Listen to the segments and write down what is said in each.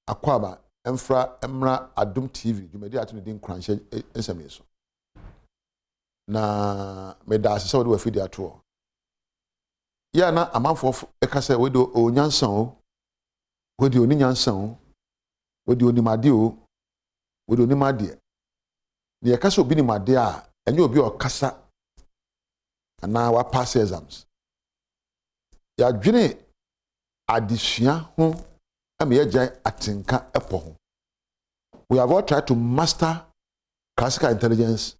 akwaba emra Adom TV dwumadi ato ne din kranhye nsame so na meda asese wo de wafidi ato ya na amanfo ekasa we do onyansan o we de oninyansan o we de onimade o we de onimade ne yakasa obi nimade a enye obi okasa ana wa pass exams ya dwene adesua ho am ye gyan atenka epo ho. We have all tried to master classical intelligence.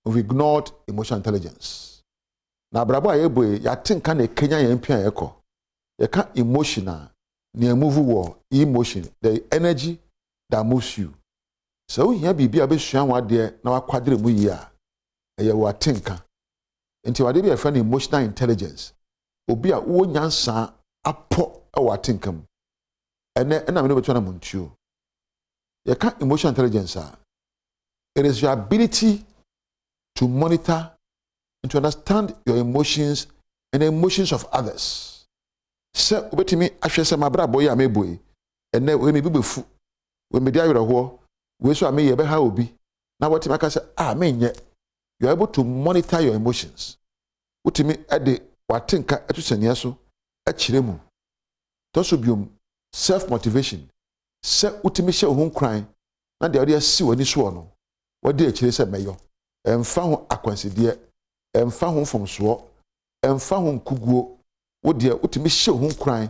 We've ignored emotional intelligence. Na brabo ayebo ya tinka na Kenya ya mpia yeko. Yeka emotional na move wo emotion, the energy that moves you. So here bibi abesua wade na wakwadere mu yi a eye wa tinka. Enti wade bi efa na emotional intelligence. Obi a wo nyansa apo e wa tinka mu. Ene na me no beto na muntuo. Yeka emotional intelligence it is your ability to monitor and to understand your emotions and the emotions of others. Se obetimi ahwe se mabra boy ameboy ene we me bibefu we me dia werehwo we so ame ye be ha obi na wotimi aka se menye. You are able to monitor your emotions. Utimi ede watenka etusania so akiremu. To so biom self motivation. Se utimi hye ho nkran na de ode asi wani so no wode akire se meyo emfa ho akwanside emfa ho fomso emfa ho nkuguo wode utimi hye ho nkran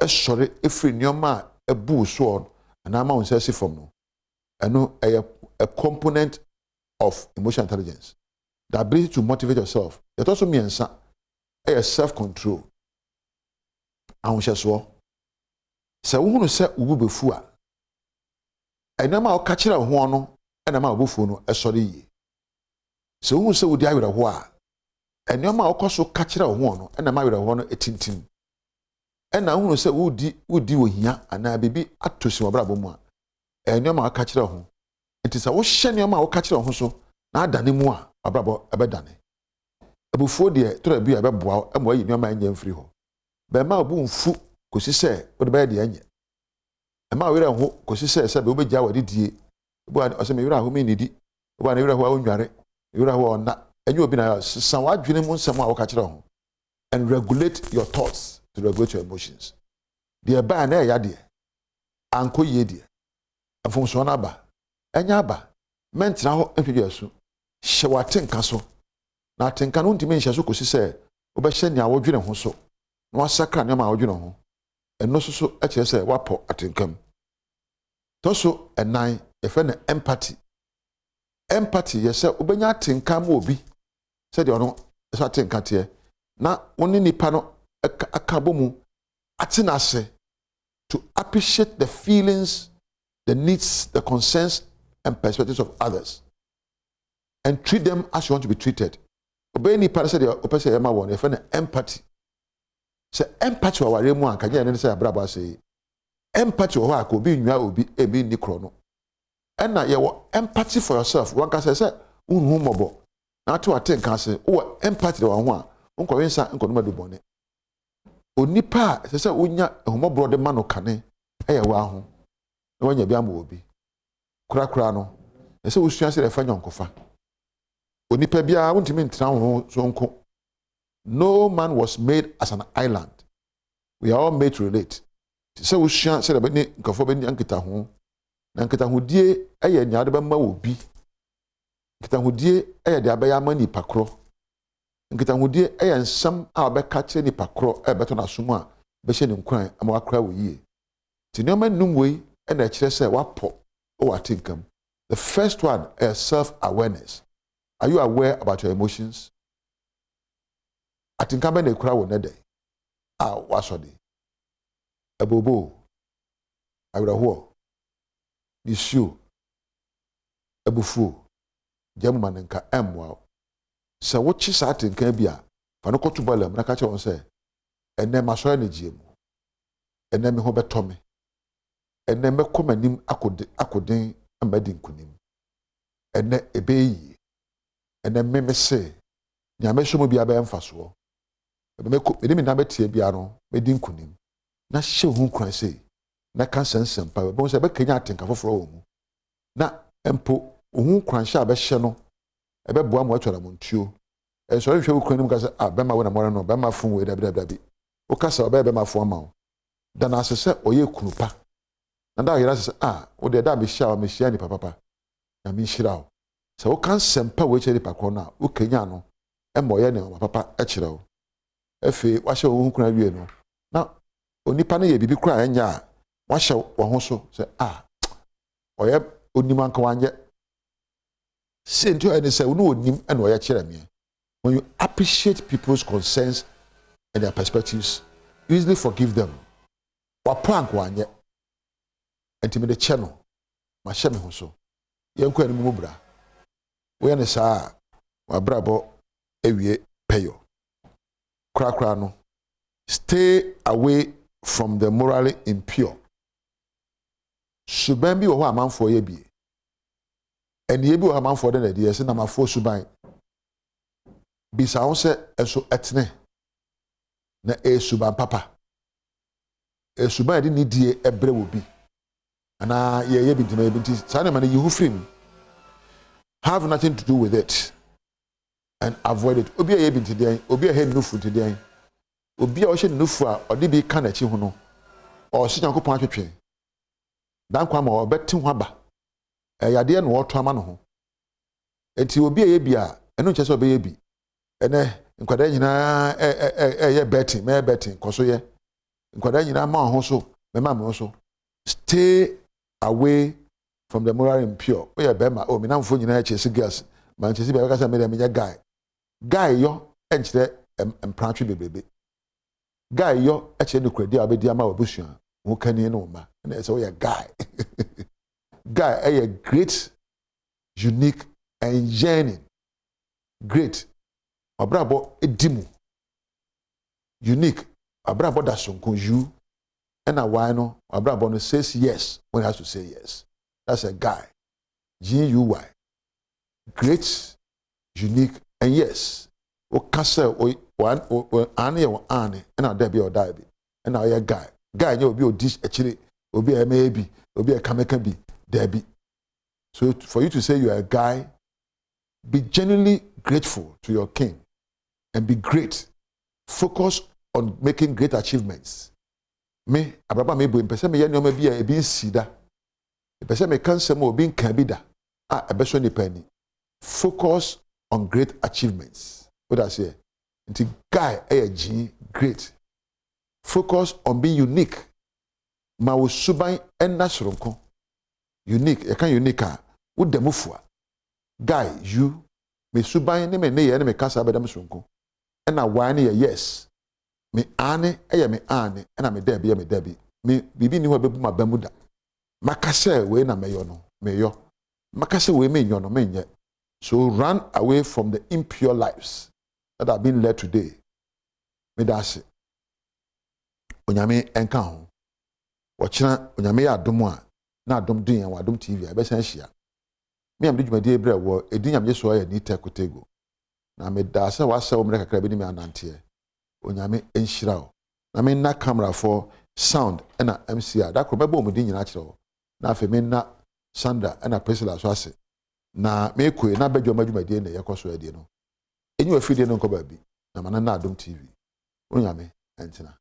esore efri nyoma ebu so na ma won se fom no eno a component of emotional intelligence, the ability to motivate yourself. It also means self control. Ahun hyeso se wo hunu se wo befu a enema o ka kire ho no enema obufu no esore yi. Se wo hunu se wo di awere ho a enema o koso ka kire ho no enema awere ho no etintim. Ena hunu se wo di ohia ana bibi atosi obrabo mu a enema o ka kire ho. Enti se wo hye enema o ka kire ho so na adane mu a obrabo ebedane. Abufuo de tora bi ebeboa emo ayi enema anya mfiri ho. Be ma obu mfu kosi se wo de ba de anya. Ema were ho kosi se be obegya wadi die bu an ose me were ho me nidi bu an were ho awunware were ho ona enye obi na san wadwene mu nsem a wo ka kire ho and regulate your thoughts to regulate your emotions. De ba na ya de anko ye de afomso na ba enya ba mentra ho ehwe asu hye watenka so na atenka no ntimi nhye so kosi se obehye ne awodwene ho so na wasakra ne ma awodwene ho eno so ekire se wapo atenkam. Toso enan efe na empathy. Empathy yese obenya atenkam obi se de ono so atenka te na woni nipa no akabomu atenase to appreciate the feelings, the needs, the concerns and perspectives of others and treat them as you want to be treated. Obey nipa se de opese yema won efe na empathy. Se empathy wa ware mu anka je ne se abraba se empathy wa ko bi nwa obi ebi ni kro no ena ye wo empathy for yourself wan ka se unhu mobo na to atenka se wo empathy wa ho a unko wensa unko no madubone onipa se unya ehumobro de mano kane eye wa ho na wanya bi ama obi kura no se usua se refa nyonkofa onipa bia wontimi ntra ho so nko. No man was made as an island. We are all made to relate. So we share say be ni nkafo be ni ankita ho. Na ankita ho die eye nyaade be ma obi. Ankita ho die eye de abaya ma ni pakro. Ankita ho die eye nsam a be ka kire ni pakro e beto na somu a be hye ni nkran ama wakra wo yie. Ti no ma num wei e na kire say wapo o watenkam. The first one is self-awareness. Are you aware about your emotions? Atinka be na ekura wo ne de wasode ebobo awraho disuo ebufuo jamma nka emwa se wo chi sa atinka bia fa no koto balam na ka che won se enne maso energy mu enne me ho beto me enne me komanim akoden ambadi nkunim enne ebeyi enne me se nyame hwomo bia ba emfaso me na betie bia no me din kunim na hye hu kran sei na ka sensem pa bo se be kenya atenka foforo wo mu na empo ohun kransha be hye no ebe boa mo atwara mo ntuo so hwe wo kran nim ka se be ma wo na mo no be ma fun we dabi o ka se be ma fun ama wo da na asese oye kunupa na da yira se wo de da be hia ni papa na mi hira wo se wo kan sempa we cheri pa kro na wo kenya no e mo ye ne o papa e kire wo efe wa hye wo kran wie no na onipa na ye bibi kra anya wa hye wo ho so se oye onim anka wanye sento ene se wo no onim ene oye kire me. When you appreciate people's concerns and their perspectives, you easily forgive them. Wa prank wanye enti the channel ma hye me ho so yenko ene mu bra we ne saa wa brabo ewie peyo kra no. Stay away from the morally impure. Suban bi wo ho amanfo ye bi eni bi wo amanfo de na de yesi na mafo suban bisa ho se eso etne na suban papa suban de ni die ebre wo bi ana ye bi ntino bi nti sa na man ye hu free have nothing to do with it and avoid it. Obi ye bi ntide obi he nufu ntide obi a o hye nufu a odi bi ka na chi ho no o se Nyankopon atwetwe dan kwa ma o beti ho aba yade na o to ama no ho enti obi a ye bi a eno nche se obi ye bi ene nkwada nyina ye betting koso ye nkwada nyina ma ho so me ma me so. Stay away from the moral impure. O ye be ma o mi na mfo nyina chese gas man chese be ka say me me guy yo enchire emprantwe bebebe guy yo eche no kredi abedi ama obusua wo kani no ma na say o ye guy guy a great, unique and yearning. Great abrabo edimu unique abrabo da sonko you and a why no abrabo no says yes when he has to say yes. That's a guy. GUY. Great, unique and yes. O kasa o one o ane and a debi or die and now a guy you be o dish actually will be a maybe will be a kameka be debi. So for you to say you are a guy, be genuinely grateful to your king and be great. Focus on making great achievements. Me, abraba me bo impese me ye no ma bi a ebi sida. Impese me kan sem obi nkan bi da. Ebeso ni pani. Focus on great achievements. What I say? Nti guy great. Focus on being unique. Ma wo suban enna soronko. Unique, e kan unique a wo demufua. Guy, you me suban ne me ne ye ne me kasa abedam soronko. Enna wane ye yes. Me ane me ane ena me debi me debi me bibi ni ho bebu ma bamuda makase we na me yo no me yo makase we me yo no me nye. So run away from the impure lives that are being led today. Me dase onyame enka ho wo kira onyame ya adom a na adom din ya Adom TV a be san hia me am de dwumadi ebre wo edin yam yeso ya ni tekotego na me dase wasa wo mre kakra bi ni me anante onyame enhyira na me na camera for sound na MCR da kro bebo omudi nyina kire na afa me na Sandra na Priscilla so ase na me koe na badwam adwumadi na yekoso ade no enyi afide no nko ba bi na mana na Adom TV onyame entina.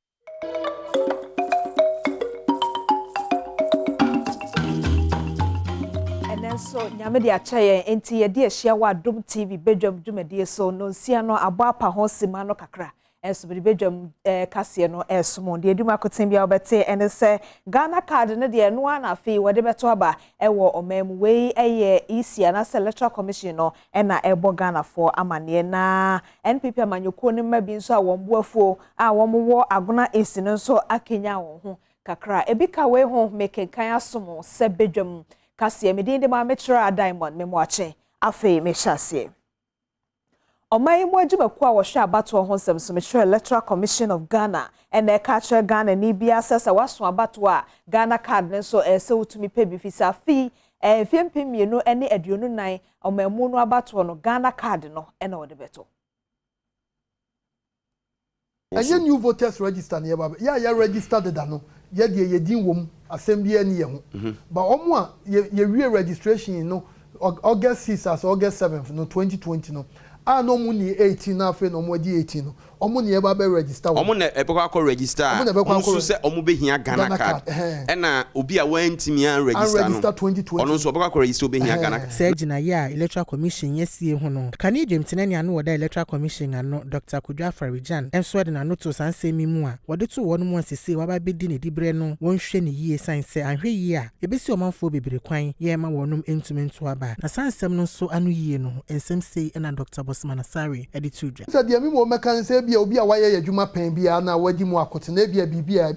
So nyame de achaye enti ye de ahia wa Adom TV badwam dwumadi so no nsia no abo apa ho sima no kakra enso be badwam kase no esomo de edum akoten bia obete ene se Ghana card ne de no ana afi wode beto aba ewo omam we eye isi ana electoral commission no na ebo Ghana for amane na NPP amanyoko ne ma bi nso a womboafuo a womwo agona esi no nso akenya won ho kakra ebika we ho mekenkan asomo se badwam kase medin de ma metra diamond memoache afi mehase Omai mo adwumaku a wo hwe abato ho nsem so metra Electoral Commission of Ghana and e ka kire Ghana ni bia sesa waso abato a Ghana card ne so se wutumi pe bi fisa fi fiempem mienu ene aduonu nan omamu no abato no Ghana card no na wo de beto Any new voters register near Baba. Yeah, registered the no. ye de ye din wom assembly ani ye ho but omo a ye registration no August 6 as August 7th no 2020 no no mo ni 18 na afa no mo di 18 no omo ne eba be register omo na ebekwa ko register omo so se omo be hia Ghana card e na obi a wantimi an register no 2020 ono so obekwa ko register obe hia Ghana card Sergina ya electoral commission yesie ho no kane dwemtene ne anu woda electoral commission ano Dr. Kudwa Farijan enso de na no to sansemi mu a wode to won mu asese waba bedi ne dibre no wonhwe ne yie sanse anhwe yie a ebesi omanfo bebre kwan ye ma wonum entumentu aba na sansem no so anu yie no ensem sei na Dr. Manasari editudwa so de mi mo meka nse bia obi a waye adwuma pen bia na wadi mu akote na bia bibia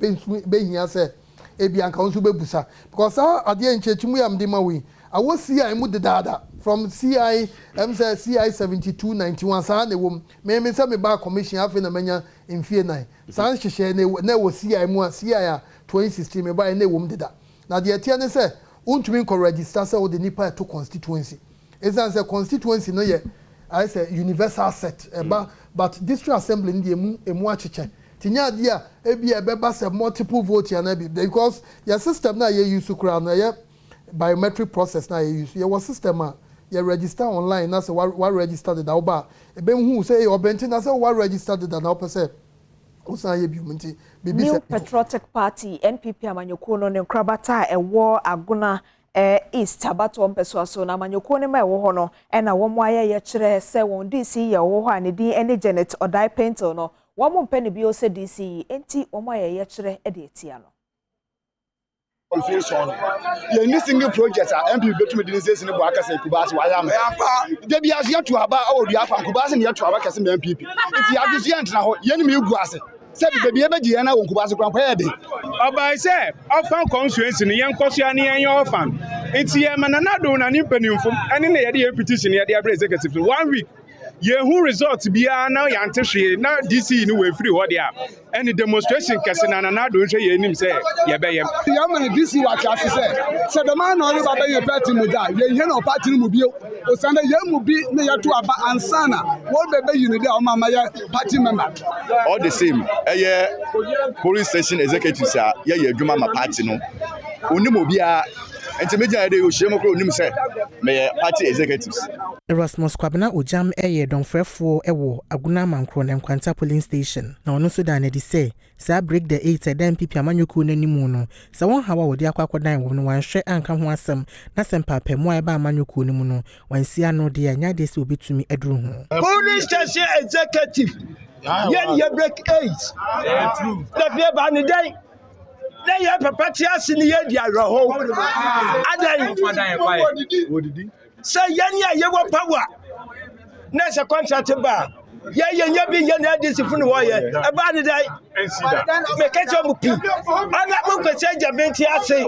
be hia se ebia nka nso bebusa because ade enchechimu ya mdema we awo CI mu de dada from CI say CI 7291 sa na wom me say me ba commission afi na manya mfie 9 san hwehwe na wo CI mu a CI a 2016 me ba na wom deda na de etia ne say untumi ko register say wo de nipa to constituency ezan say constituency no ye I say universal set but district assembly ndi emu acheche tinya dia ebia beba say multiple vote ya na bi because your system na ye use kura na ye biometric process na ye use your system a ye register online na say wa register the oba ebe hu say obenti na say wa register the na opese usan ye bi munti bibi New Patriotic Party NPP amanyoko no ne nkrabata ewo aguna East Badwam peso na manyoko ne ma ewo ho no na wo mo aye kire se won DC ye wo ho ani din ene Janet Odai Painter no wo mo mpani bi o se DC enti wo mo aye kire e de etia no confusion ye ni single project MP betumi din say sine bo aka say Kubasi wa ya ma de bia so yeto aba odua fa Kubasi ne yeto aba kese MPP nti ya fi so yentna ho ye ni me egu ase se bi bia be giye na won Kubasi kwan pa ye de oba say ofan constituency ne yen koso ya ne yen ofan nti ye manana do na ni mpanimfo ene ne ye de petition ye de abra executive 1 week ye who result bia na yante hwe na DC ni we free ho dia any demonstration kese na na do hwe ye nim say ye be ye ya man DC wa class say the man no ba be ye party mu da ye hie no party mu bio o sanda ye mu bi na ye to aba ansana wo be be unity o ma ye party member all the same police station executives ye adwuma ma party no onim obi a intermediate dey oshemo kro onim say me party executives Erasmus Kwabena Ojam eye donfrefo ewo Aguna Mankro na Nkwanta polling station na ono so da na di say break the 8 dan pipi amanyoko nanimu no sa won hawa wodi akwakodan wo no wanhwe anka ho asem na sempa pemu eba amanyoko nimu no wansia no de anya de se obetumi aduru ho polling station executive ye break 8 true the fear ba ni dai na ye papa ti asini ye di aroho adan odidi say yen ya ye wo power na se contract ba ye nya bi ye na dis funu wo ye e ba ni dai me ke jo mu pi ana mo ko se jabenti ase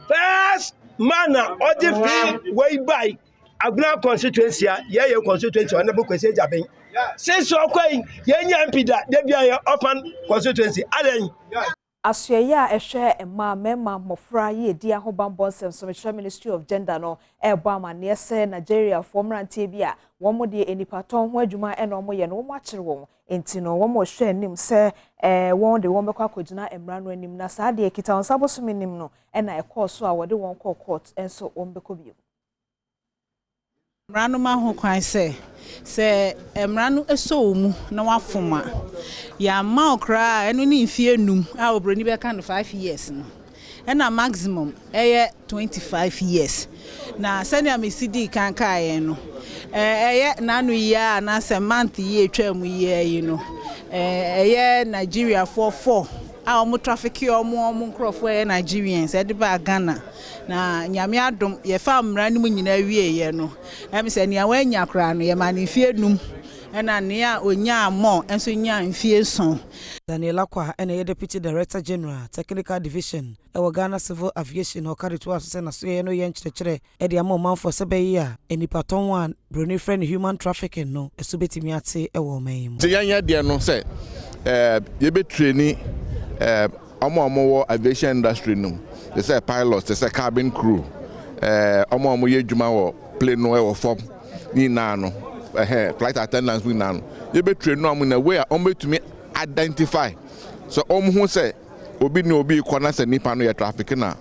first man odi fi way by Aguna constituency ye constituency ona mo ko se jaben se so kwai ye nya mpida de bia ye open constituency adan Asyeya ehwe ema mema mofra ye di ahobambo nsem so Ministry of Gender no ebo amane se Nigeria fomrantie bia wo mo de enipaton ho adwuma e no mo ye no mo akere wo enti no wo mo hwe anim se won de wo mekwa akogina emra no anim na saa de kita onsabo so menim no e na ekoso a wo de won court enso wo mbeko bio Mranu ma ho kwan se emranu eso mu na wafoma ya ma okra enu ni mfie num a obroni be kan 5 years no na maximum 25 years na senior me CD kan kai no nanu ya na se month ye twam ye no Nigeria for 4 a omo traffic omo nkrofo Nigerians e de ba Ghana na nyame adom ye fa mra ni mu nyina wie ye no em se nia wanya kra no ye ma ni fie num na nia onya amo enso nya mfie son Daniela Kwa ene ye Deputy Director General Technical Division e Ghana Civil Aviation okaritu asose na so ye no ye nkyerɛkyerɛ e de ama manfo sebe yi a enipaton one brony friend human trafficking no eso betimi ate e wo man ti yanya de no se ye be traini omo aviation industry no they say pilots they say cabin crew omo ye dwuma wo plane no e wo form ni na no flight attendants we na no ye be train no am na way omo betumi identify so omo hu say obi ni obi kwana se nipa no ye traffic na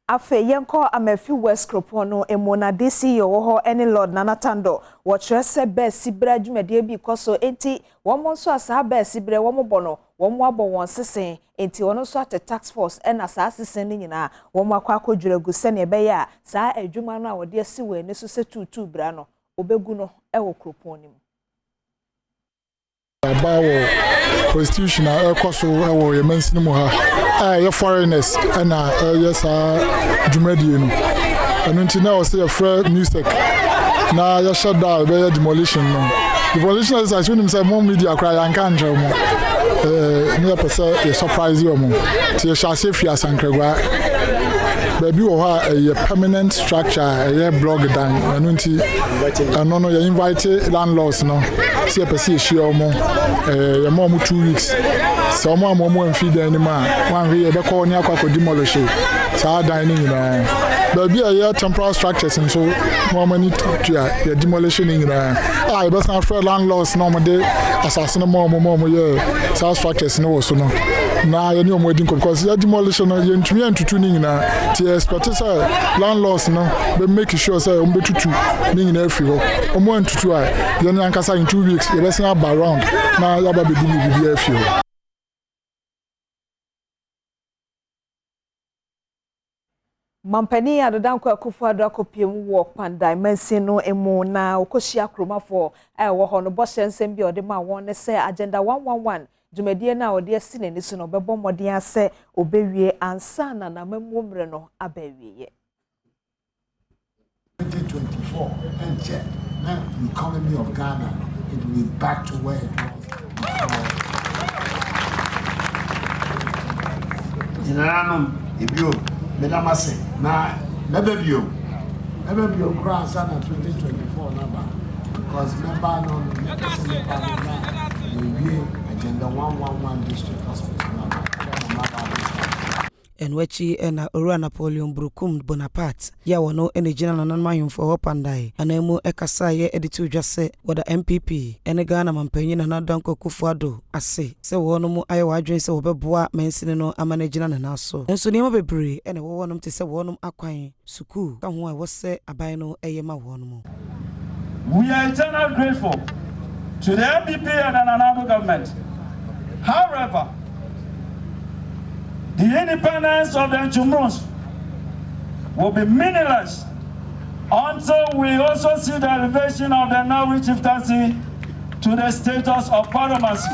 afe yenko amafi west kropo no emona dc yo ho any lord nanatando wo kyerese be sibra dwumade bi koso enti wo mo nso asa be sibre wo mo bono wo mo abo won sesen enti wono so at tax force na sa sesen ni nyina wo mo akwa akodwuragu se ne be ya sa adwuma no a wo de asi we ne so se tutu bra no obegu no e wo kropo ni mu abawo constitutional ekoso ewo yemensin mu ha ye foreigners na yes dwumadie no anu nti na o say free music na ya shut down be demolition no demolition is as when say more media cry and can tell mo me person e surprise you mo ti e sha se fi asankragwa baby wo ha a permanent structure a blog dan anu nti anu no you invite landlords no si e person e share mo ye mo 2 weeks so mo am feed anima wan we be call ni akwa demolish sa dan ni na baby a temporary structures and so mo many to ya demolition ni na e be san for landlords no mo de assassin mo ye sa structures no so no na ye ni o mo din because ya demolition no ye ntumi antutu ni na ti expect say landlords no be make sure say o betutu ni na afi ho o mo antutu a ye ni ankasa in 2 weeks ye be san aba round na ya ba be du bi afi ho Mampani adodanko akufo akopiem wo Pandai Mansin no emu na okohia kromafo wo ho no bohensem bi odema won ne se agenda 111 dwumadie na ode asi nani so no bebo modern ase obewie ansa na na mamumre no abawie 2024 and check now the economy of Ghana it will be back to where it was before. Ibio Medamase na nebebio crown sana 2024 number because member no agenda 111 district hospital number and wachi na Orua Napoleon Brukum Bonaparte ya wono enegina na nanmayum for Pandai anemu ekasa ye editu dwase wada MPP ene Ghana mampanyi na Danko Kufuado ase se wono mu ayewa adwen se wobeboa mansini no amanagina na naso enso niema bebre ene wonom te se wonom akwan suku ka ho a wose aban no eyema wonom. We are eternally grateful to the MPP and the Nanado government. However, the independence of the Nchumruns will be meaningless until we also see the elevation of the Norwich chieftaincy to the status of paramountcy.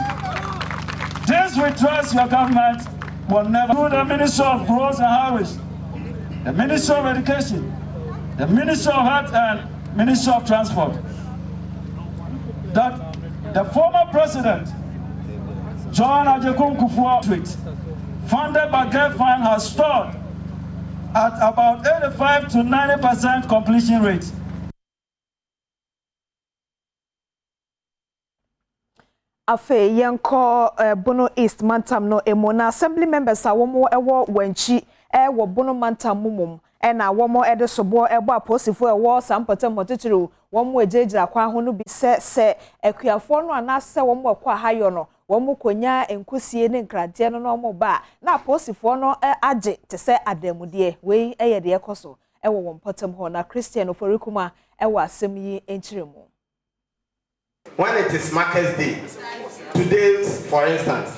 This we trust your government will never. Through the Ministry of Roads and Highways, the Ministry of Education, the Ministry of Health and Ministry of Transport, that the former president, John Ajekun Kufuor, funded by Gate Fund has stood at about 85 to 90% completion rate. Afe yenko Bono East Mantam no emona assembly members a womo ewo wanchi wo Bono Mantam mumum na womo ede sobo ebo aposifo ewo sampata motitiri womo ejegira kwa ho no bi se akuafo no anase womo kwa hayo no womo konya enkusie ne nkrante no no mo ba na aposifo no age te se adamude we eye de ekoso ewo wompotam ho na Christian oforikuma ewo asem yi enchiremu. When it is Markets Day, today, for instance,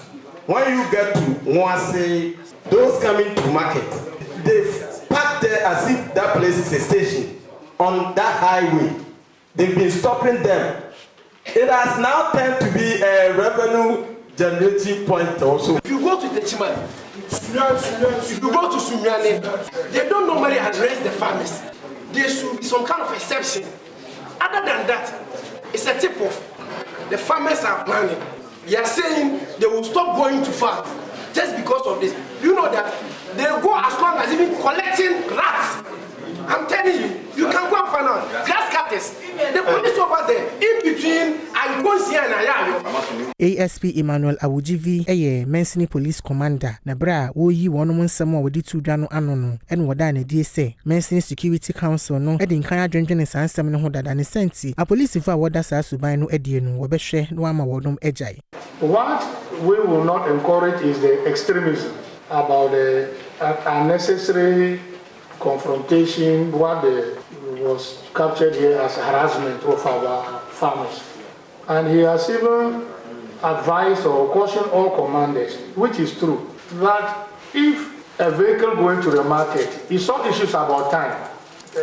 when you get to Mwase, those coming to market, they park there as if that place is a station on that highway. They've been stopping them. It has now turned to be a revenue generating point also. If you go to Techiman, if you go to Sunyane, they don't normally address the farmers. There should be some kind of exception. Other than that, it's a tip off. The farmers are planning. They are saying they will stop going to farm just because of this. You know that they go as long as even collecting rats. I'm telling you, you can go and find out. Grass cutters. The police over there, in between, I go see ASP Emmanuel Awujivi eye Mensini Police Commander na bra wo yi wono nsem a wodi tu dwa no ano no ene woda na die se Mensini Security Council no e din kan adwendwene sansem ne ho dada ne senti a police fa woda sa suban no edie no wo behwe no ama wodom ejai. What we will not encourage is the extremism about the unnecessary confrontation, what was captured here as harassment of our farmers. And he has even advised or cautioned all commanders, which is true, that if a vehicle going to the market, it's all issues about time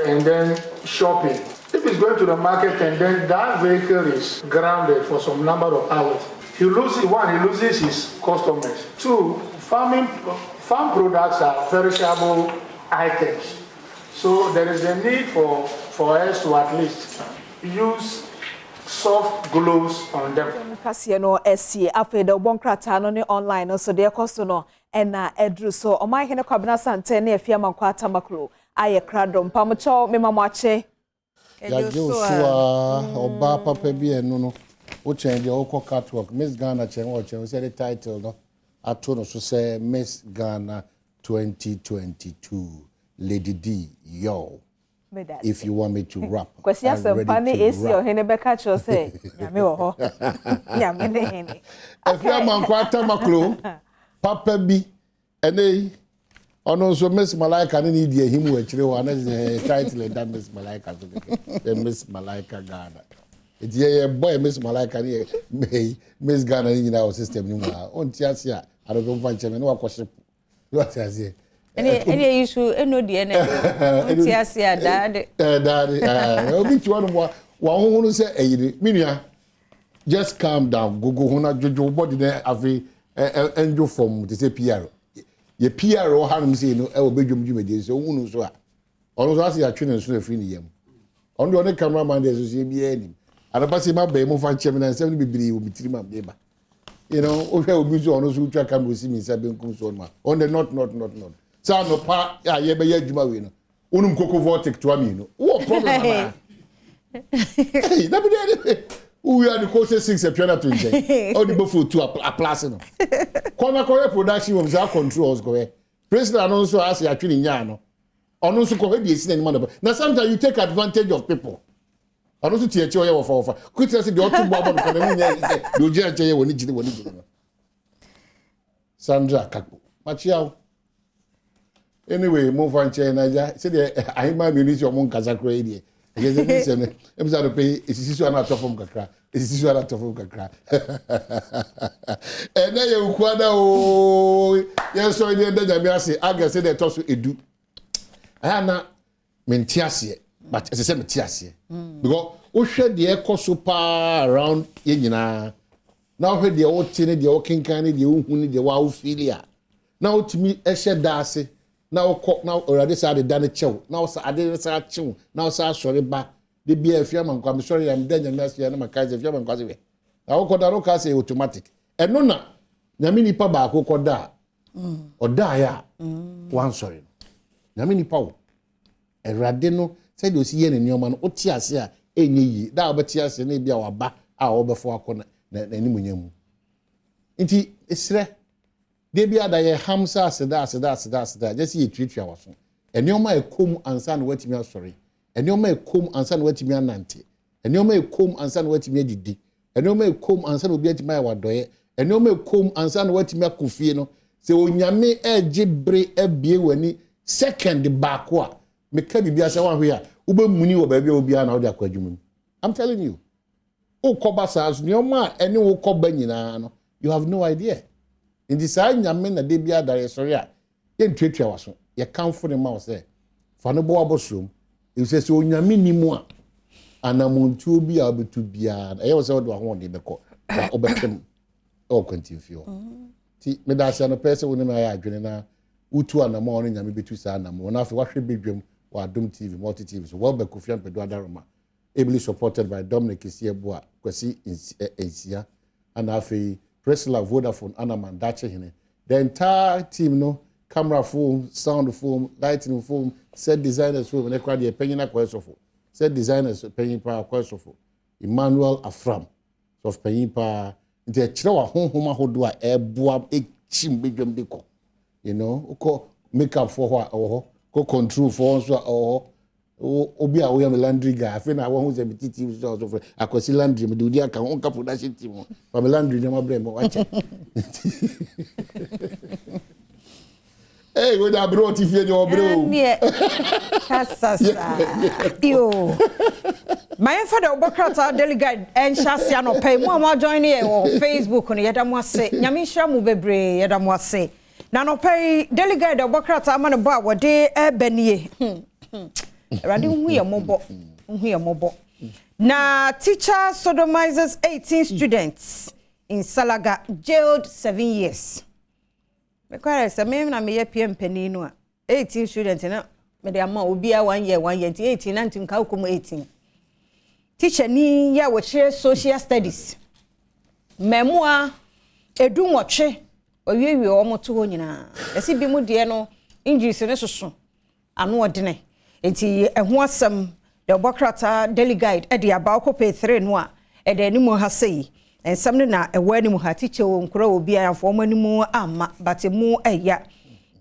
and then shopping. If it's going to the market and then that vehicle is grounded for some number of hours, he loses his customers. Two, farm products are perishable items. So there is a need for us to at least use soft gloves on them. Kasi no esi afi de bonkrata no ne online so de kosto no na edru so o mai hene kwabena sante na afia mankwata makro aye kradom pamocho memamwache ya Joshua oba papa bi enu no o change o ko catwalk Miss Ghana chen o chen say the title no ato no so say Miss Ghana 2022 Lady D yo. If you want me to rap, kwesi asempane esi ohene beka cho say nyame wo ho nyame ne hene afia mankwata maklo papa bi ene ono so Miss Malaika ne di ehim wa kire wa na title that Miss Malaika so the Miss Malaika Ghana it ye boy Miss Malaika ne Miss Ghana ni na system ni wa on ti ase a ado do vanche me no akohye what ase any issue eno de ene ti ase adade obi ti wonu wa honhunu se eyire minua just calm down gogo hona jojo body na afi enjo form to say PR ye PR o hanum say no e obedwom dwumede so hunu so a ono so ase ya twene so afi ni yam ono de one cameraman de so say bia ni adabase ma ba mu fa chem na nsem ni bibiri o mitiri ma beba you know o hwe obi so ono so twa camera si mi sabe nkum so no on the not sa no pa ya ye be ya djuma we no unum koko vortex to ami no what problem am hey na be dey we are the course 6 e piano to nje all the before to a place no kona ko production of za controls go we president anonso as ya twini nya no ono so ko be esi na ni na sometimes you take advantage of people anonso tie che oye wo fa kutia se de otu bo abo no kana nya de oje ache ye woni jini no Sandra Kakpo machiao. Anyway, move on to Nigeria. Say the I might be rich among Kazakra idea. Because the episode of pay is not top from Kakra. Is not top from Kakra. And then you quada oh yes, so the Jamia say I guess they toss edu. I am not mentiasie, but as I said mentiasie. Because we share the echo super around yina. Now heard the old tin, the old king candy, the unhuni, the wow filia. Now to me, a shed dassy. Now already said the Danny Chow. Now I didn't say Chow. Now say sorry back. The beer fireman come sorry, I'm dead and messy and my cousin fireman cause away. Now Kodaro can say automatic. And no na Namini Paba who could die. Or die one sorry. Namini Pow. A radino said you see any new man, Otiasia, any ye, that Batias and maybe our back our before I couldn't any Inti it's they be ada ye hamsa seda just ye treat you was and you may come and san what me sorry and you may come and san what me anante and you may come and san what me didi and you may come and san obi my wadoye and you may come and san what me akufie no se onyame ejibre ebie wani second back wa me ka bibia se wan hwe a ube muni wo ba bia obi na wo de akwadwum. I'm telling you o koba saas ni o ma ene wo koba nyina no you have no idea. In this eye, Yamen, a debia directoria, then treat your was. You can't for the mouse there. For no boabos room, you say so Yamini moi. And I'm on to be able to be I was out of one day because Obertum or continue. See, Medas and a person when I agree now, Utu and the morning, and maybe 2 Sanam, one after what should be dream or Adom TV, multi TVs, well by Kofian Pedro ably supported by Dominic Isieboa, Kwesi Asia, and Afi. Wrestler Vodafone Anaman Dache. The entire team, no camera foam, sound foam, lighting foam, set designers foam, and they cried the penny question. Set designers penny power question. Emmanuel Afram, of payipa nti kire wa honhom ahodo a eboa echim bedwam de ko you know ko makeup for ho ko control for so obi a we am laundry guy afi na wo hu se bititi so akosi laundry me do di aka on ka production team for me laundry dem abrem wache hey we da bro ti fie ni obro kasasa yo my father obokrata delegate en shasia no pay mo ma join here on Facebook no yeda mo ase nyame hira mu bebre yeda mo ase na no pay delegate obokrata ama no bo a wode ebanie Radi hu ye mobo. Na teacher sodomizes 18 students in Salaga, jailed 7 years. Because I mean na me ye PM penino 18 students na me dey ama obi a 1 year 18 na ntin ka ukom 18. Teacher ni ya wo share social studies. Memua edu nwotwe oyewie omoto ho nyina. Esi bi mu de no injuries ne soso anu odene. Enti eho asem the obokrata delegate e de aba okope 3 no a e de ni mu ha sei ensam ne na ewa ni mu ha tiche wo nkura obi a fo mo ni mu ama but mu eya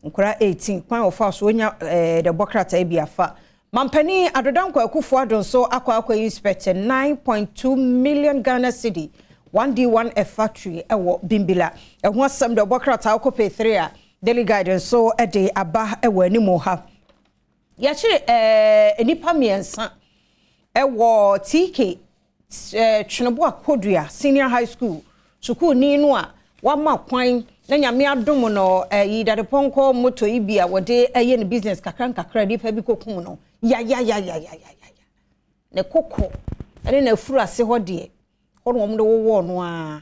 nkura 18 kwan ofa so onya the obokrata e bi afa mampani adodanko akufo adon so akwa inspect 9.2 million Ghana cedi 1D1 a factory ewo bimbila eho asem the obokrata okope 3 a delegate so e de aba ewa ni mu ha Yachire enipa miensa ewo TK Twenobo Akodua Senior High School sukuu ni no a wama kwan na nyame adom no yidade ponko moto ibia wode eye ne business kakra dipa bi kokum no ya ne koko ene na furu ase ho de hono omde wo no a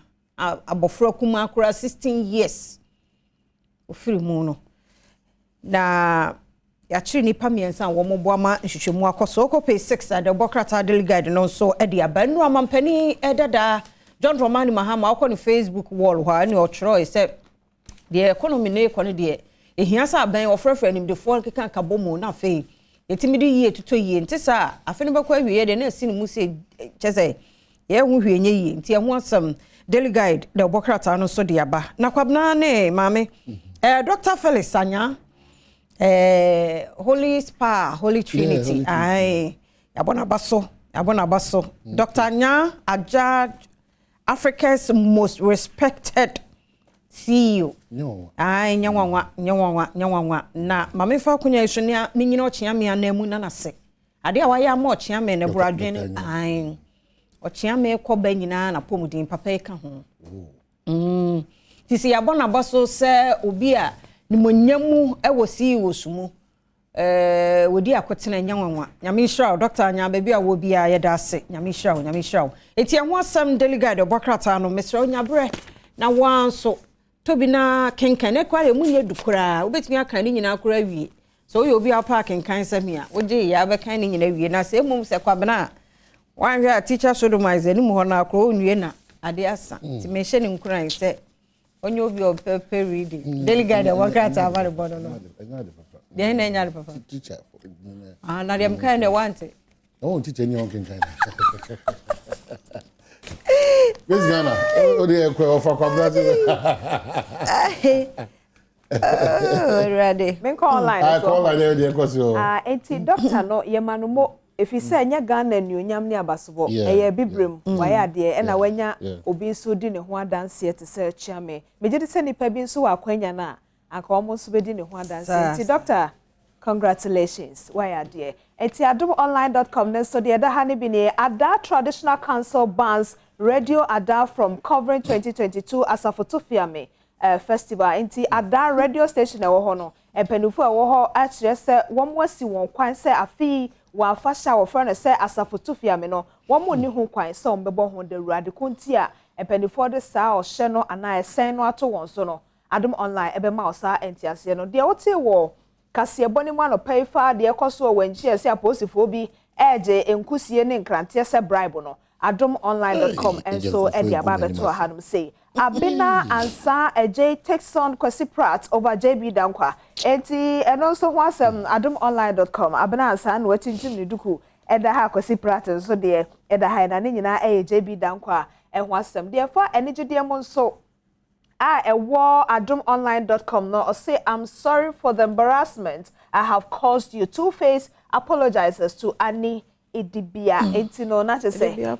abofra kuma akura 16 years ofiri mu no na Yachiri nipa miensa wo mo boama nhwehwemu akoso okope 6 the obokrata delegate no so e de abanu amampani edada John Romani Mahama akọ ni Facebook wall ha ni otro e se the economy na ekọ ne de ehia sa aban ofrefre nim de for keka kabomu na fe etimidi yie tuto yie ntisa afeni bakwa wiye de na asi ni mu se chese ye hu hwenye yie nti ehu asem delegate the obokrata no so de aba na kwabna ne mame Dr. Felix Anya Holy Spa, Holy Trinity. Aye. Abona baso. Dr. Nya Ajad, Africa's most respected CEO. No. Aye, nyawanwa. Na mame fa kunya isonia minyina ochia me anamu na nase. Ade a waya ma ochia me ne buradwen. Aye. Ochia me koba nyina na pomudin papa e ka ho. Tisi abona baso se obi a ni monyamu ewo si wosumu wodi akotena nyanwanwa nyame hira Dr. Anya baby a wo bia ye da ase nyame hira eti ho asam delegate obokrata no mesra onyabre na wanso tobi na kenkan ne kware mu nye dukura obetumi aka ni nyina akura wie so oyo obi apa kenkan samia oje ya be kan ni nyina wie na se mum se kwabena wanhwe a teacher sodomize ni mu ho na akro onwie na ade asa ti me hye ni nkura se onye obi opepe reading delegate obokrata avare bodo no dey na nya papa teacher na dem kind of want it no teacher ni on kenkan Miss Ghana o dey ekwe ofa kwa Brazil ready men call online call online dey ekwe so enti doctor no ye manumo efise anya Ghana nuonyam ne abasobo eye bibrem waya de e na wanya obi nso di ne ho adanse te se chiame megede se nipa bi nso wa kwanya na aka omo nso be di ne ho adanse enti doctor congratulations waya de enti adomonline.com ne so de da ha ne bi ne Ada Traditional Council bans Radio Ada from covering 2022 Asafotofiame festival enti Ada radio station e wo ho no empenufu e wo ho a kire se wom wasi won kwan se afi wa fasha wo frɛ no sɛ Asafotofiame no wɔn ni ho kwan sɛ ɔmbɛbɔ ho de ruade konti a empenifo de saa ɔhyɛ no ana ɛsɛn no ato wɔn so no Adom online ɛbɛma ɔsa entiase no de wote wɔ kaseɛ bɔne mu anɔpa ifa de ɛkɔso wɔ nchi ɛsɛ aposifo bi ɛgye enkusie ne nkranteɛ sɛ bribe no adomonline.com enso ɛde aba beto ahanum say Abina ansa AJ takes on Kwesi Pratt over JB Dankwa. Enti eno so ho asem adomonline.com. Abina ansa na watintim ne duku eda ha Kwesi Pratt so de eda ha na ne nyina JB Dankwa asem therefore enigide mo nso adomonline.com no say I'm sorry for the embarrassment I have caused you. Two-Face apologizes to Annie Idibia entino na che say yeah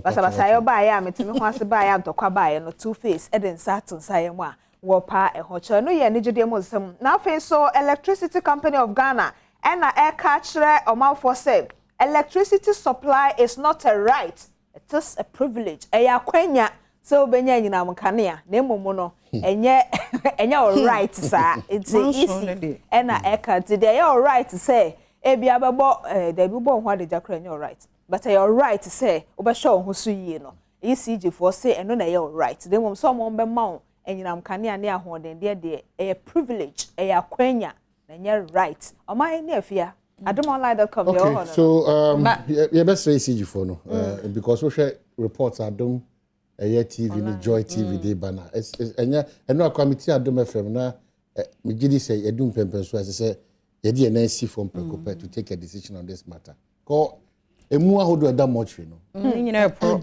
basa yo ba ya metimi ho ase ba ya ntokwa ba ya no Two-Face eden satin saye mu a wo pa ehoche no ye nigide mo nsem na afi so Electricity Company of Ghana and na catch omanfo say electricity supply is not a right, it is a privilege. Eya kwenya so benya nyina mkanea na emomo no enye right sir, it's easy and na eka today you right say ebi abebo dey bi bo ho adeja kra enye right, but you right say obehwe ho so yie no ECG for say eno na you right dem mom so mom be ma enyina mkanea ne ahoden de a privilege eya kwenya na enye right oman ne afia adomonline.com. Okay, so you best say ECG for no because we share reports Adom TV ni Joy TV dey banner enya eno committee Adom FM na me gidi say edum pempen so say ye dey na see from Precope to take a decision on this matter ko emu ahodo eda much no nyina pro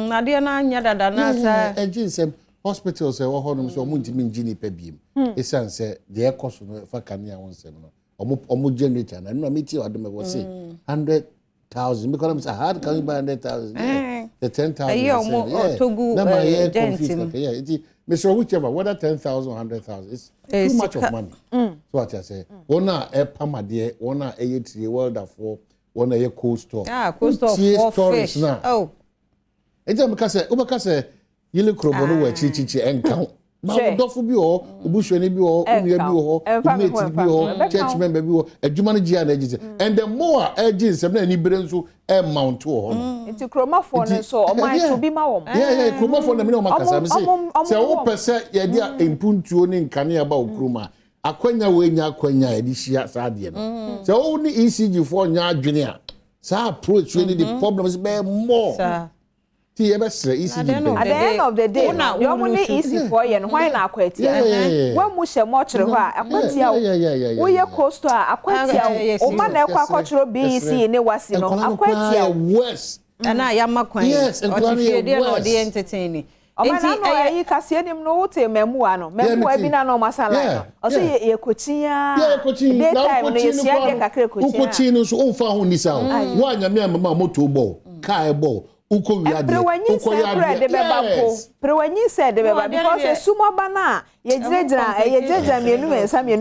na dey na anya dada na sa ejinsem hospitals e wo honum so omu ntimi ngini pa biem esan say the cost no fa kania wonsem no omo generator na no meet you Adom was say 100,000 because I'm say hard can you buy 100,000 the 10,000 yeah togu yeah it Mr. whichever whether 10,000 or 100,000 it's too much of money so what I say one e pamade one e three world for one e cold store cold store for fish oh eja me say yele krobo no wa chichichi enka ma dofo bi o obuhwani bi o onua bi o mate bi o church member bi o adwuma no gia na agise and the more agise na ni bere nso e mount o nti kromafo no so o man to bi ma wo yeah kromafo na me no makasa me say o pese ye dia empuntuo ni nkane aba o kroma akwanya we nya akwanya edi hia saade no say o ni ECG for nya adwene a sa approach we ni the problems be more Ti ebe sre ECG. At the end of the day, you only easy for you and why na akwati. When mu hye mo kire ho a akwati a wo ye coast a akwati a o ma na ekwa akotro BC ne wasi no akwati a West. Na ya makwan. Yes, o ti fie dey no dey entertain. O ma na no yi kase nim no wote memu ano. Memu abi na no masala. O se ye kochia. Ye kochia. Na kochia no ye kakre kochia. Kochia no so o fa ho ni sa o. Wa nya me mama moto bo. Car bo. Uko wiade uko ya de beba po prewanyi said de beba because esumo bana ye jejeja mienu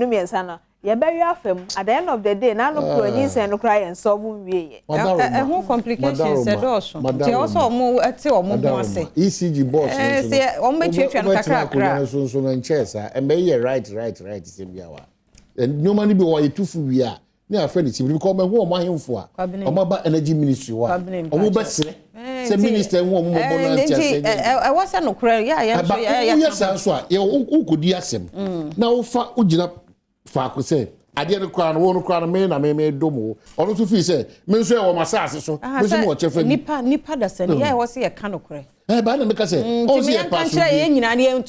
mensa no ye be wi afem at the end of the day na no prewanyi said no cry and solve we who complications said also they also mo ati omo ho ase ECG boss say omo twetwa no kakra so no nchesa e be right sem bia wa nyoma ni bi wo ye tufu wi a ni afa ni tibiri because me ho omo ahemfo a omo ba energy ministry wa omo ba sire say minister won mo bono antiase I was no kra ya yes so a ye ukodi asem na wo fa ugina fa ko say ade no kra no wo kra no me na me domo ono so fi say me so e wo masase so me so mo chefa nipa da se ya wo say e ka no kra ba na me ka say o say e pass ye nyina na ye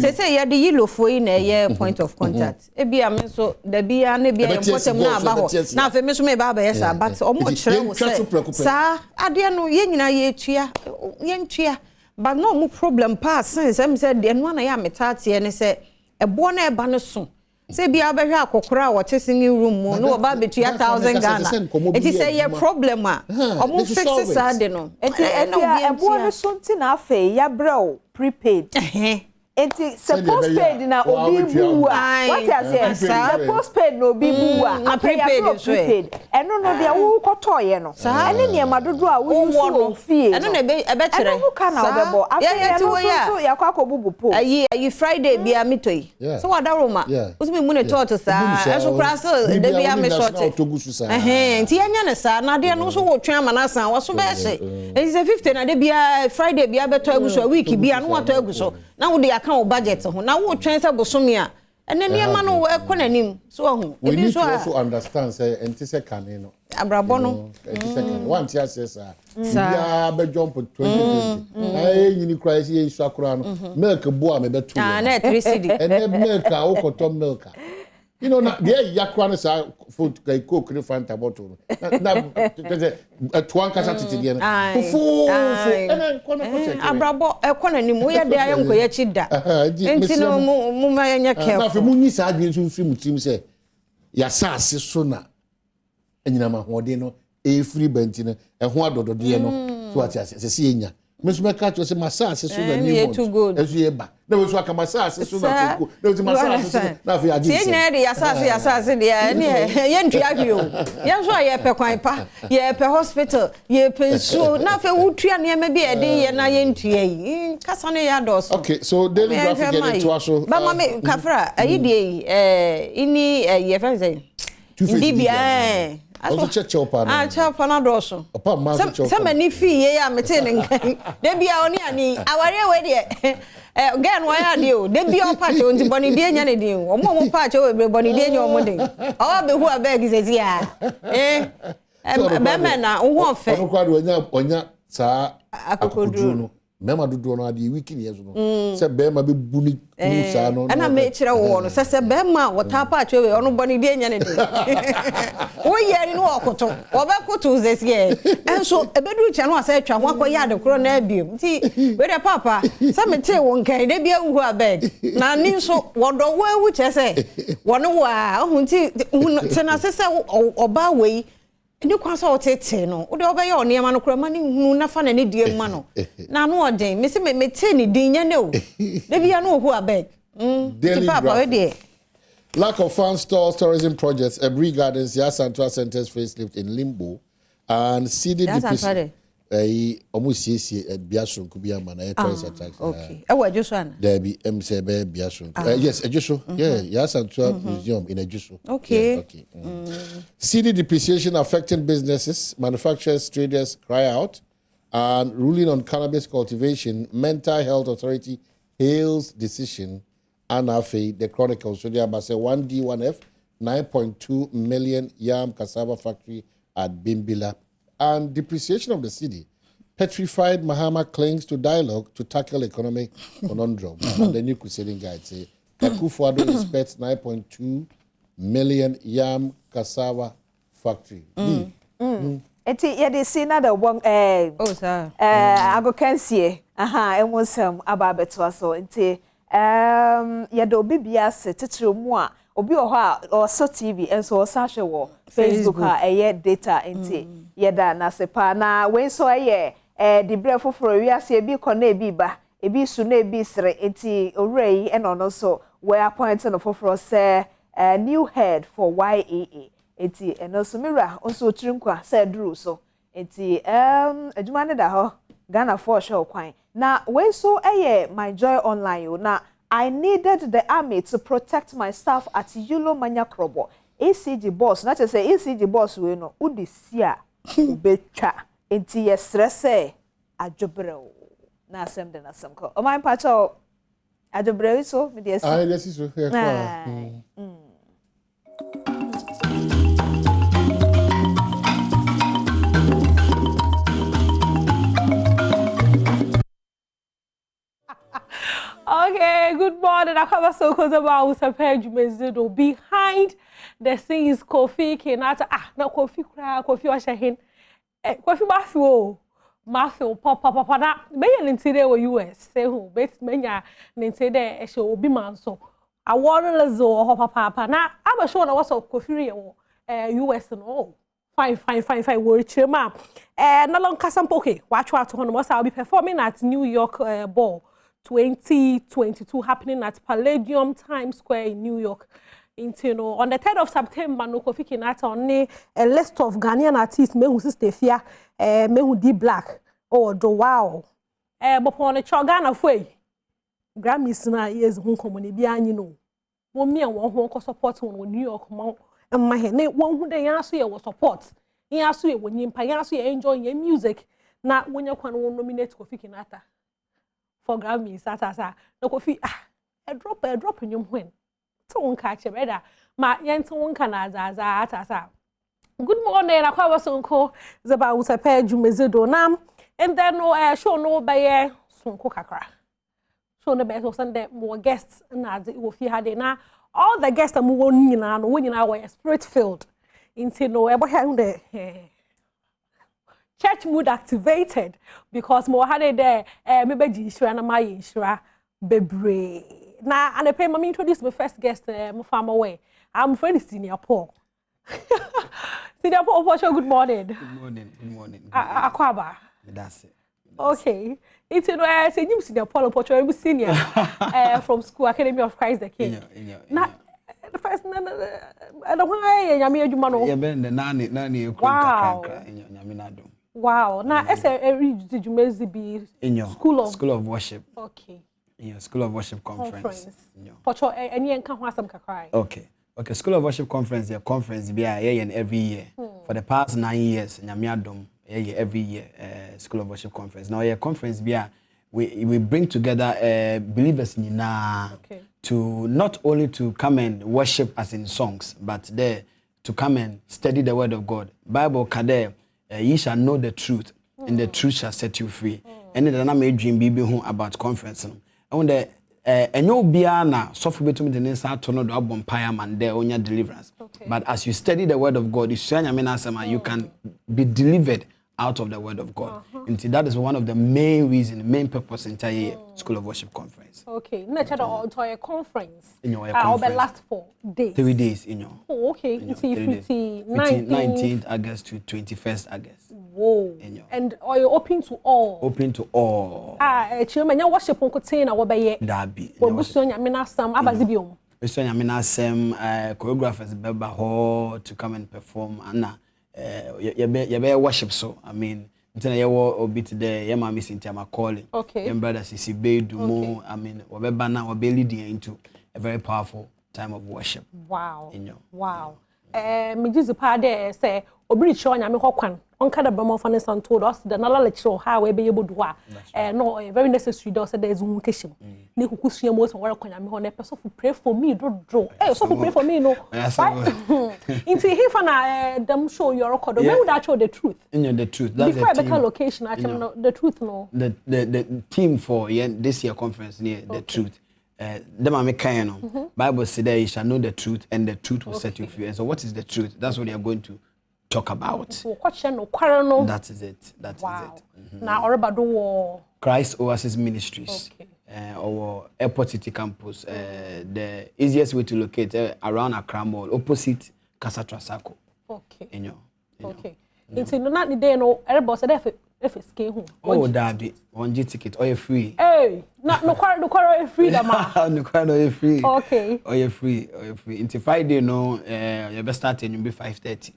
say ye de yilofo yi na ye point of contact e bia me so da bia na bia important na aba ho na fe me so me ba ba yes but o mo kire wo say sa ade no ye nyina ye ntua but no mo problem pass since me say de no na ya metate ne say ebo na e ba no so say bia ba hwe akokora wo tesing room mo no ba betu 1,000 Ghana it is say your problem a omo fix sa de no enti ebo no so nti na afa ya bra prepaid enti suppose paid na obi buwa what I say suppose paid no obi buwa na prepaid eno no de wo kotoye no ene ne madodo a wo nso fie eno na ebe kire eno ka na obebo afia no so yakwa kobubu po ayi Friday bia mitoi so wada roma usimi mu ne toto sa eso kraso de bia me short enti anya ne sa na de no so wo twan amana wo so be hye enti 50 na de bia Friday bia beto aguso week bia no wato aguso na wo de aka wo budget ho na wo twen se bosomi a ene niema no ekonanim so ho we need to also understand say enti se kane no abrabo no enti se kane one tia say sa bia be jump 2020 ay nyini cry say isu akura no milk bo a me beto na 3 cedi ene milk a wo koto milk You know, there yakwan is food coke no fanta bottle. Na a twan kasa titi na. Fufu. Abrabo e kwana ni mo ya de ayem ko ya chida. Enti no mo ma nya careful. Na fe mo nyi sa adwen so mfiri mutim se ya sa ase so na anyina ma hode no e free benti no e ho adodode no so ati ase se enya. Mesuma catch you say massage so na new one. Esu ye ba. Na we so aka massage so na koko. Na we massage so na fe agi. Tie nya de yasase de ye ntua bi o. Ye so ye pe kwan pa, ye pe hospital, ye pe so na fe wutua ne ma bi e de ye na ye ntua yi. Kasa ne ya do so. Okay, so daily graphic get into so. Ba ma me kafra ayi de ini ye fa say. Ndibia also check chopa na chopa na doso opa ma chopa se mani fi ye ya mete ne nkan de bia oni ani aware we de gan wa ya de o de bia opa che onti boni de nya ne de o mo pa che we boni de nya o mo de o be hu abeg sezi ya be me na wo fe ono kwa de onya sa akokodru no mema dodo no ade wiki ne yeso no se be ma be buni sa no ana me kire wo no se be ma wota pa atwe we ono boni de nya ne de wo yeri no okoto wo be koto zesi e enso ebedu che no asa atwa ho akoya de kro na abiem nti we de papa se me te wo nkan de bia hu abeg na ni nso wodo wo ewu che se wono wa hu nti se na se oba we ni kwaso otete no wo de obeya oniema no krama ni hunu na fa na ne die ma no na no odin me se me te ni din nya ne o de bia no hu abeg papa we de lack of fan stores tourism projects Ebri Gardens Yasantua Centers facelift in limbo and seeded almost biasun could be a man tourist attraction okay e wa joso ana there be say be biasun yes ejoso Yasantua museum in ejoso okay seeded depreciation affecting businesses manufacturers traders cry out and ruling on cannabis cultivation mental health authority hails decision and the Chronicle so there about say 1D1F 9.2 million yam cassava factory at Bimbila and depreciation of the city. Petrified Mahama clings to dialogue to tackle economic conundrum. And the new crusading guide say Akufo-Addo expects 9.2 million yam cassava factory. Eti ye de see na the one oh sir ago can see and was aba beto so enti ye do bibia se titire mu a obi oha or so TV enso o sa hwe wo Facebook a data enti ye da na sepa na we so ye the breath for we ase e bi kona e bi ba e bi su na e bi sere enti owrai e no so we appoint no for say new head for YAA enti eno so mira onso tirinkwa say duru so enti adwuma ne da ho Ghana for show kwan na we so my joy online yo na I needed the army to protect my staff at Yulo Manya Krobo. ACG boss, not to say ACG boss we no udisia ubetwa. Enti ye stresse ajobreo. Na asem de na asem ko. O my pacho ajobreo so me dey ah yes so here kwa. Okay, good morning. I cover so cause about Usapejumezido behind the scenes Kofi Kenata. Na Kofi kra Kofi washahin. Kofi Mafio papa na me nintide wo US say who bet menya nintide e show obi manso. Awon lezo ho papa na aba show na what's Kofi ye wo US no. Fine wo chema. Na long kasampo okay. Watch hono mo sa be performing at New York ball 2022 happening at Palladium Times Square in New York. On the 3rd of September, no Kofi Kinata on a list of Ghanaian artists, Mehu Stefia, Mehu D Black, or do wow. But on a Chogana way, Grammys na years home common, you know. 1 million one support on New York Mount, and my head, one who they ask you was support. He asked you when you enjoy your music, not when you can nominate Kofi Kinata. For Grammys, no Kofi, a drop in your when. So catch a better. Ma yenton kana za. Good morning, I call sonko zaba Usapejumezido nam, and then no show no by sonko kakra. So the best of Sunday more guests na zi wofi hade na all the guests are moving in and when you are spirit filled. Into no ever the church mood activated because more had it there, maybe Jishra and my Inshra bebre. Now, and I pay me introduce my first guest, my farmer way. I'm friend Senior Paul. Senior Paul, good morning. Good morning. Aquaba. That's it. Okay. It's say you Senior Paul Pocho, senior from School Academy of Christ the King. Now, the first, I don't want to you man. Yeah, ben the nani. Wow. Wow. Now, as did you be in your School of Worship? Okay. In your School of Worship conference. Pocho, any and come some cry. Okay. School of Worship conference, your conference be every year. For the past 9 years, Adom every year School of Worship conference. Now, your conference be we bring together believers in to not only to come and worship as in songs, but there to come and study the word of God. Bible kade ye shall know the truth, and the truth shall set you free. And then I made dream be about conference. And the enyo bia na sofo betum de nsa to no do abom paya man there onya deliverance. But as you study the word of God, you can be delivered out of the word of God. And that is one of the main purpose entire School of Worship conference. Okay, next entire conference. In your conference. I'll last 4 days. 3 days in your. Oh, okay. It's 19th August to 21st August. Whoa. And are you open to all? Open to all. Children, worship on Cotina or by Dabi. Obusonya Minasam Abazibium. Obusonya Minasam choreographers Beba Hall to come and perform Anna. You worship so. I mean, until you will be today, your mom is in time calling. Okay. Your brother Sisi Bedumo. Okay. I mean, Wabebana will be leading into a very powerful time of worship. Wow. Wow. Me just pade say obiri cho nya me hokwan onka da bama fane san told us the nala lecture how we be able to no very necessary do say there is one question ni kukusua mo so wara kwanya me ho na person pray for me do so pray for me no into he for na them show your record when would actually the truth the truth that's before the better location actually the truth no the theme for this year conference near the truth. The mama kind Bible said that you shall know the truth and the truth will set you free. And so what is the truth? That's what they are going to talk about. That is it. That is it. Now Christ Oasis Ministries. Our Airport City campus. The easiest way to locate around Accra Mall, opposite Casa Trasacco. Okay. Okay. It's not the day no everybody said if it's home. Oh, Daddy, 1G ticket, or you're free. Hey, no quarter free, the man. No quarter, you're free. Okay. Or you're free. Until Friday, no, you best start and you'll be 5:30.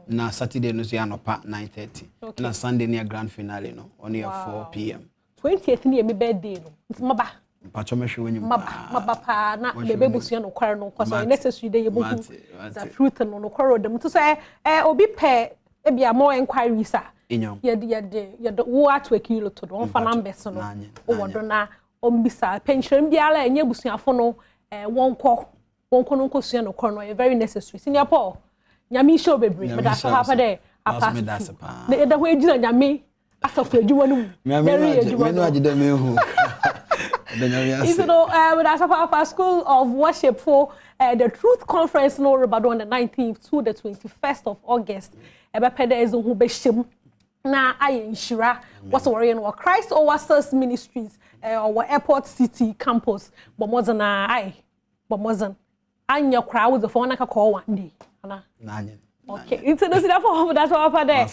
Now Saturday, no, you're not part 9:30. Okay. Now Sunday near grand finale, no, only at 4 p.m. 20th near my birthday, no. It's my ba. When you Maba, not the baby no quarter, no, because I necessary day you both the fruit and no quarter them to say, obi pair, be a more inquiry, sir. Yet what to a kilo to one for numbers no wonder bisa pension biala enye busuafo no won kono kosua no kono very necessary senior Paul nyame show bebre but that happen there apart na eda ho ejina nyame asafo adwuma no very adwuma no agide me hu you know with our School of Worship for the Truth Conference no Badwam on the 19th to the 21st of August ebe pede ezo hu behim na Ayinshira what's worrying or Christ Oasis Ministries or Airport City campus bomozana bomozan anya crowd the phone aka call one day ana okay it's the for that's what up there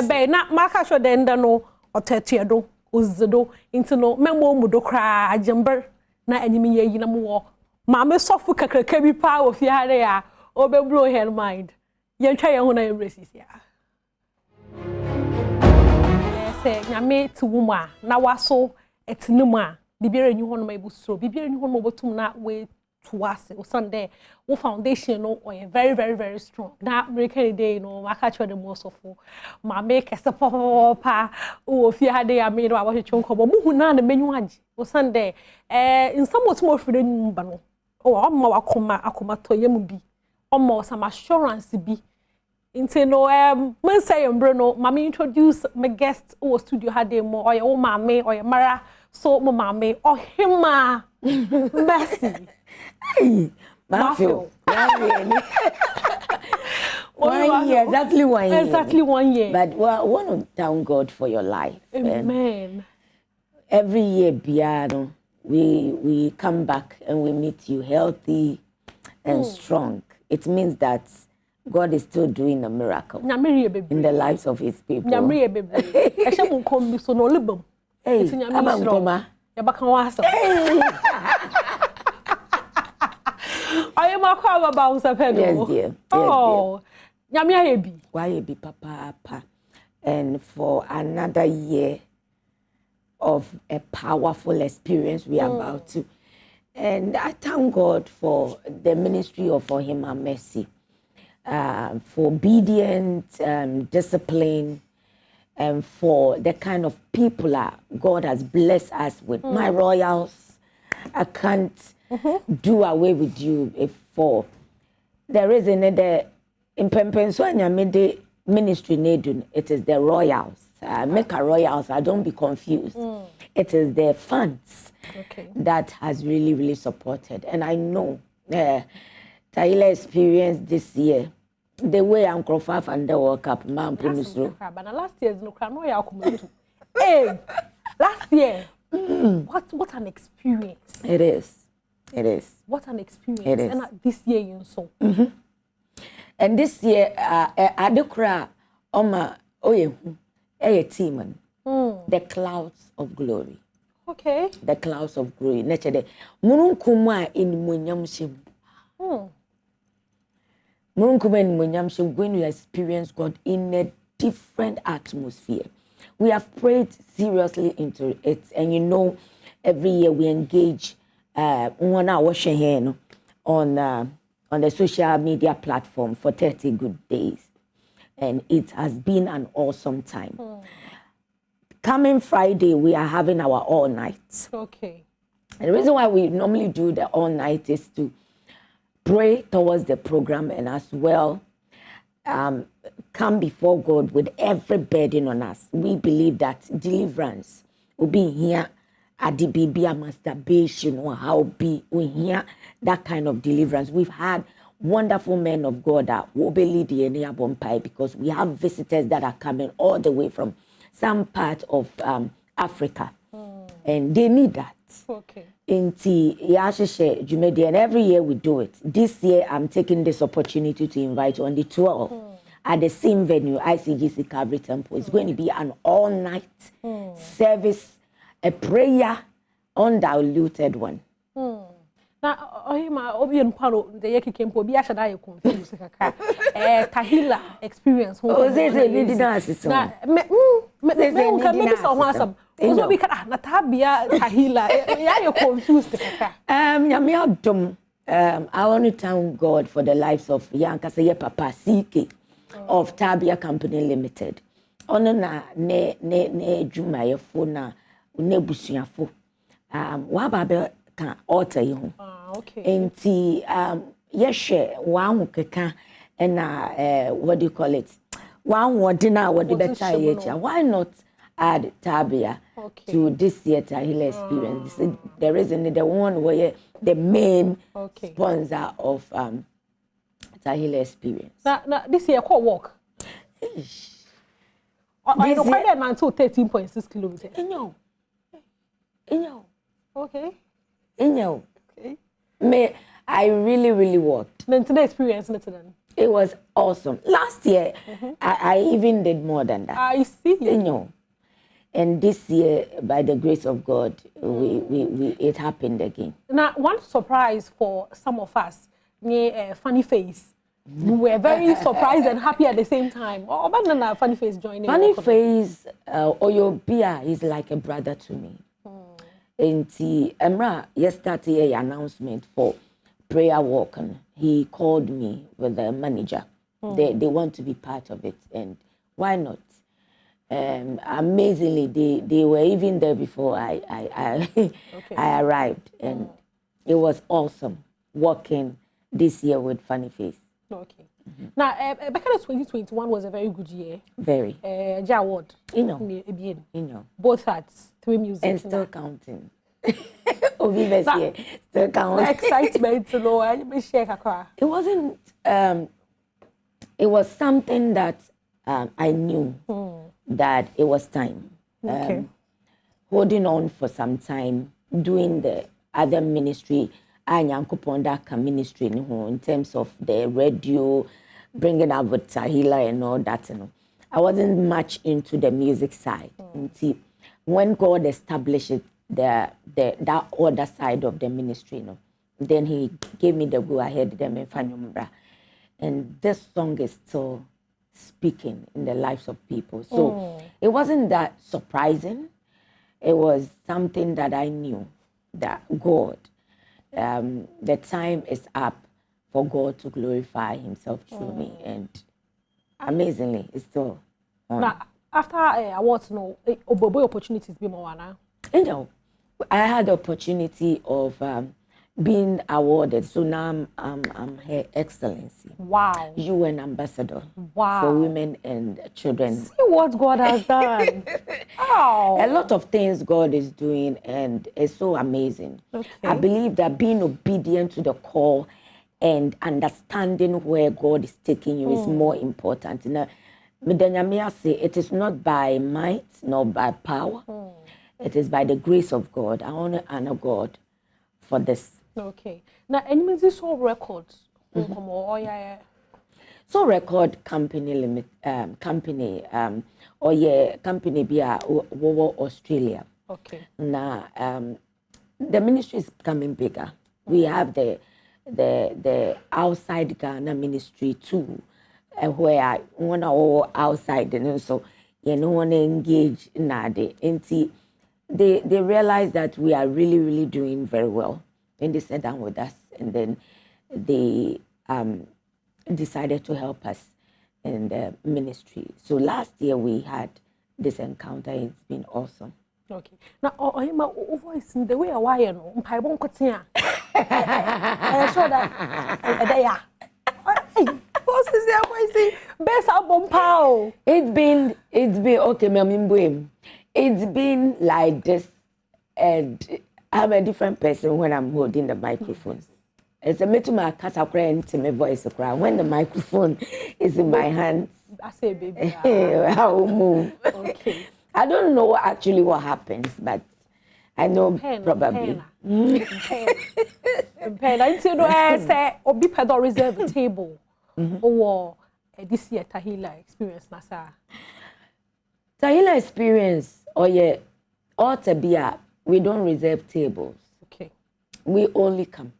be na maka sho den da no otetiedo ozido into no memo mudo kra ajember na anyimi yeyi na mo ma me sofu kakraka bi pa wo fi hare ya obe blow her mind yen twa ye ho na embraces ya say nyame to wuma na waso etinimu a bibere nyu hono ma ibusuro bibere nyu hono obotum na we to ase o Sunday wo foundation no o very very very strong na American day no maka chwa the most of ma make pa o fi hade ya me no a wo chonko bo muhu na na menyu age o Sunday in somewhat more free nyu ba no o ma akoma to yemu bi o ma some assurance bi Inte no man say Bruno mama introduce my guest or studio had them or your mama or your mara so my mama or him mercy hey Matthew. 1 year, exactly 1 year. Exactly 1 year. But we want to thank God for your life. Amen. Every year, Biano, we come back and we meet you healthy and strong. It means that God is still doing a miracle in the lives of his people. Hey, I am a crab about Sapendo. Yes, dear. Oh, Yami, why be papa? And for another year of a powerful experience we are about to. And I thank God for the ministry of For Him and Mercy, for obedience, discipline, and for the kind of people that God has blessed us with. My royals, I can't do away with you if for there is another in Pempensuanya made ministry need it is the royals. Make a royals, I don't be confused. It is the funds that has really supported. And I know Tyler experienced this year the way Uncle Faf and the World Cup man promised. But last year's no crano ya kumuntu. Hey, last year. What an experience. It is. It is. What an experience. It is. And this year you saw. And this year, Adokra Oma team, the clouds of glory. Okay. The clouds of glory. Nature de Murunkuma in Munyamshim. Murunkuma in Munyamshim, when you experience God in a different atmosphere. We have prayed seriously into it, and you know, every year we engage on the social media platform for 30 good days, and it has been an awesome time. Coming Friday, we are having our all night. Okay. And the reason why we normally do the all night is to pray towards the program and as well come before God with every burden on us. We believe that deliverance will be here at the baby masturbation or how be we hear that kind of deliverance. We've had wonderful men of God that will be leading because we have visitors that are coming all the way from some part of Africa, and they need that. Okay. And every year we do it. This year I'm taking this opportunity to invite you on the 12th at the same venue, ICGC Calvary Temple. It's going to be an all-night service, a prayer, undiluted one. Now, Obian Palo, the Yaki Kempo, be actually I confused. Tahila experience. Oh, they did assist. Maybe some. Also, we can Natabia Tahila. Yeah, you're confused. Adom, I want to thank God for the lives of Yankasaya Papa CK of Tabia Company Limited. Ono na ne Jumaya Fona, Nebusiafo. Wababe can alter you. Okay. Enti yeshe one keka and what do you call it? One dinner what the better. Why not add Tabia to this year Tahila experience? There isn't the one where the main sponsor of Tahila experience. Now this year what walk? I know quite a man to 13.6 kilometers. Okay. Okay. I really worked. Then today experience it was awesome. Last year, I even did more than that. I see. And this year, by the grace of God, it happened again. Now, one surprise for some of us, Funny Face. We were very surprised and happy at the same time. Oh, but Funny Face joining. Funny Face, Oyobia is like a brother to me. And Emra, yesterday, announcement for prayer walk, and he called me with the manager. They want to be part of it, and why not? Amazingly, they were even there before I arrived, and it was awesome working this year with Funny Face. Okay. Now, back in 2021 was a very good year. Very. Award. You know. Both arts, 3 music. And still counting. Obi Bessie. Excitement to know. It wasn't. It was something that I knew that it was time. Okay. Holding on for some time, doing the other ministry, Anyankupondaka ministry in terms of the radio, bringing up with Tahila and all that. You know, I wasn't much into the music side. Until when God established it, that other side of the ministry, you know, then He gave me the go ahead. And this song is still speaking in the lives of people. So it wasn't that surprising. It was something that I knew that God, the time is up for God to glorify Himself through me. And amazingly, it's still on. Now, after awards, no, opportunities be more now. You know, I had the opportunity of being awarded. So now I'm Her Excellency. Wow. UN Ambassador. Wow. For women and children. See what God has done. Wow. A lot of things God is doing, and it's so amazing. Okay. I believe that being obedient to the call and understanding where God is taking you is more important. Now, say it is not by might nor by power. It is by the grace of God. I want to honor God for this. Okay. Now, any music soul records? So record company company company be Australia. Okay. Now the ministry is becoming bigger. We have the outside Ghana ministry too, where I want to outside and so you know want to engage in that. They realize that we are really doing very well. And they sat down with us, and then they decided to help us in the ministry. So last year we had this encounter. It's been awesome. Okay. Now, my voice in the way I know, I won't continue. I saw that they are. What's this voice? Best album, pow. It's been okay, Ma'am. It's been like this, and I'm a different person when I'm holding the microphone. It's a matter of casa to my voice when the microphone is in my hands. I say, baby, I will move. Okay. I don't know actually what happens, but I know probably. Until I say, Obi Pedo reserve a table or this year Tahila experience, Nasa. Tahila experience, or to be we don't reserve tables. Okay. We only come.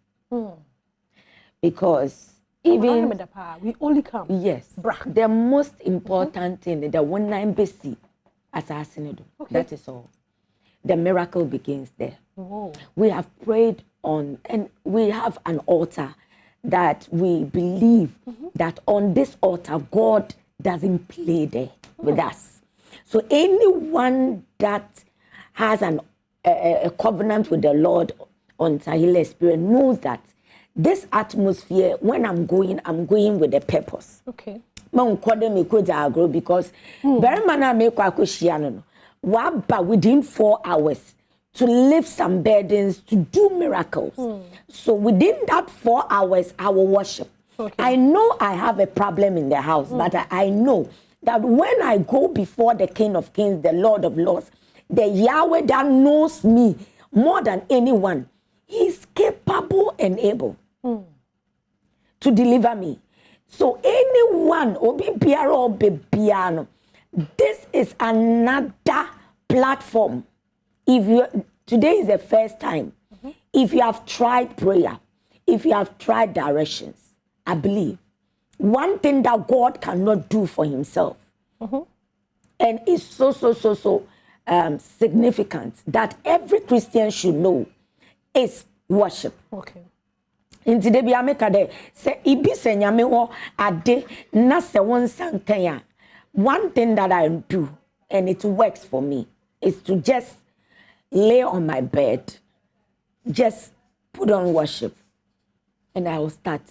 Because even we only come. Yes. The most important thing, the one nine BC assassin. Okay. That is all. The miracle begins there. Oh. We have prayed on, and we have an altar that we believe that on this altar God doesn't play there with us. So anyone that has a covenant with the Lord on Tahila experience knows that this atmosphere, when I'm going with a purpose. Okay. Because very man make within 4 hours to lift some burdens, to do miracles. So within that 4 hours, I will worship. Okay. I know I have a problem in the house, but I know that when I go before the King of Kings, the Lord of Lords, the Yahweh that knows me more than anyone, He's capable and able to deliver me. So anyone, Obi Biara or Bebiano, this is another platform. Today is the first time. If you have tried prayer, if you have tried directions, I believe one thing that God cannot do for Himself, and is so significant that every Christian should know, is worship. Okay. In today be America de say ibi se nyame wo ade na se won sankan. One thing that I do, and it works for me, is to just lay on my bed, just put on worship, and I will start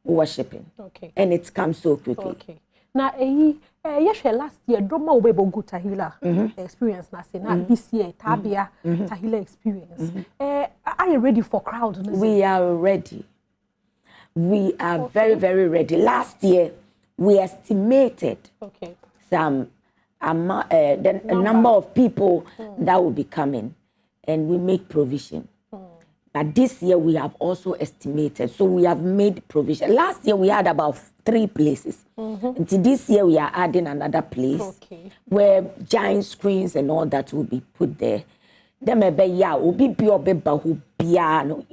worshiping. Okay. And it comes so quickly. Okay. na yeshwe last year drama obebo good tahila experience na say na this year tabia tahila experience are you ready for crowd? We are ready. We are very ready. Last year we estimated some the number of people that will be coming, and we make provision. But this year we have also estimated, so we have made provision. Last year we had about 3 places. Until this year we are adding another place where giant screens and all that will be put there. You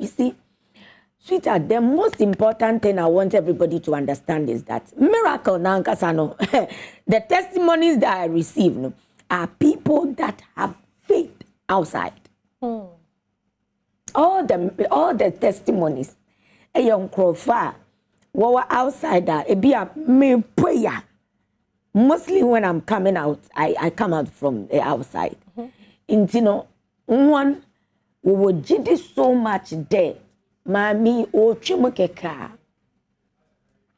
see, sweetheart, the most important thing I want everybody to understand is that miracle nankasano, the testimonies that I receive are people that have faith outside. All the testimonies, a young crofa, what outside that, it be a me prayer. Mostly when I'm coming out, I come out from the outside. One, we would do so much there. Mami, o chimokeka.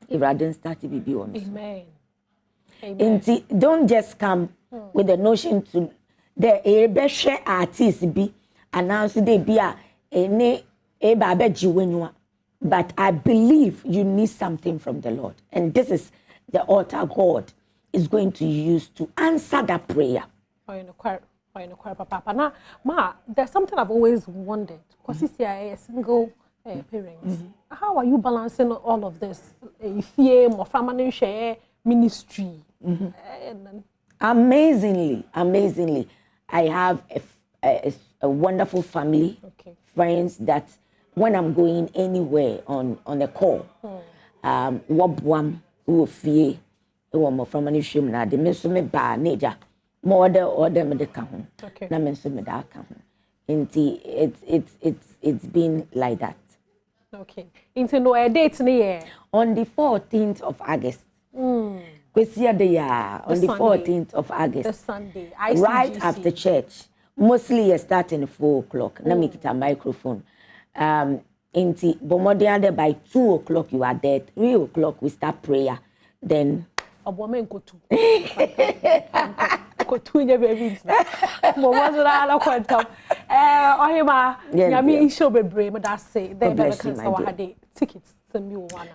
If I didn't start to be on. Amen. Don't just come with the notion to the best artists be announced they be but I believe you need something from the Lord, and this is the altar God is going to use to answer that prayer. Papa. Now, there's something I've always wondered because it's a single parents. How are you balancing all of this? Fear, more family share, ministry. Amazingly, I have a wonderful family, friends that when I'm going anywhere on a call, Badwam who fear, more family share na de me so me ba neja more order me de ka ho na me so me da ka ho. It's been like that. Okay. Into no date near on the 14th of August. On the 14th of August. The Sunday. Right after church. Mostly you start in 4 o'clock. Let me get a microphone. Into Bomodiande by 2 o'clock you are there. 3 o'clock we start prayer. Then Abomen go to. Go to your baby. Momazala quantum. Ohima, Yami show be brave, but that's say they better can our tickets.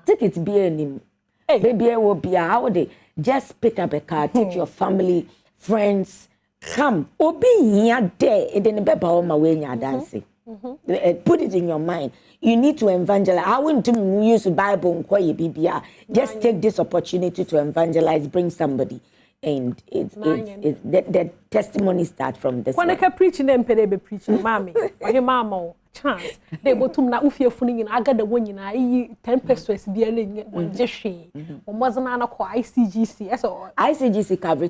Tickets be any. Baby will be how they just pick up a car, take your family, friends, come. Obi here there, it didn't be about my way you're dancing. Put it in your mind. You need to evangelize. I want to use the Bible and just take this opportunity to evangelize, bring somebody. And the testimony start from this. When I can preach them, they be preaching, mommy, or your mama, chance. They go to na ufia funny and I got the one you know, 10 pesos be a link on Jeshi. Or Mazanana call ICGC. So ICGC Calvary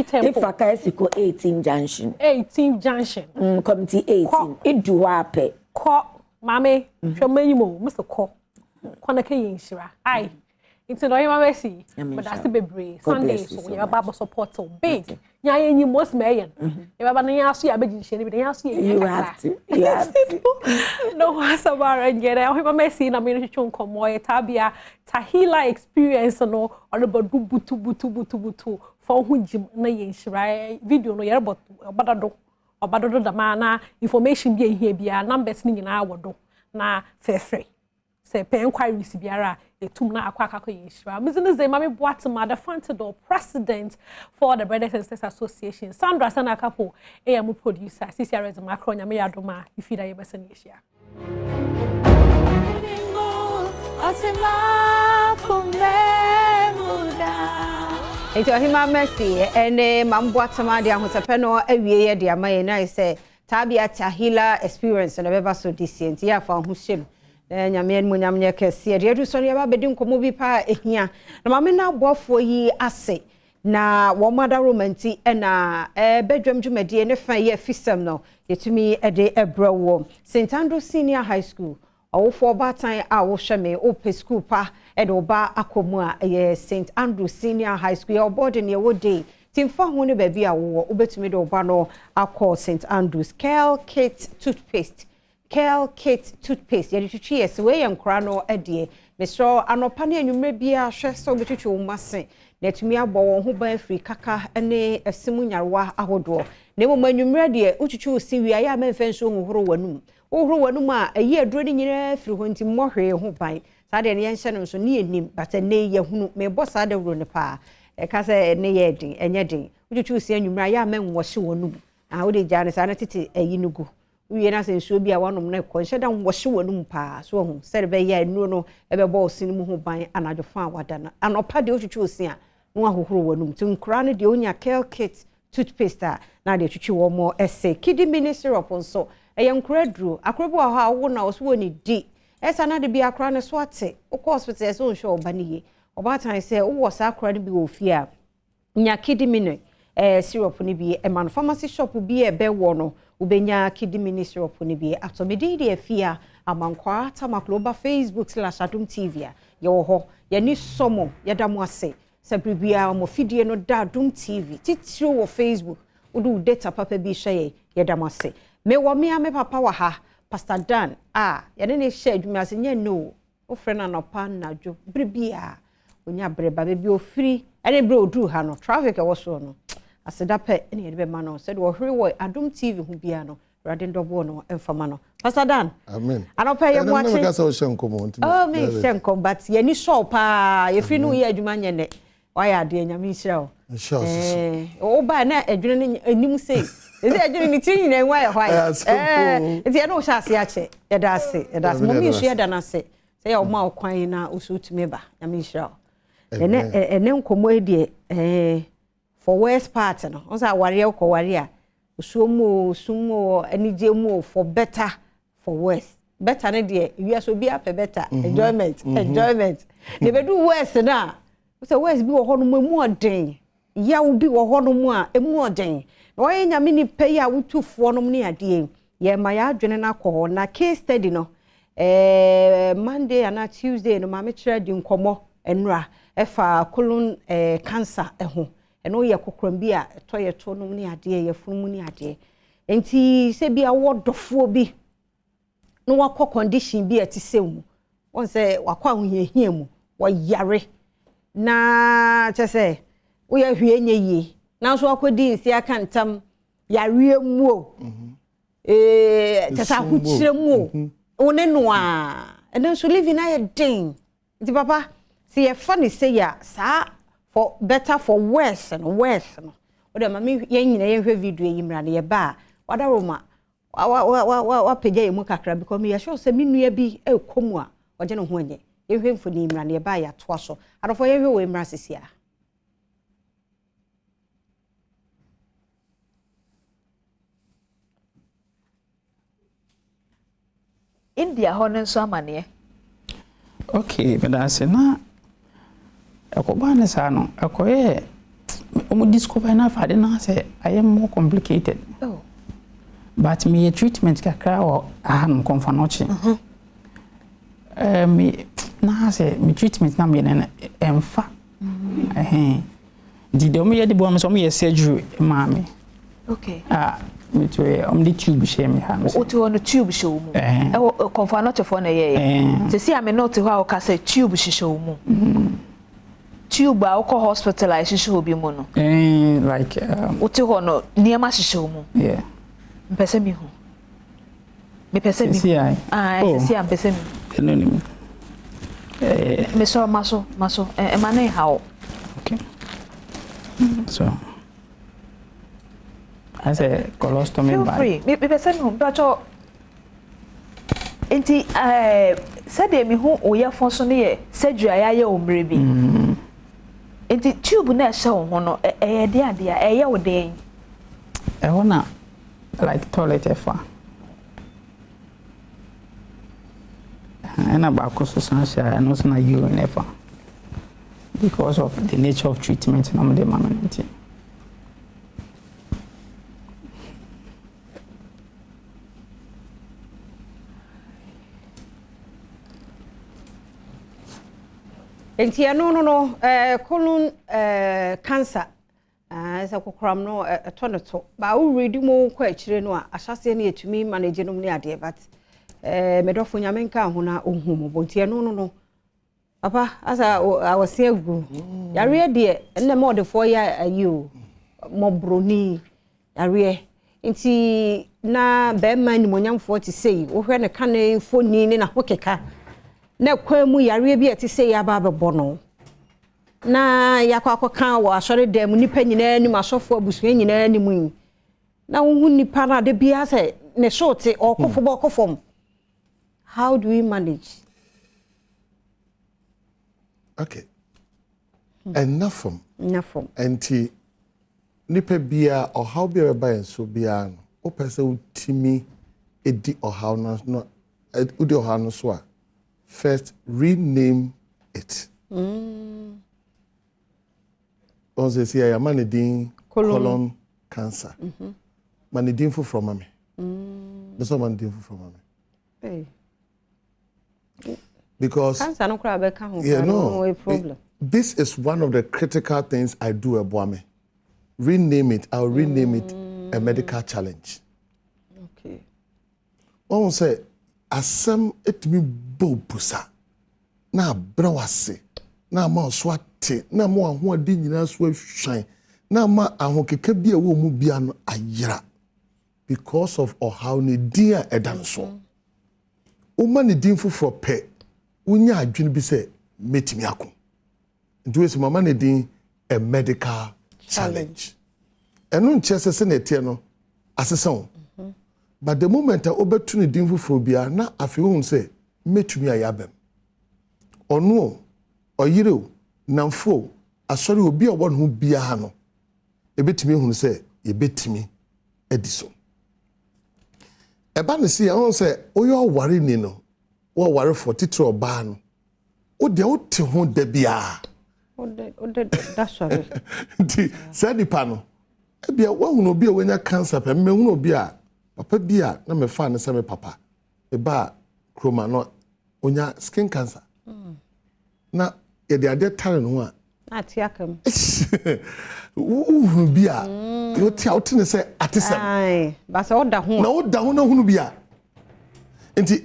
Temple. If I can go 18 Junction. 18 Junction. Committee 18. It do happen. Call, mommy, from many more, Mr. Call. Konaka Yinshira. Aye. It's no mercy, but that's the baby. Sunday, so we have Bible support so big. You most million. You have an answer, I bet you have to. No, what's about and get out of a messy in a minute to come more Tabia Tahila experience and all about butu for whom Jim Nayin video no about Badado the mana information being here be a number in our door. Na fair free. Say pay inquiries biara etum na akwaka ko yishra mizini ze mami Badwam the founder president for the Brothers and Sisters Association Sandra Sanakapo am producer CCRS Macron nyame yadoma ifida yebesen yeshia Ito hima mercy ene Badwam dia hosepeno awie ye dia maye na say tabia tahila experience na beba so decent ya fa ho shem nyame mu nyame kese de edu so ya ba bedi nkomo bi pa ehia na mame na abofo yi ase na wo mada romanti na Badwam dwumade ne fa ye fisem no yetumi de ebrewo St Andrew Senior High School awofo batan a wo hweme ope school pa de oba akomu a ye St Andrew Senior High School your board ne wo dey timfa ho ne ba bi a wo obetumi de oba no akọ St Andrews Kel Kit toothpaste Kel Kit toothpaste yedi twitwi yes we yankra no ade Mesro anopa ne anwumre bia hwe so betwetwe wo mase na atumi abɔ wo ho ban afiri kaka ne asimu nyarwa ahodo na mo anwumre de utwetwe osi wi aya amemfa nso hohoro wanum hohoro wanum a ayi aduro ne nyina afiri ho nti mohwe ho ban saa de ne yenhye no so ne enim but ne ye hunu me bɔ saa de wuro ne pa ka se ne ye din enye din utwetwe osi anwumre aya amenwo hye wanum a wo de jane saa na tete ayi nugu we na se nsuo bi a wanom na ko nhye da nwɔhye wanum pa so ho sɛ be ya enu no ebe bɔ osin mu ho ban anadwo fa wada na anopa de otwetwe osi a no ahohoro wanum ti nkura ne de onya Kel Kit toothpaste na de twetwe wo mo ese kidney ministry of nso eye nkura duro akrobo ha wo na wo so woni di esa na de bi akra ne so ate wo hospital ese on hwe oba ne ye oba tan se wo sa akra ne bi wo fi a nya kidney ministry syrup ni bi e man pharmacy shop bi e be wo no ubenya kidney ministry of ni bi atomedi de afia amankwa tamakloba Facebook/Adom TV ye wo ho ye ni somo ye da mo ase sabribia mo fidie no da Adom TV titiro wo Facebook udu data papa bi hye ye da mo ase me wo me ame papa wa ha Pastor Dan ye ne hye adwuma ase nya no wo frena no pa na dwo bribia onya breba be bi ofiri ene bre oduru ha no traffic e wo so no aseda pe ene ye be ma no said wo hwe wo Adom TV hu bia no rade ndobo no emfama no Pastor Dan amen anopa ye mo ache me shenkom but ye ni shop ye firi no ye adwuma nye ne why ade nyame nhira o o ba na adwene ne anim sei ezi adwene ni ti nyina enwa ye hwai enti ye no hwa ase ache ye da ase mo mi hwe ye da na se se ye o ma okwan na osu tumi ba nyame nhira o ene nkomo edie for west part no on sa ware ko ware a sumo anije for better for worse better ne de wi so bi ape better enjoyment ne bedu worse na so worse bi wo ho no mu oden ya wo bi wo ho no mu a emu oden na wo nyame ni pe ya wutufo no ne ade ye ma ya adwene na ko na case study no Monday and Tuesday no ma me kire di nkomo enra efa colon cancer ho eno ye kokram bi a toye to no ne ade ye funu ne ade enti se bi a wodofo bi no wakọ condition bi atisemu won se wakọ ahohia mu wo yare na chese wo ya hwie nye yi na so akodi nsi aka ntam yare mu o chese ahuchire mu o ne no a eno so living na ye den nti papa se ye fa ne se ya sa for better for worse and worse no o de mama ye nyina ye hwe video yi mra ne ye ba wada roma wa peja ye mu kakra because me sure say minua bi ekomu a oje ne ho anye ye hwe mfoni mra ne ye ba ya to aso adofo ye hwe we mra sesia India honen so amane okay but I say na ekobane sa no ekoye omo discover na fa de na say I am more complicated but me treatment kakra o aham konfanochi me na say me treatment na me na emfa di de omo ye de bo am so me surgery ma me okay me to the tube shame ha o to on tube show mu e konfanochi for na ye se si am not ho a o ka say tube show mu tube a ko hospitalize obi mu no like uti ho no niema hihye mu yeah mpese mi hu me pese mi si am pese mi no ni me so maso e mane how okay so as a colostomy bag me pese mi hu bacho enti said me hu oyafo so ne ye surgery ayaye omre bi enti tube na ehye ho no de ade a eye wo den na like toilet efa and about consistency and also na urine efa because of the nature of treatment na the permanent enti no colon cancer as a kokram no tonoto ba wo ready mo kwa akire no a ahyase na etumi manage no ne ade but medofo nyame nka ho na ohum bo enti no Papa, as I was here, Yaria dear, and the more the 4 year you, more brony, Yaria. Inti na Beman Monyam 40 say, or when a canny phone in a hokeka. Na kwemu Yaria be to say Ababa Bono. Na Yakako can was sorry, them, nipping in any maso for buswing in any moon. Now, when you pana de biase, ne short or coffee form. How do we manage? Okay. Enough from. Anti nipa bia or how be a buy so bia no. O person timi edi or how no udi or how no so. First rename it. Also say I am managing colon cancer. Managing for from me. That's what managing for from me. Hey. Because cancer no problem. This is one of the critical things I do at Badwam. Rename it. I'll rename it a medical challenge. Okay. One say, asem it me bobusa. Na brawase. Na ma swate. Na mo ahun adi nyina so shine. Na ma ahun keke bia wo mu bia no ayira. Because of how ne dia edanso. Uma ne din foforo pe. Unya adwene bi se metimi akon. Nti we mama ne din a medical challenge. Eno nche se na etie no asesan. But the moment I obetu ne din foforo bia na afi hu se metumi ayabem. Ono oyire namfo asori obi a won hu bia ha no ebetimi hu se ebetimi ediso. Eba ne se ya se oyo ware ni no wo ware for titro oba no o de o te ho da bia o de da sorry di se di pa no e bia wo hu no bia wenya cancer pe me hu no bia papa bia na me fa ne se me papa e ba chroma no onya skin cancer na e de ade tare no a atiakam hu bia yo ti out ne se atesem ai ba se o da ho na o da ho na hu no bia nti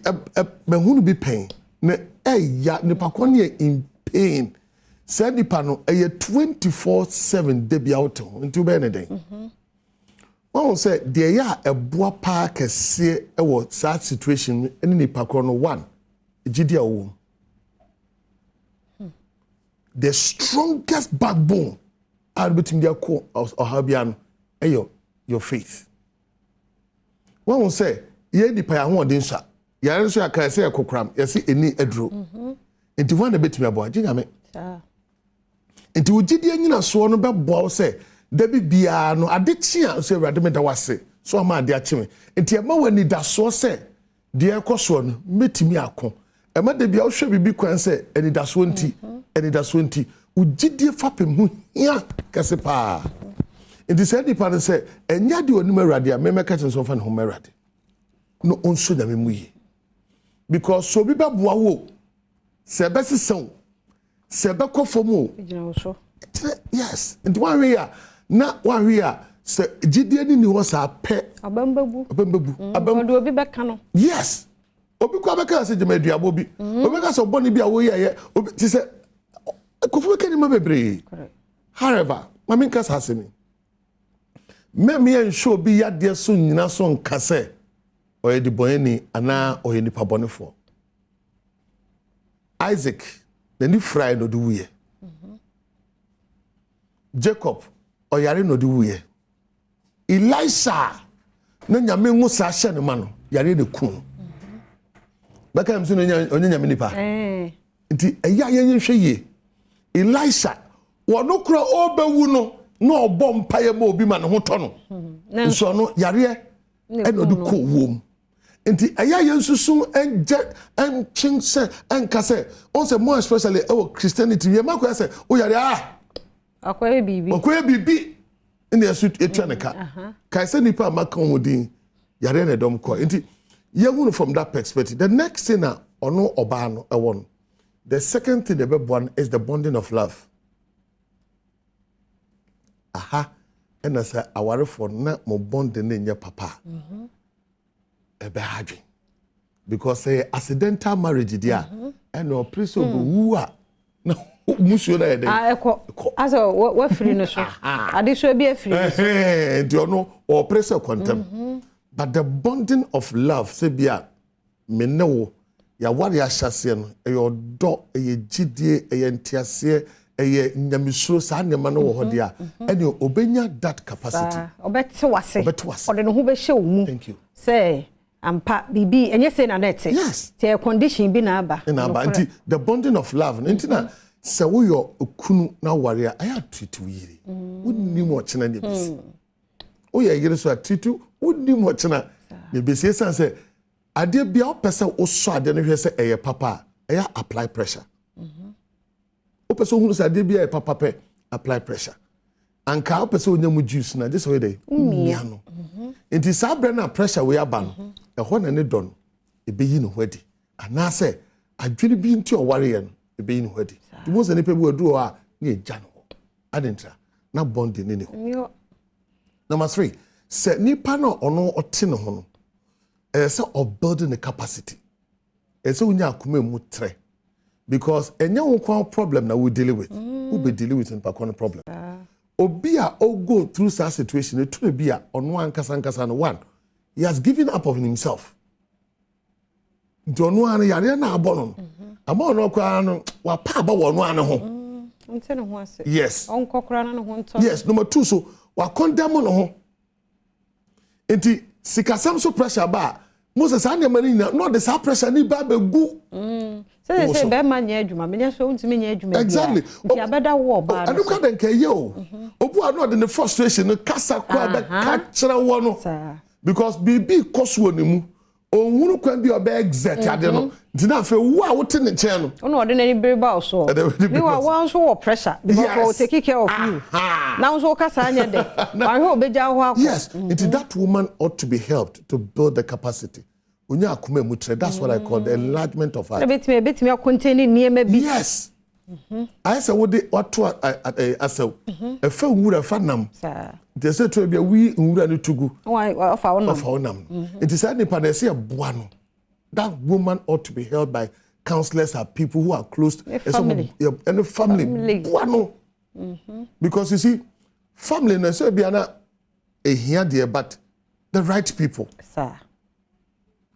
me hunu bi pain na eya ne pakone in pain said the pano e 24/7 de bia auto nti be ne den one say de ya eboa pa kese e wo sad situation ene ni pakone one ejidi awo the strongest backbone out between their core or habian your faith one say ye di pa ya ho odin sha yare so aka say ekokram yesi eni edro enti wan na betumi abo agye nyame enti wogidi anyina so no bebo say da bibia no ade chia so awrade me da wase so ama ade achime enti ema wani da so say de ekoso no metumi akon ema da bia wo hwe bibi kwan say eni da so nti wogidi fapem hu hia kase pa enti say di pa say enya de onim awrade a me meka chen so fa ne ho awrade no onso nyame mu yi because so biba boa wo se be sesan se be kofomo yes and one way na one way se gidie ni ho sa pe abambabu abambabu obi be ka no yes obi kwa be ka se jemaduabo bi obi ka so boni bi a wo ye obi ti se kofu ke ni ma bebre however mami nka sa se ni me ensure bi ya de so nyina so nka se oye di boyeni ana oye ni pabonefo Isaac the ni fry no du wuye Jacob oyare no du wuye Elisha na nyame nwu sa hye ne ma no yare ne kun baka mso no onye nyame nipa nti eya yenye hwe ye Elisha wono kura obewu no na obọ mpaye ma obi ma ne ho to no nso no yare eno du ko wom nti aya yensusun enchin se enkase on se more especially Christianity we makwa se o yare akoye bibi inde su etwaneka kai se nipa maka odin yare ne dom ko nti ye hunu from that perspective the next thing na ono oba no e won the second thing the born is the bonding of love and as a aware for na mo bond ne nya papa ebe hadwe because accidental marriage dia and no priest of who na musuo na yede aso what free no so ade so be free do you know or pressure quantum but the bonding of love say bia me ne wo ya ware ahyase no e do e gidie e ntiase e nyamisuro sa nema no wo hode a ene obenya that capacity obete wase ode no ho be hye wo mu thank you say ampa bibi enye say na net yes say condition bi na aba the bonding of love ntina se wo yo okunu na ware a aya treat wiri wonni mo chena ne bisi o ye yire so atitu wonni mo chena ne bisi san say ade bia opese wo so ade no hwe say eye papa aya apply pressure opese wo hunu say ade bia eye papa pe apply pressure anka opese wo nyamu juice na this way dey mia no enti sabre na pressure we aba no e ho na ne don e be yi no hwadi ana say adwene bi nti o ware ye no e be yi no hwadi the most any people do a na eja no adentra na bond ni ne ho number 3 say nipa no ono ote ne ho no say of building the capacity say unya akuma mu tre because enya wo problem na we deal with who be dealing with nipa kon problem obi a o go through such situation e to be a ono ankasa no one he has given up on himself donu an yare na abono ama ono kwa no wa pa ba wono an ho nte ne ho ase yes onkokora na ho nto yes number 2 so wa condemn no ho enti sikasam so pressure ba Moses anya mani na no the sa pressure ni ba begu say be ma nya adwuma me nya so ntimi nya adwuma exactly nti abeda wo ba no anuka den ka ye o obu ano de frustration no kasa kwa be ka kire wo no because bibi koso ne mu onhunu kwan bi oba exert ade no nti na fe wo a wote ne chen no ono de na ni ba so me wa wan so wo pressure because we take care of you now so kasa anya de wa ho obeja ho akọ yes it that woman ought to be helped to build the capacity onya akoma mu tre that's what I call the enlargement of heart betimi contain niema bi yes I say wo de wato asaw e fa nwura fa nam they say to be we nwura ne tugu ofa wonam it is any pa na say boa no that woman ought to be held by counselors or people who are close to any family boa no because you see family na say be na ehia there but the right people sir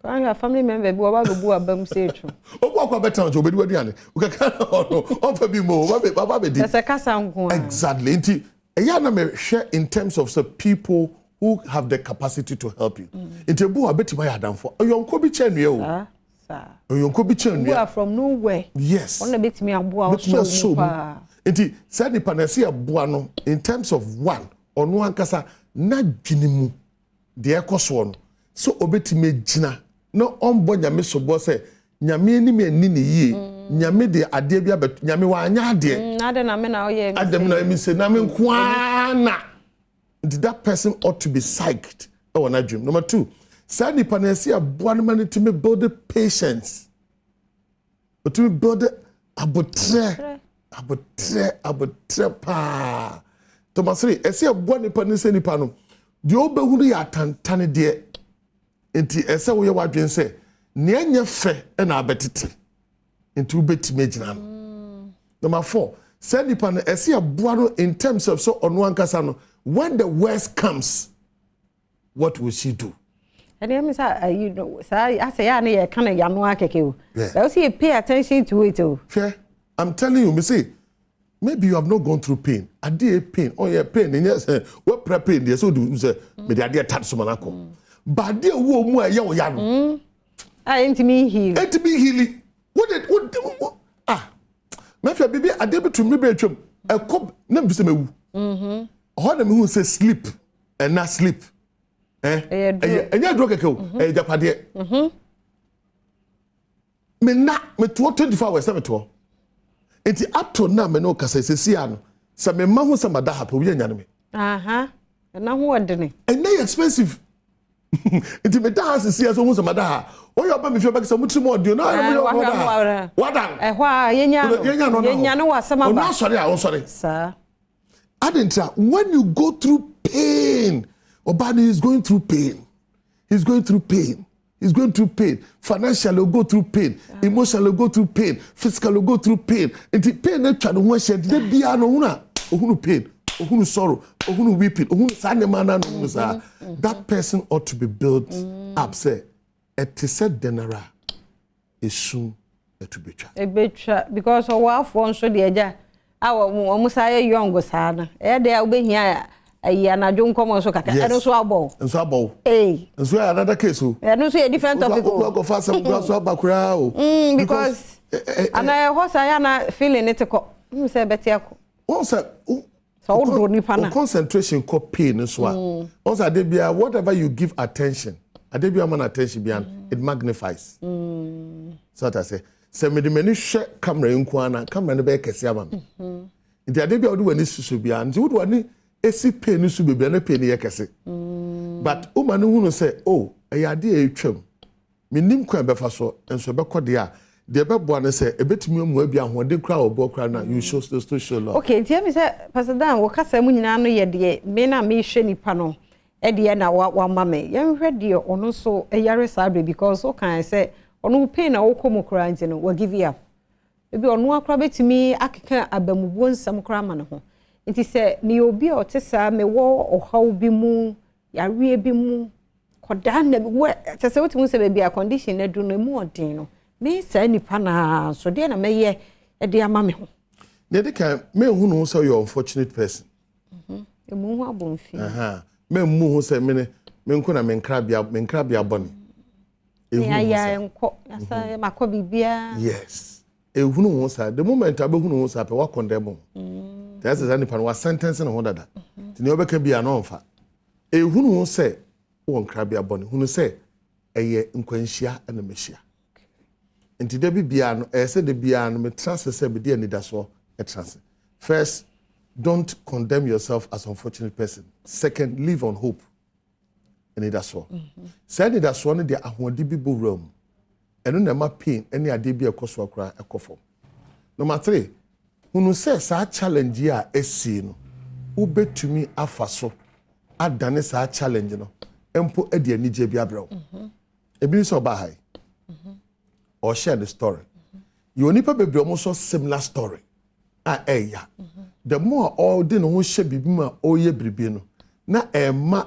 kan ya family member bi oba go bu abam say tru obo akwa betan jo obedi waduane ukaka no ofa bi mo baba be di se kasa nko exactly nti eya na me share in terms of the people who have the capacity to help you nti bu abeti ma ya danfo oyonko bi chenue o sir oyonko bi chenue you are from nowhere yes on beti mi aboa so pa nti said the panacea aboa no in terms of one ono ankasa na dwinimu de ekoso no so obeti me gina no ombo nyame sobo se nyame ni me ni ne yie nyame de ade bia bet nyame wa anya ade ade na me na oye adam na mi se na me nkwana did that person ought to be psyched oh na dream number 2 said the panacea boa man to me build the patience but to build abotre pa Thomas 3 ese boa ni panacea ni pa no de obehuru ya tantane de enti ese wo ye wadwen se ne anya fe na abetete enti ubetime gina no number 4 said the pan ese aboa no in terms of so ono ankasa no when the worst comes what will she do and I say you know say I say ya na ye kan ya no akeke o but you pay attention to it o fair I'm telling you me say maybe you have not gone through pain ade pain oh yeah pain yes what prep pain dey so do say me dey ade tat so manako but dey wo mu aye wo ya no intimi heal what me fa bibi ade betu me be twam ekop na mbise mewu ho na me hu say sleep and not sleep enya dro keke o japade me na me to 24 hours na me to enti up to now me no kasa sesia no se me ma hu se mada hapo wi anya me na ho odene and they expensive enti me da sesia so hu se mada ha o yo ba me fi ba kasa mutri mo audio na wadan ehwa yenya no wasema ba no sorry sir adentra when you go through pain Obani is going through pain He's going through pain. Financially, he'll go through pain. Emotionally, he'll go through pain. Physically, he'll go through pain. And the pain that try to one shed, they be no pain, no sorrow, no weeping, that person ought to be built up. Say, it is said, Denara is soon to be tried. Because of what one should the edge. Our Musaya young sana. There will be here. Na John come also kaka. And also abo. And so abo. Eh. And so another case. And also a different topic. Go for some so bakura. Because and I was I feeling it ko. Say better ko. Once so concentration ko pain so one. Once adebia whatever you give attention. Adebia man attention it magnifies. So that I say me the many share camera nko camera ne be kese ama me. Nti adebia odu wani susu bia nti wodu wani esi pain su bebia na pain ye kese. But o man hu no say oh eyade e twam. Me nim kwa be fa so enso be kode a de be bo na say ebetumi mu abia hode kra obo kra na you show still show love. Okay, tie me say Pastor Dan wo kasa mu nyina no ye de me na me hwe nipa no e de na wa mama ye hwe de ono so eyare sabre because o kan say ono pain na wo komo kra nti no wa give you up. Ebi ono akra betumi akeka abamubuo nsam kra ma ne ho. Nti say me obi o tesa me wo ohaw bi mu yare bi mu koda na we tese wotimu se be a condition na du no mu odin no me say nipa na so de na me ye e de ama me ho. Ne de kan me hu no so you unfortunate person. E mu hu abonfi. Me mu hu se me nko na me nkrabia boni. Ya enko asa makobi bia. Yes. E hu no sa the moment abehu no sa pe wa condemn. That's the nipa wa sentence na ho dada. Ti ne obeka bia no mfa. E hu no se wo nkrabia boni. Hu no se eye nkwanhia na mehia. Nti da bibia no say de bia no me trust say be de anidaso e trust. First, don't condemn yourself as an unfortunate person. Second, live on hope. Anidaso. Say anidaso no de ahodi bibo realm. Eno na ma pain any ade bia ekoso akra ekofo. Number 3, hunu say sa challenge ya esi no. Ubetumi afaso adane sa challenge no. Empo edi anije bia brɛ. Ebi so ba hai. Or share the story. You only probably almost similar story. Yeah. The more all the no share bibi ma oye bribi no. Na ma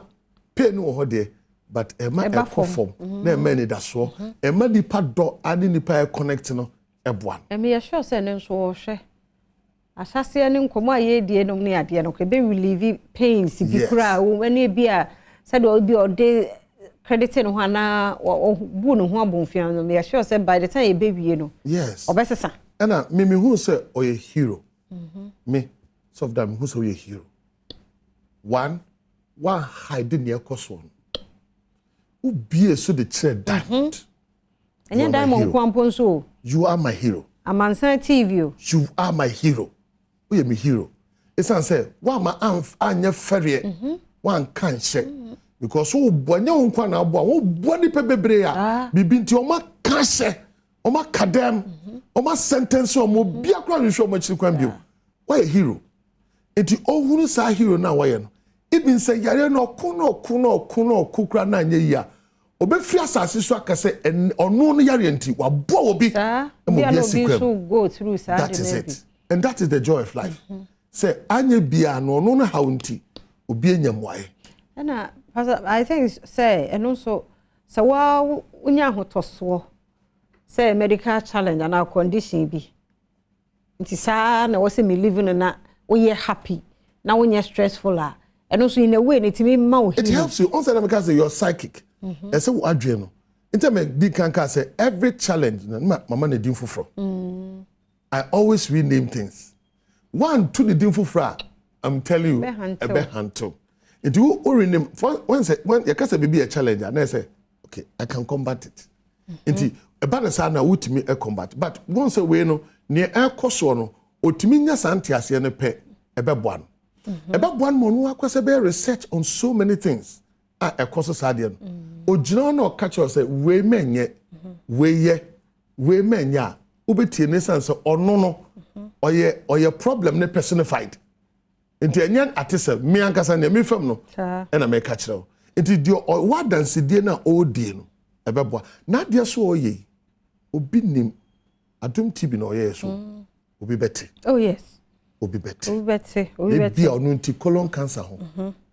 pain no ho de, but ma e perform. Na ma ni da so. Ma nipa do ani nipa connect no eboa. Me sure say no so hwe. Asase ani nkomo aye die no ne ade no ke be relieve pains bi kura wo ani bia said will be all day crediting hana bu no ho abonfia no me sure say by the time e baby no. Yes. Obesesa. And me who say oye hero. Me some of them who say oye hero. One hide near cost one. Who be so the chair diamond. And diamond kwamponso. You are my hero. Amansan TV. You are my hero. Who are my hero? It's say one my anya ferry. One can share. Because who bonya unkwa na abo wo boni pe bebre a bibinti o ma kanse o ma kadem o ma sentence o mo bia kwa hwehwe o ma chiri kwan bio why a hero enti ohunu sa hero na why no ibin say yare no kuno kukra na anya yi a obefri asase so akase onu no yare enti wa bo obi mo bia so go through sa that is it and that is the joy of life say anya bia no onu no haunti obi enyamwae na I think say and also so wow unya hotoso say medical challenge and our condition be nti sa na was me living na we happy now when you're stressful and also in a way it helps you also because you're psychic and say what adre no nti me di kan say every challenge mama na din fufro I always rename things one to the din fufro I'm telling you a behanto. If you rename when you can be a challenger, and I say, okay, I can combat it. Inti about the sana ultimate a combat. But once away no near air cosono or timinia santias and a pet about one. About one monua quasi research on so many things. A coso sadian. O John catch us say we men yet we men ya ubeti nesans or no or your problem ne personified. Inti enyan atese me ankasa na me fam no e na me ka kire o inti dio wa dance die na o die no ebeboa na dia so oye obi nim Adom TV na oye so obi bete oh yes obi bete obi onu nti colon cancer ho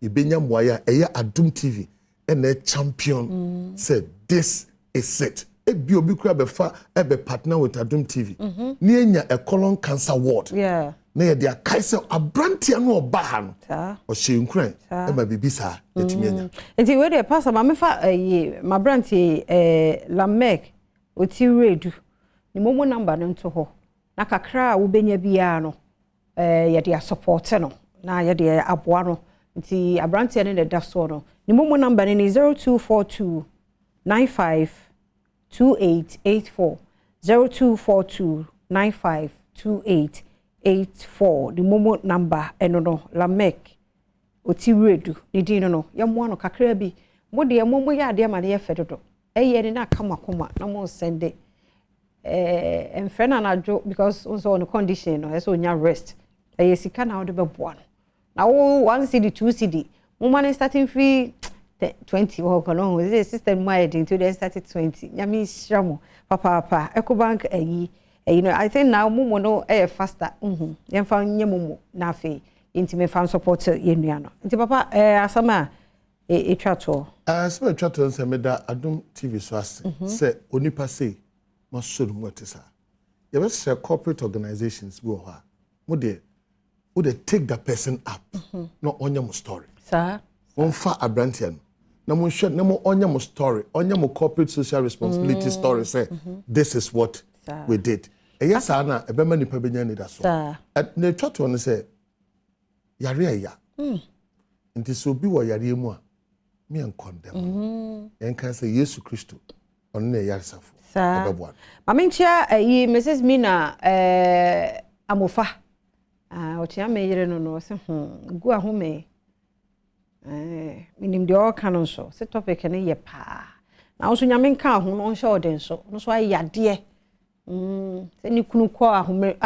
ibenya moya eye Adom TV and a champion said this is it ebi obi kura befa ebe partner with Adom TV ni enya a colon cancer ward na ye dia kaise abrantia no oba ha no o hye nkran e ma bibisa etimi enya enti we dey pastor ma mefa ma brantie Lamek oti redu ni momo number no nto ho na kakra wo benya bia no ye dia support no na ye dia aboa no nti abrantie ne da so no ni momo number ni 0242 95 2884 0242 95 2884 the momo number eno no Lamek oti redu ni din no ye mo no kakra bi mo de momo ya de ma de ye fedodo eye ni na kama koma na mo sende enfrena na jo because also on condition no so nya rest eye sika na de beboa no na wo 1 cd 2 cd mo man starting free 20 wo kono the system my into the started 20 nyami shramo papa Ecobank you know I think now mumo no faster yemfa nyemumo na afi intime fan support yenua no nti papa asama etwato asama etwato se meda Adom TV so ase se onipa say masoro mu atesa ye be share corporate organizations wo ha mo de take the person up no onya mo story sir on fa abrantian na mo hwe na mo onya mo story onya mo corporate social responsibility story say this is what we did yes na ebema nipa benya ni da so na twato no say yare ya nti so bi wo yare mu a me en condemn en kan say Yesu Kristo on na yare safo ebeboa mamenchia Mrs Mina amofa otia me yere no no se gu ahome minim de o kan so se topic ne ye pa na so nyame kan ho no hye oden so no so ayade se ni kunu ko ahome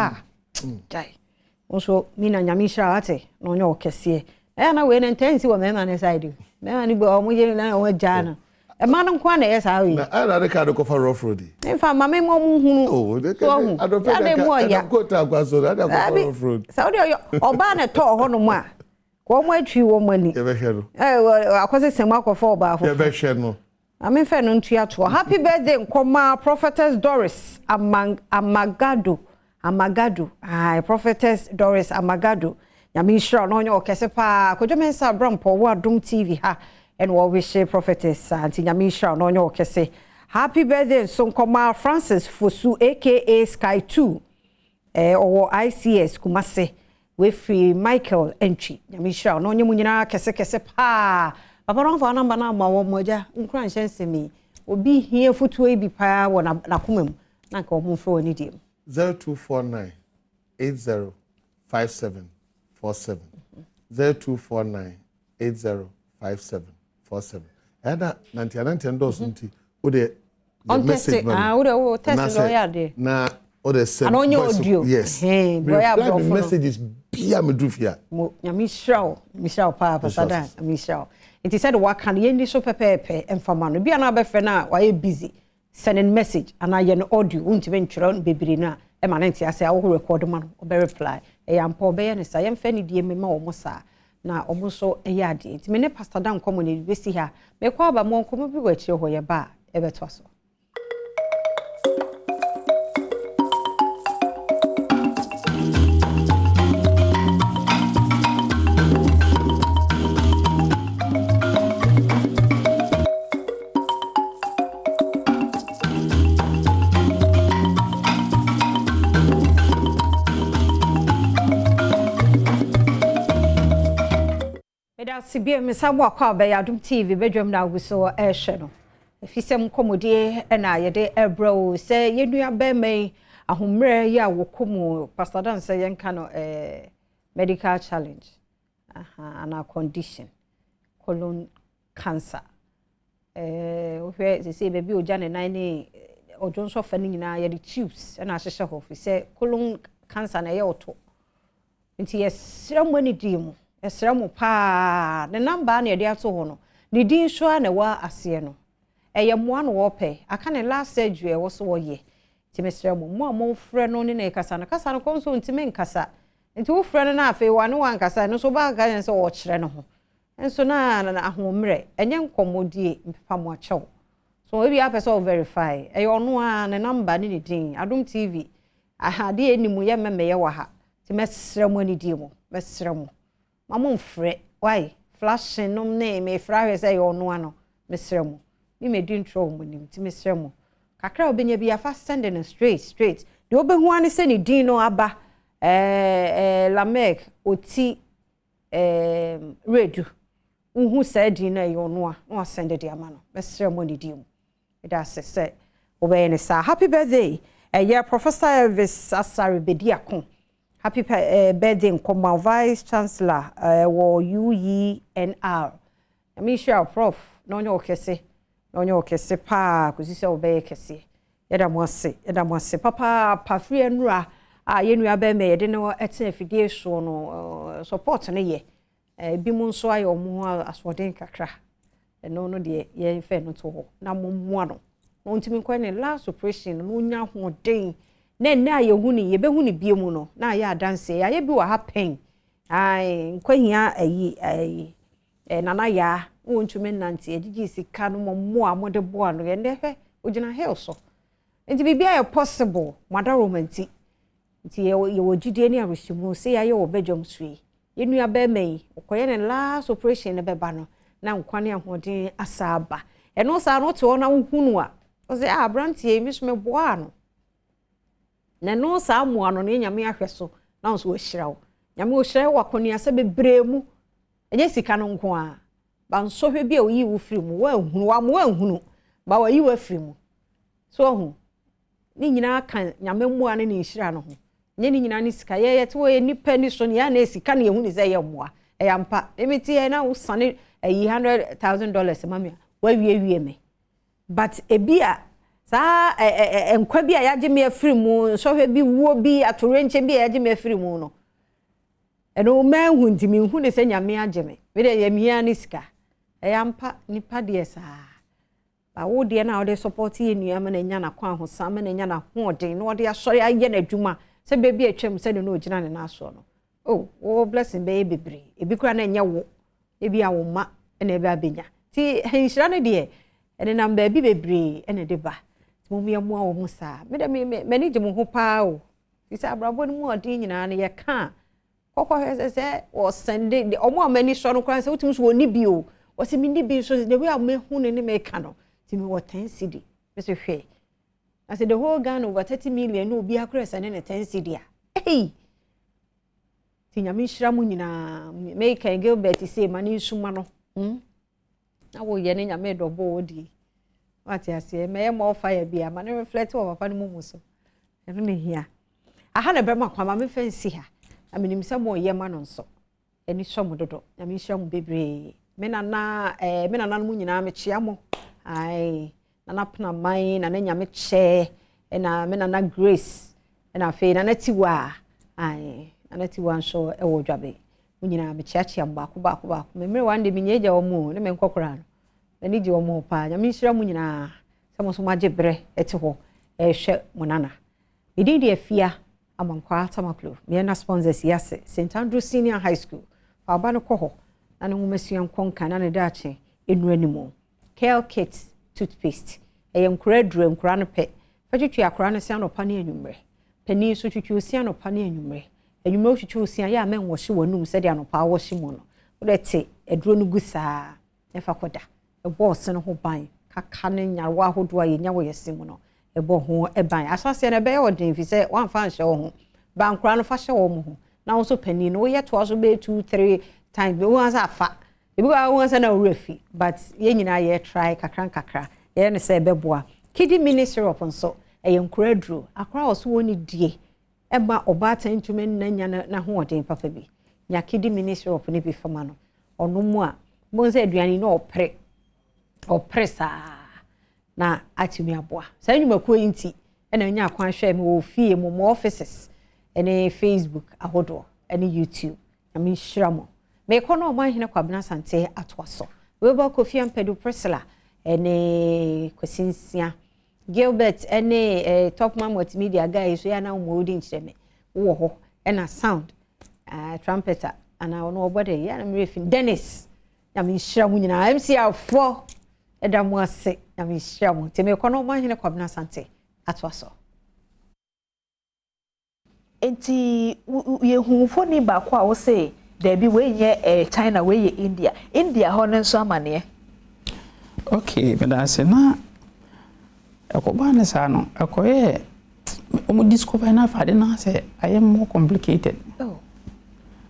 dai so Mina nyame hira ate no nya okese na we na intensi wo me na ne side me na ni bo o mo yere na o jana e ma no kwa na yes awi na ara de ka do ko for rough road in fact mama mo hunu oh de ka adopeka ko ta gwa so da ko for rough road saudi oba na to ho no mu a ko mo atwi wo mani ye be hwe no akwose sema ko for oba afo ye be hwe no amen fe no ntua to happy birthday nkoma prophetess Doris Amagado prophetess Doris Amagado nyame hira no nya okese pa kojo mensa brampo wo Adom TV ha and we wish prophetess anti nyame hira no nya okese happy birthday so nkoma Francis Fosu aka Sky 2 or ICS Kumase we free Michael entry nyame hira no nya munyina kese pa papa no fa number na ma wo moja nkran hensemi obi hie futu e bi pa wo na komam na ka omo fro ni dim 0249 805747 0249 805747 eda 99 ndos nti o de message o test lo ya de na o de send audio yes boya bro messages bia medufia nyame hira pa sada nyame hira it said what can yendi so pepepe emfama no bia na abefre na wa busy sending message and I an audio unti venture on bebiri na e ma nti ase awo record man obe reply e ya mpa obe ye ne sa ye mfa ni die mema omo sa na omo so e ya de nti me ne pastor dan komo ne besi ha me kwa ba mo nkomo bi wa chire ho ye ba e beto so Sibia mesabo akwa be Adom TV Badwam na aguso ehwe no efisem komodie na yede ebro se yenua be mai ahomre ya wokomu pastor dan se yenka no medical challenge ana condition colon cancer we se be oja ne nan ni ojonso fa ni nyina yede tubes na ahehye ho fi se colon cancer na ye oto nti yesramo ni dimu esramo pa the number na yede ato ho no ni din so na wa ase no eye mo an wo pe aka ne last surgery e wo so wo ye ti mesre mo mo frɛ no ne kasa no konso ntime nkasa nti wo frɛ no na afi wa no wan kasa no so ba ga yen so wo kyerɛ no ho enso na ahomre enye nkomodie mpepa mo akyɛw so we be person verify eye ono a ne number ne din Adom TV aha de enimu ye memeye wa ha ti mesre mo ani die mo mesre mo mamo mfrɛ why flashing no ne me fra hwe say ono ano mesre mo mi me di ntro mo nim ti mesre mo kakra obenya bi afa send no straight de obehu ani se ne din no aba Lamek oti redu uhu se din na yo no a send de ama no mesre mo ni di mo that's it obey ne sa happy birthday Professor Elvis Asari Bediakon happy birthday Nkoma Vice Chancellor wo UENR I mean sure prof no nyo kese pa kuzi se obey kese yeda mo ase papa free enura yenu abe me yede no eten afidie so no support ne ye bi mu nso ayo mu aswoden kakra no de ye fe no to ho na mo mu no ontimi kwa ne last operation no nya hoden na ye hu ni ye be hu ni bie mu no na ye adanse ya ye bi wa happen nkwahia ayi nana ya wontumi nante agigi sika no mo amode bo ano ye ndefe ogina hell so enti bibia ye possible mada romanti enti ye wogide ni arushimu se ya ye wo Badwam sui ye nua ba mai okoye ne last operation ne beba no na nkwane ahoden asaba eno sa no to na nhunu a o se abrantie mi so me boa no na no sa amu ano ne nyame ahweso na so ohirawo nyame ohira wa koni ase bebremu enye sika no nko a ba nso hwe bia oyi wo firimu wa nhunu wa mo wa nhunu ba wa yi wa firimu so hu ni nyina kan nyame mu ane ne nhira no ho nye ni nyina ni sika ye te wo ye nipa ni so ne ya na sika ne ye hu ni ze ye moa e ya mpa emiti ye na wo sane $100,000 mamia wa wie me but ebia sa enkwa bia ya je me afirimu so hwe bi wo bi atorenche bia ya je me afirimu no eno ma hu ntimi hu ne se nyame ageme we de ye mia ni sika e ya mpa nipa de sa ba wo de na wo de support ye nua ma na nya na kwa ho sa ma na nya na ho de no de asori aye na adwuma se bebi atwam se no ogina ne na so no oh blessing be bebre ebi kura na nya wo ebi awo ma na ebe abenya ti henhira ne de ene na mba bi bebre ene de ba mo mi amu awo musa me de me ni je mo ho pa o isa abrabo ni mu odi nyina ne ye ka kokko se o sende de omo amani so no kran se utim so woni bi o o se mi ni bi so de we amehu ne me ka no ti mi wo 10 cedi me so hwe I said the whole Ghana over 30 million no be across and 10 cedi hey ti nyame hira mu nyina me kan Gilbert say mani nsuma no na wo ye ne nyame do bo odi what ya say me mo fire bia ma ne reflect o papa no mu so eno ne hia aha na be makwa ma me fancy ha aminim se mo ye ma no nso eni so mo dodo nyame hira mu bebre me na no mu nyina me chia mo ai nana pna mai na nyame che na me na Grace na fe na tiwa ai na tiwa nso e wo dwabe nyina me chiachia mbako me mere wande me nyeja omu ne me nkokora no ani je omu pa nyame hira mu nyina samo so maje bre eti ho hwe monana idi de afia amankwa tamaklo me na sponsors yase St Andrew Senior High School fa ba no koho na no mesua nkonka na ne dache enu animo Kale Kit toothpaste nkura dure nkura no pe fatwitwi akura no sia no pa ne anwumre pani so twitwi sia no pa ne anwumre anwumre twitwi sia ya men wo hye wanum se de anopa wo hye mo no wodete eduro no gusa efa koda e boss no ho ban kaka ne nyawa hodo a yenya wo yesim no e bo ho e ban asase na be ye odin fi se wan fa nhye wo ho ba nkura no fa hye wo mo ho na wo so pani no wo ye to so be 2-3 times be wo ansa afa ebi wa wo ansa na wo refi but ye nyina ye try kakra ye ne se beboa kidi mini syrup nso e nkura duro akra wo so woni die e ba obata ntumi nya na ho odin papa bi nya kidi mini syrup ne bi fama no ono mu a mo nse aduani no opresa na atumi aboa sa nyuma ko nti e na nya akwan hwe me wo fie mo offices ene Facebook ahodo ene YouTube na me hira mo me kono man hene kwabena sante atwaso we ba Kofi Ampedu Priscilla ene Kwasinsia Gilbert ene top man multimedia guy so ya na holding cheme wo ho ena sound trumpeter ana ono obode ya na mrefin Dennis na minhira mu nyina MC afo eda mu ase na minhira mu teme kono ma hene kwabna sante atwaso enti ye hunfo ni ba kwa wo say there be we ye China we ye India ho nso amane okay but I say na ekobane sa no ekoye omo discover na fa de na say I am more complicated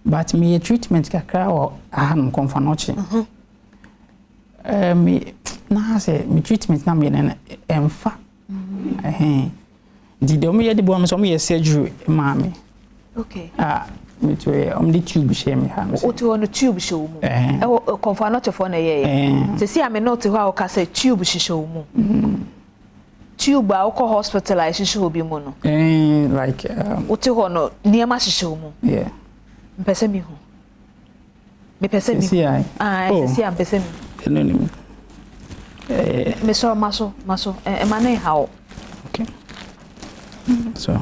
but me treatment kakra o aham konfanoche me na say me treatment na me na emfa di de omo ye de bo am so omo ye surgery mama okay me to the tube shame ha me o to on tube show mu konfanoche for na ye se si am not ho ka say tube show mu tube a ko hospitalize show bi mu no like o to ho no niema show mu yeah mpese mi hu me pese mi si ai si am pese mi no ni me so maso mane how okay so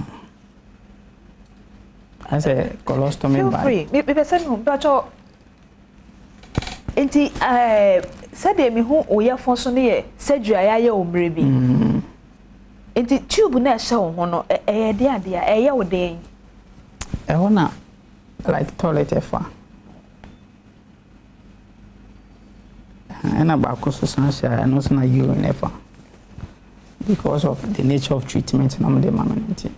as a colostomy bag free me pese mi hu bacho enti said me hu oya fon so ne ye surgery ayaye omre bi enti tube na sha wo ho no de ade a eye wo den na like toilet efa and about consistency and also na urine efa because of the nature of treatment na the management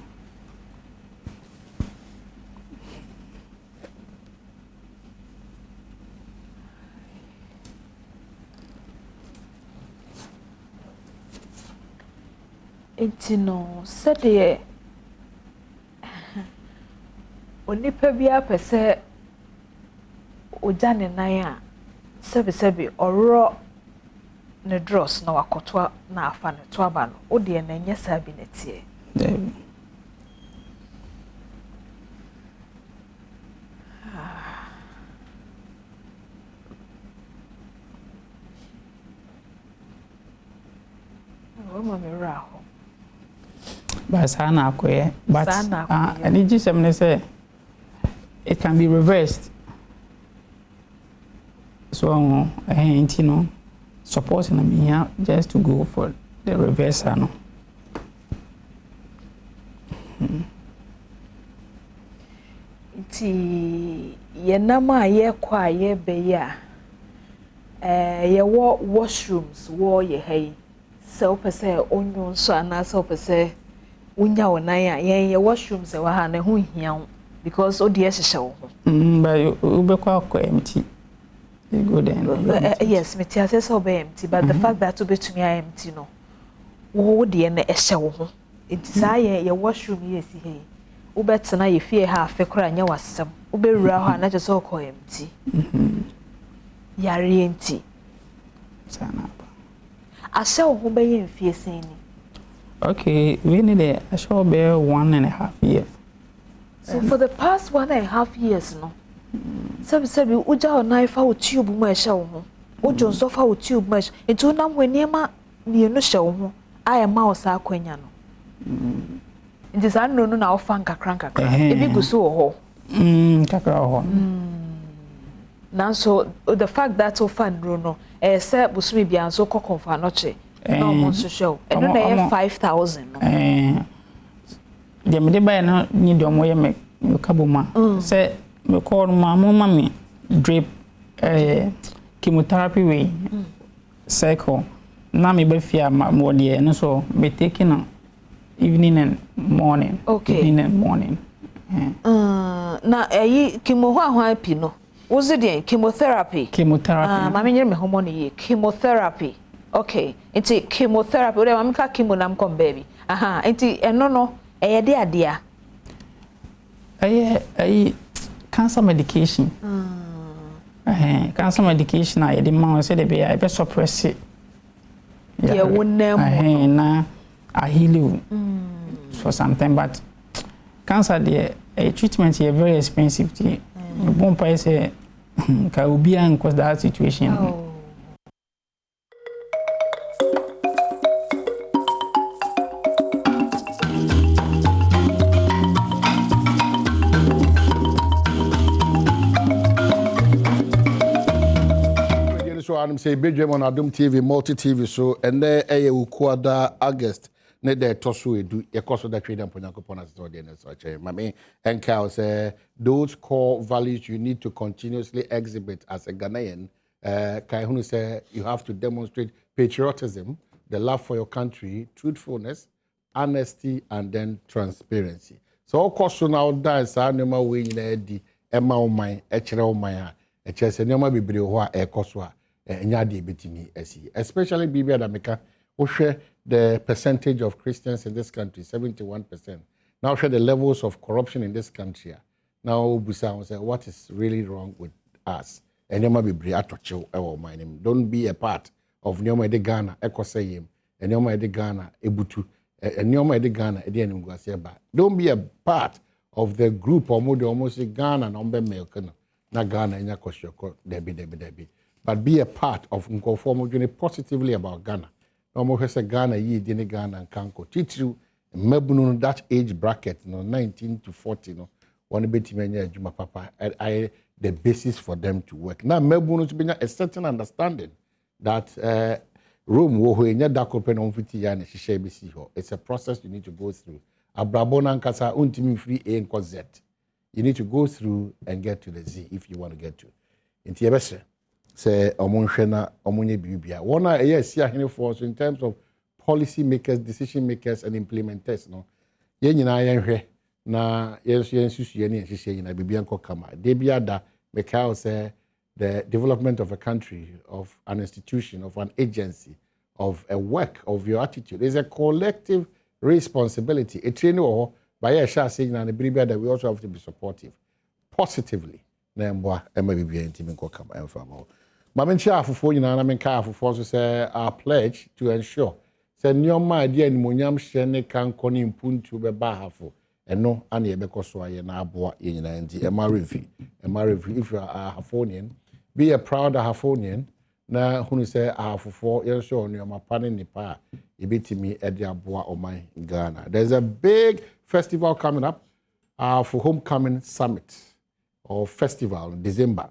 no said onipa bia pese ojane nan a sebi oro ne dross na wakoto na afa ne to aba no ode na nya sabi na tie but sana akoye but and just am say it can be reversed so you know supporting me here just to go for the reversal no ti yenama ye kwa ye be ya ye wo washrooms wo ye hey so pese onyo so ana so pese unya wonan a ye washrooms e wa ha na hu hia because o de ehye wo but you be kwa empty you go then yes me tia say so be empty but the fact that to be to me empty no wo de na ehye wo enti sa ye washroom yes he wo betena ye fie ha afekora nya wasem wo be wura ho na je so ko empty yare enti sana asa wo be ye mfie sen ni okay we need a show be 1.5 years. So for the past 1.5 years no sabi uja onai fa tube mu ehye wo ho ojo nso fa tube mu etu na mwenema mienu hye wo ho aye ma wo sa akwanya no nti sa no na ofa nkakra ebi guso wo ho kakra ho so the fact that ofa nro no say busumi bia nso kokonfa no che no mo so show eno na 5,000 no de me de ba no ni de omo ye me kaboma say me call mama me drip chemotherapy way cycle na me be fia mo de no so me taking on evening and morning evening and morning na chemo ho happy no was it chemotherapy mama nyere me hormone ye chemotherapy okay it's chemotherapy o de mama ka chemo nam kom baby enti eno no de adea cancer medication cancer medication I the man say the be I be suppress it na I heal you for some time but cancer the treatment is very expensive the bon price ka obi an cause that situation I'm say Badwam on Adom TV, multi TV so and there a ukwada August. Ne de tosu edu ekoso da trade and ponyankopon as so dey so che mame enka say those core values you need to continuously exhibit as a Ghanaian kai hunu say you have to demonstrate patriotism, the love for your country, truthfulness, honesty and then transparency. So okoso na dance anema we nyina di ema oman e kire oman a e kire se nema bebre ho a ekoso a enya de betimi asi especially bibia da meka wo hwe the percentage of Christians in this country, 71%. Now, share the levels of corruption in this country. Now, Busa will say, what is really wrong with us? And you might be don't be a part of Nyoma de Ghana, Ekosayim, and Nyoma de Ghana, Ebutu, and Nyoma de Ghana, Edian Ngwasiaba. Don't be a part of the group or more almost Ghana, Nombe Melkano, na Ghana, and Yakoshoko, Debbie. But be a part of Nkofomo doing positively about Ghana. No say Ghana ye dine Ghana and Kanko. Teachu mebunu that age bracket, 19 to 40, one beti menya juma papa. I the basis for them to work. Now mebunu to be a certain understanding that room wo nya da kopen on 50 yana shishe bisi ho. It's a process you need to go through. Abrabona nkasa untimi free A and Z. You need to go through and get to the Z if you want to get to. Inti yebese. Say omonhwena omonye bibia wona yes here for so in terms of policy makers, decision makers and implementers no ye nyina yenhwe na yensusu ye ne hihye nyina bibia nko kama de bia da because the development of a country, of an institution, of an agency, of a work, of your attitude is a collective responsibility. A training or by a share saying and bibia that we also have to be supportive positively na mboa ema bibia ntimi nko kama emfamo. Mamenchi afufo nyina na menka afufo so say our pledge to ensure say nyoma ade animonyam hye ne kan koni mpuntu be ba hafo eno ana ye bekoso aye na aboa ye nyina nti ema review if you are a Hafonian, be a proud Hafonian na hunu say afufo ye so nyoma pane nipa e betimi ede aboa oman Ghana. There's a big festival coming up for Homecoming Summit or festival in December.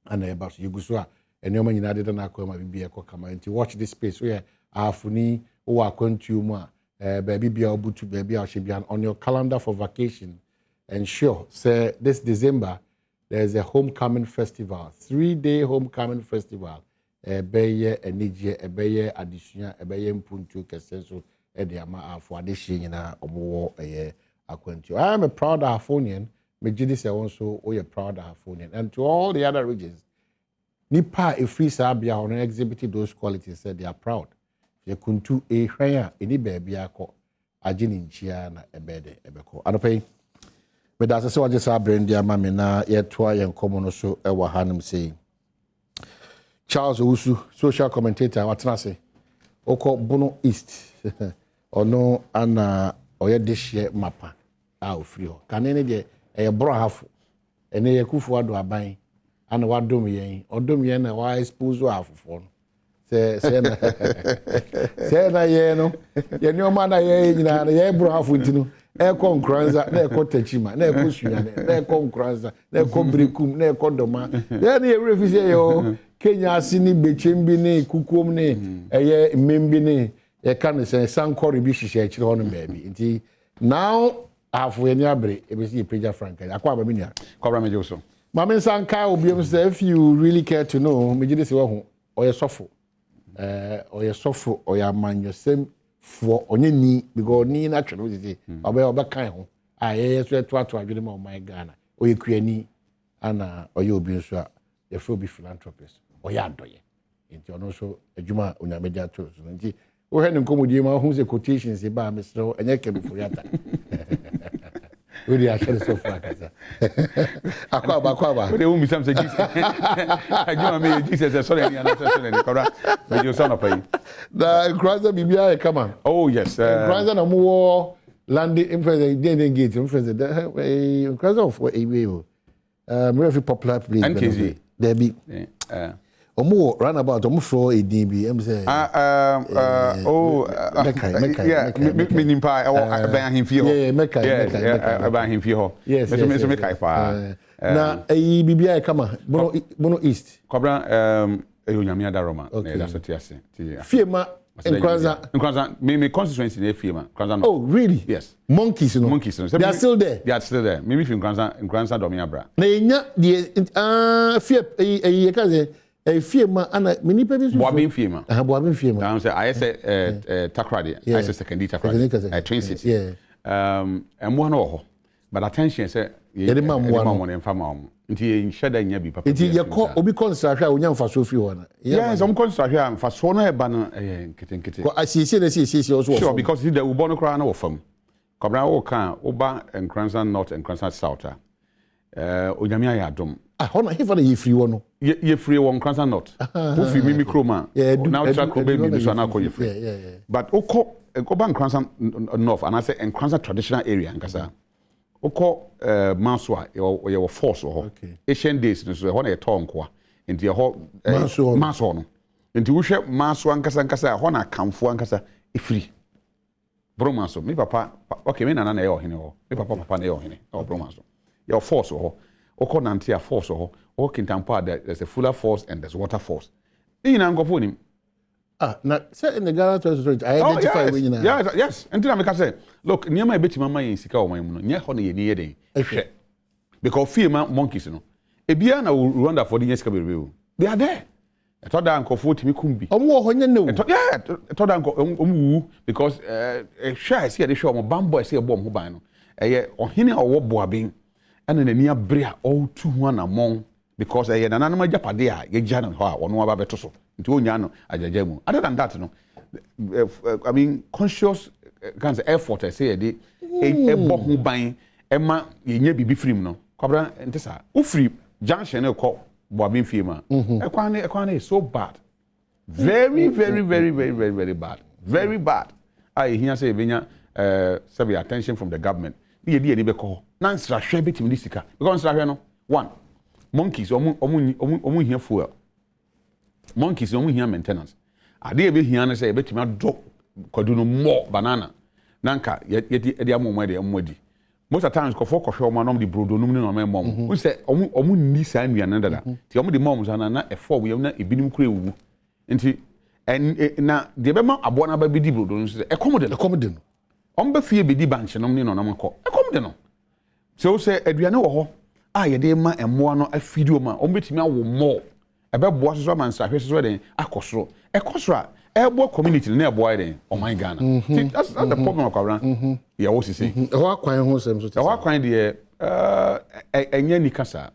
And about Yuguswa and Yoma United and Aquama be a cockama and to watch this space where Afuni or Aquantiuma, baby be able to baby should be on your calendar for vacation. And sure, say this December there's a homecoming festival, 3-day homecoming festival. Beye Enije, Beye Addition, Beye Mpuntu Kesenso, Ediama for addition omo Aquantio. I am a proud Afonian. Mejidi say also we are proud Hafonian. And to all the other regions, Nipa free Sabia on exhibited those qualities said they are proud. They kuntu e hwanya eni baby akọ agini nchia na ebede ebeko. Anope but as I say what just brand dia mama na yetwa yen komo no so e wa hanum say Charles Owusu social commentator watena say oko Bono East ono ana oye dehye mapa a ofri ho kanene de e bro hafo ene yakufu ado aban ana wadom yen odom yen na wa expose afofo se na ye no ye ni o ma na ye nyina na ye bro hafo ntino e ko nkranza na e ko tachima na e ko suane na e ko nkranza na e ko brekum na e ko doma ye na ye refise yo Kenya asini bechembi ne kukom ne eye mmembi ne ye kan se sankori bi hihye akire ho no baabi nti now afu eni abre ebesi preja frank akwa ba minia kwabra meje so mama sanka obiom say if you really care to know mejide se wo ho oyesofo oyesofo oyamanyosem fo onye ni because ni na twere didi oba kan ho aye so eto adwene ma my Ghana oyekuani ana oye obi nso a ye fro bi philanthropist oya adoye nti ono so adwuma onyamedia to so nti wo he nkomodi ma hu se quotations e ba mesro enye kebi furiata we dey actually so far kaza akwa we dey umi some say Jesus adwuma me Jesus sorry ni ana sorry ni kora we dey so na pay the cross bibia e come on oh yes cross na mo landing in the gate in front the cross of we very popular place there be omo run about omo for edin bi em say mekai pie ban himfie ho mekai ban himfie ho yes so mekai pa na bibia e kama Bono East kwabra Nyamia Daroma. Okay. That's what you say. Fiema Nkranza. Me constituency near Fiema. Nkranza. Oh, really? Yes. Monkeys, you know. Monkeys. They are still there. They are still there. Maybe if Nkranza Domiabra. Na enya the Fiema ana mini pebi. Boabin Fiema. Boabin Fiema. Now I say Takrady. I say secondary Takrady. Twin City. Yeah. And one or but attention say one and farm. Nti shada nya bi papa. Nti ye ko obi construct a onya mfa so fi ho na. Yes, I'm construct a mfa so na e ba na nkete. Ko asiesie na siesie also. Sure, because the ubono kra na wo fam. Kobra wo kan oba Nkranza North and Nkranza South. Onyame ayadom. Hona he for the free one. Ye free one Nkranza North. Who fi mimi kroma. Now track baby so na ko ye free. Yeah. But oba Nkranza North and I say Nkranza traditional area nkasa. Oko Maswa your force or Asian days so hona e tonko nti e ho Maswa no nti wo hwe Maswa nkasa hona kamfo nkasa e free Bromaso me papa okay me nana na e ohene ho me papa na e ohene o Bromaso your force ho oko nantia force ho o kintampo there's a fuller force and there's water force ina ngofo nim na say in the Ghana 2020 I identify when you know. Yes. Until I make say, look, near my beti mama in sika o mayimu no. Nya ho na ye ni dey. Because fear monkeys no. Ebia na Rwanda for the sika be. They are there. I thought that uncle 40 kumbi. Omo ho nya no. Yeah, I thought that uncle omu because share see the show mo bambo see bom ho ban no. Eye ohene owo boaben ana na ni abrea all 200 among because eye na nanama japade a ye gya no ho a ono aba beto so. Nti onya no ajaja mu. Other than that no, I mean conscious kind of effort I say dey e bo ho ban e ma ye nya bibi free no. Kwabra ntesa o free junction e ko boabin fie ma. E kwan is so bad. Very bad. Very bad. I hear say benya some attention from the government. Ye dey be ko. Na nsra hwe betimi disika. Because nsra hwe no one monkeys omu here fuel. Monkeys omu here maintenance. Ade be here na say betimi ado kwadu no more banana. Nanka ye amomwe de amodi. Most of the times kofo kohwe omo na the brodo num no mom. We say omu ni sa nnuane dada. Ti omu the moms na e4 we na ebinim kura ewu. Nti na de be ma abo na ba bi di brodo no say e komode no. Omba fie be di banche nom ni no nam ko. E komode no. So say aduane wo ho a ye de ma emmo no afidio ma ombetimi awo more. Ebe boa so man sahwe so den akosoro. E kosoro ebo community na ebo den oh my Ghana. That's the problem akwara. Yeah, what you say? Ho akwan ho sem so. Ho akwan de enya ni kasa.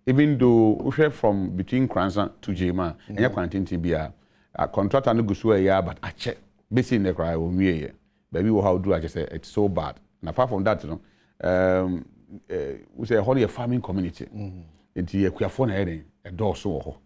Even though we share from between Kranza to Jema, enya kwantinti bia a contractor no gusu ya but a check basi in the cry o wie baby wo how do I just say it's so bad. And apart from that, you know, we say how the farming community. Nti ekuafo na eden e do so ho.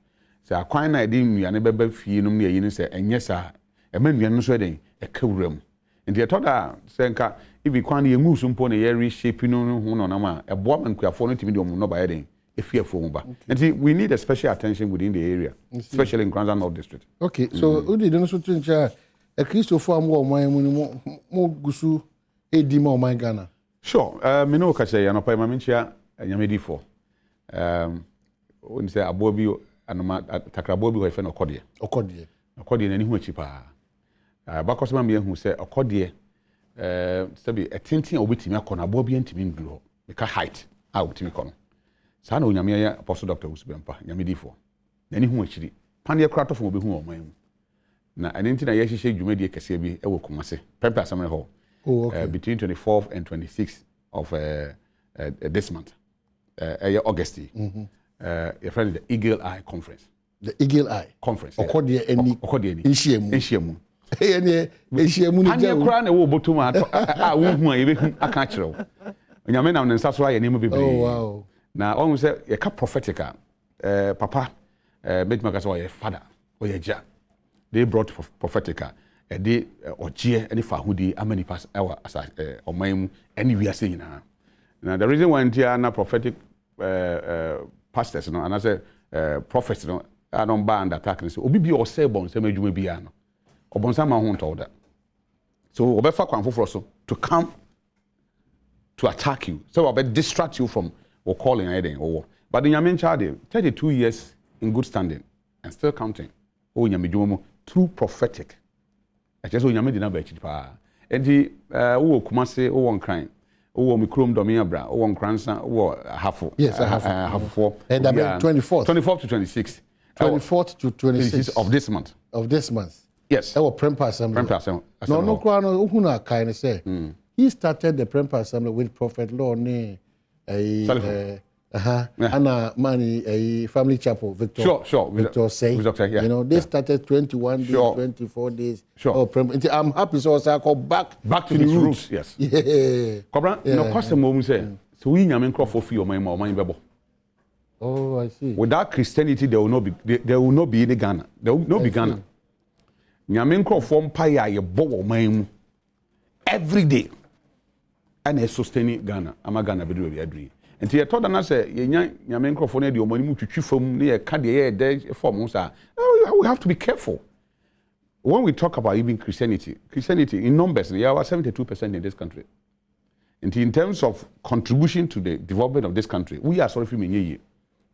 Say akwan na edi nnuane beba fie num na yin say enye sa e ma nnuane so eden e kawuram. Nti e toda say nka ibi kwan ye ngu so mpo na ye reshape no ho no na ma e boa man kuafo no timi de omu no ba eden e fiafo mu ba. Nti we need a special attention within the area, especially in Kranza North District. Okay, so udi no so trincha e Christopher am wo man mu mo gusu edi ma o man Ghana. Sure, me no ka say ya no pa ma menchia nyamedifo. When say abobi anoma takrabobi ho efe no okodie na ni hu achi pa bakosema me hu say okodie sabi etintin obetimi akona abobi antimi nduru ho because height a obetimi kono sa na onyame ya apostle Dr. Usbempa nyamedifo na ni hu achiri pande krato fo obehu oman mu na anenti na ye hihye dwumadi kese bi e wo Kumase pempe asamre ho between 24th and 26th of this month August. Your friend the Eagle Eye Conference. The Eagle Eye Conference. Okodie eni. Enhyiamu. Eni enhyiamu ni jawu. Anye kra na wo botum a wo hu a ye be aka kirew. Onyame nam ne nsa so aye nemu bebre. Oh wow. Na on say ye ka prophetica papa metima ka so ye father or ye ja. They brought prophetica they ogie any fa hudi amani pass our oman any we are saying na. Now the reason why they are not prophetic pastors, no, and I say prophets, no, I don't ban the attack. So obi bi o say bon say medwuma bia no. Obonsa ma ho ntoda. So obefa kwanfo for so to come to attack you. So obe distract you from or calling anything or. But the Nyamin child 32 years in good standing. and still counting. Oh, nyame true prophetic. I just nyame di na ba chi pa. Enti wo Kumase wo won kran. Wo mikrom domia bra, wo won kransa wo hafo. Yes, hafo. And about 24th to 26th. 24th to 26th of this month. Of this month. Yes. Our Prempa Assembly. No, Uhuna kind say. He started the Prempa Assembly with Prophet Law ne Anna Mani a family chapel, Victor. Sure. Victor say. Yeah. You know, they started 21 days, 24 days. Sure. Oh, I'm happy so I go back to the roots. Yes. Yeah. Cobra, no question moment say. So we nyame crop for your man bebo. Oh, I see. Without Christianity, there will not be any Ghana. There will not be Ghana. Nyame crop form paya ye bo man every day. And a sustaining Ghana. I'm a Ghana bedu we adri. Nti ye toda na say ye nyame nkrofo na de omani mu twitwi fam na ye ka de ye de form sa. We have to be careful. When we talk about even Christianity in numbers, we are 72% in this country. And in terms of contribution to the development of this country, we are sorry for me.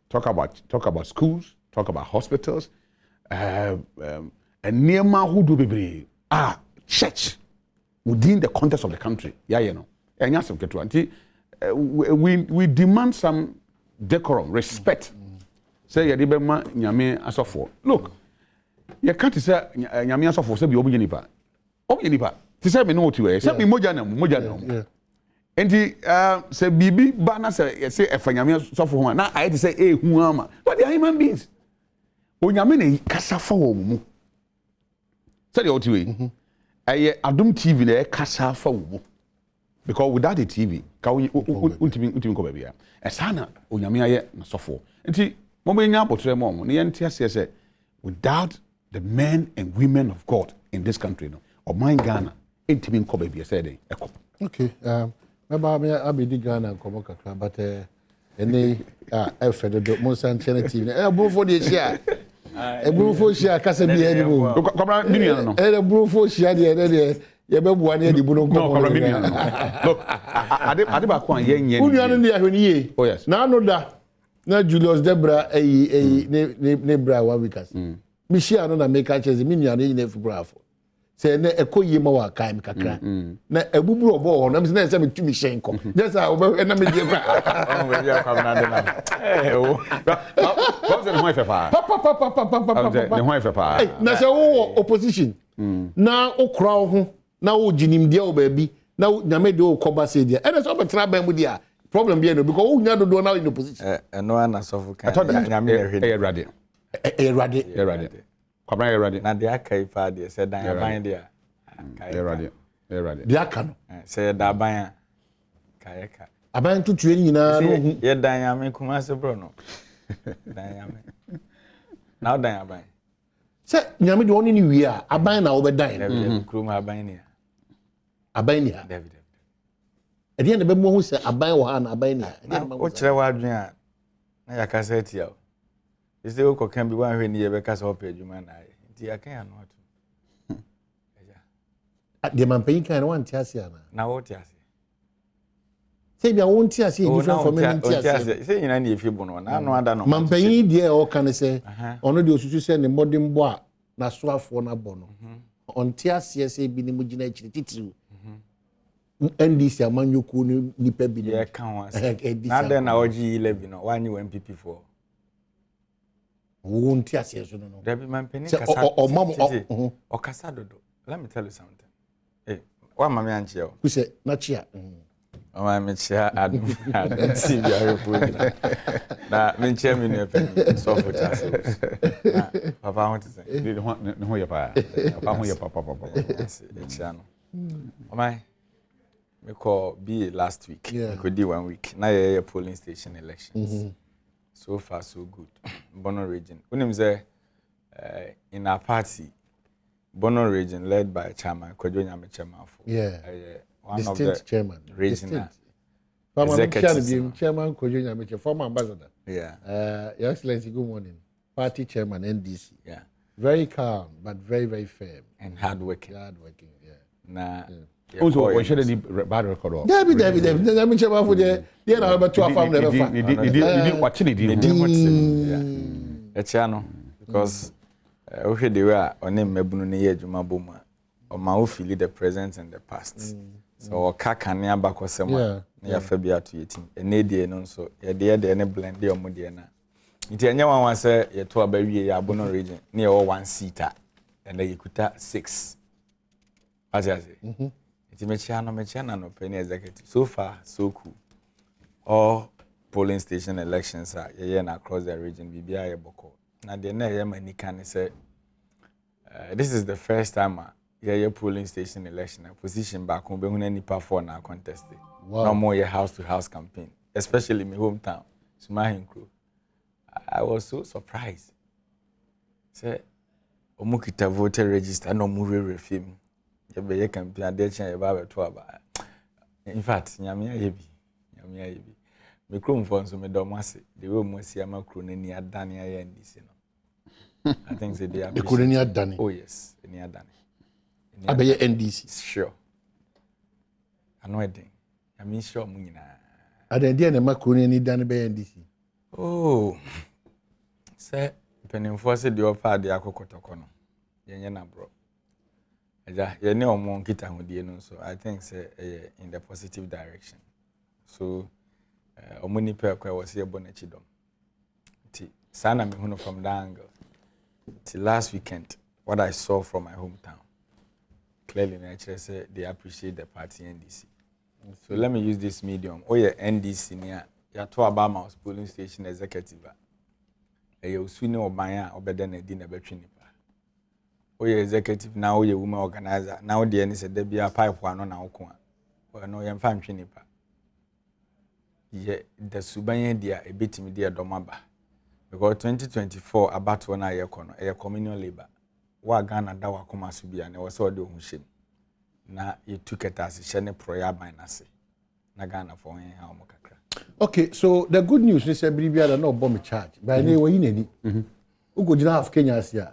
Talk about schools, talk about hospitals, and near who do be church within the context of the country. Yeah, you know. And yes, we demand some decorum, respect. Say ya dibema nyame asofo. Look, you can't say nyame asofo say be obi nipa. Obi nipa. Ti say me no otu e. Say me moja na. Enti say bibi ba na say efa nyame asofo ho na I say hu ama. But they are human beings. Onyame na kasa fa wo mu. Say the otu e. Adom TV na kasa fa wo mu. Because without the TV, ultimate ko bia. Esana onyame aye na sofo. Nti mo be nya abotre mo mo. Ne yenti ase say without the men and women of God in this country no. Or my Ghana ultimate ko bia say dey eko. Okay. Me abedi Ghana komo kakra but ene efedo do mo san channel TV. Brofo de share. Brofo share kasa bi eni mo. Kobra minu no. Brofo share de you be buani e di buno ko. Look, Adiba ko anye. Unuanu ni ahweniye. Oh yes. Na anoda na Julius Debra ne bra 1 week as. Mi share no na make a cheze mi nuanu yin efu brafo. Say na ekoyi ma wa kai mi kakra. Na ebuburu obo ho na mi say me tumi hyen ko. Just na na me die kwa. Oh we dia kwa na de na. Eh o. What's the point papa? Papa. The point papa. Na say wo opposition. Na okra ho na wo jinim dia o baabi na nyame de o koba se dia ene so betra ban mu dia problem be no because wo nya dodo na in opposition eno ana sofu kan nyame ehwede erade kwabran erade na dia kai pa dia se dan aban dia erade dia ka no se da aban kai ka aban tutu nyina no hu ye dan nyame kuma se bro no dan nyame na dan aban se nyame de oni ni wi a aban na wo be dan kuma aban ni Abania. David. At the end of the moment, say Aban Abania. What's your word? I can say to you. Is the Oko can be one when you because of page, man. I can't not. At the man paying kind of one Tiasiana. Now, what Tiasi? Say, I won't Tiasi different from many Tiasi. Say, you know, if you born, I know, I don't know. Man paying dear, or can I say, only those who send the modern bois, Naswa for Nabono. On Tiasi, say, Binimujina Titru. NDC amanyoku ni pebi ye kan wa na den na oji 11 no wa ni MPP for won ti ase so no David man peni kasa o kasa dodo. Let me tell you something wa mama anche o ku se na chia o ma me chia Adom TV report na me chia me no peni so for chance papa want to say ne ho ye pa papa ho ye papa chia no o mai we call BA last week. We could do 1 week. Now you're polling station elections. So far, so good. Bono region. When say in our party, Bono region led by chairman Kojo Nyame chairman for. One distinct of the chairman. Regional. Executive chairman Kojo Nyame, former ambassador. Your Excellency, good morning. Party chairman NDC. Yeah. Very calm, but very, very firm. And hardworking. Nah. Also, we should have bad record. David. Let me check out for the number 2 farm never. He didn't watch it. A channel. because okay the way on him mebunu ne ye adwuma boma o ma wo feel the present and the past so kaka ne abakosema na ya fa bia to yetim ene die no so ye de ne blend de omode na nti enya wan say ye to abawie ya Abono region ne ye one seater and ye kuta 6 as I say nti mechia na no penny executive so far so cool all polling station elections are ye na across the region bibia ye boko na de na ye manika ne say this is the first time your polling station election position back home be nipa for na contest. No more your house to house campaign, especially my hometown, Sumahinkru. I was so surprised. Say, omukita voter register no more refim. You be campaign dey chen eba to aba. In fact, nyamia yebi. Me krom for so me domase. The way mo si ama kro na ni adane aye ndisi no. I think say they are. The kro ni adane. Oh yes, ni adane. Abeye NDC. Sure. I know it. I mean sure munina. Adende na makro ni dane be NDC. Oh. Say penimfo se de opa de akokotoko no. Yenye na bro. Eja ye ne omo nkita hodie no so I think say in the positive direction. So omo ni pe kwa wose ebo na chidom. Ti sana me hunu from that angle. Till last weekend what I saw from my hometown. Clearly, nature say they appreciate the party NDC. So let me use this medium. Oh yeah, NDC near ya to Obama polling station executive. You swing Obama obeda na di na betwe nipa. Oh yeah, executive now oh yeah woman organizer. Now the NDC say there be a pipe one na oko a. Oh no yem fa ntwe nipa. Ye the subanye dia e betimi dia domaba. Because 2024 about one a yekono e communal labor. Wa Ghana da wa koma so bia ne wo se ode ohunhyem na ye tuketa se hye proya ban na se na Ghana for hen ha omo kakra. Okay, so the good news is say bibia da no bomb charge by ne we yinani ugo gina half Kenya asia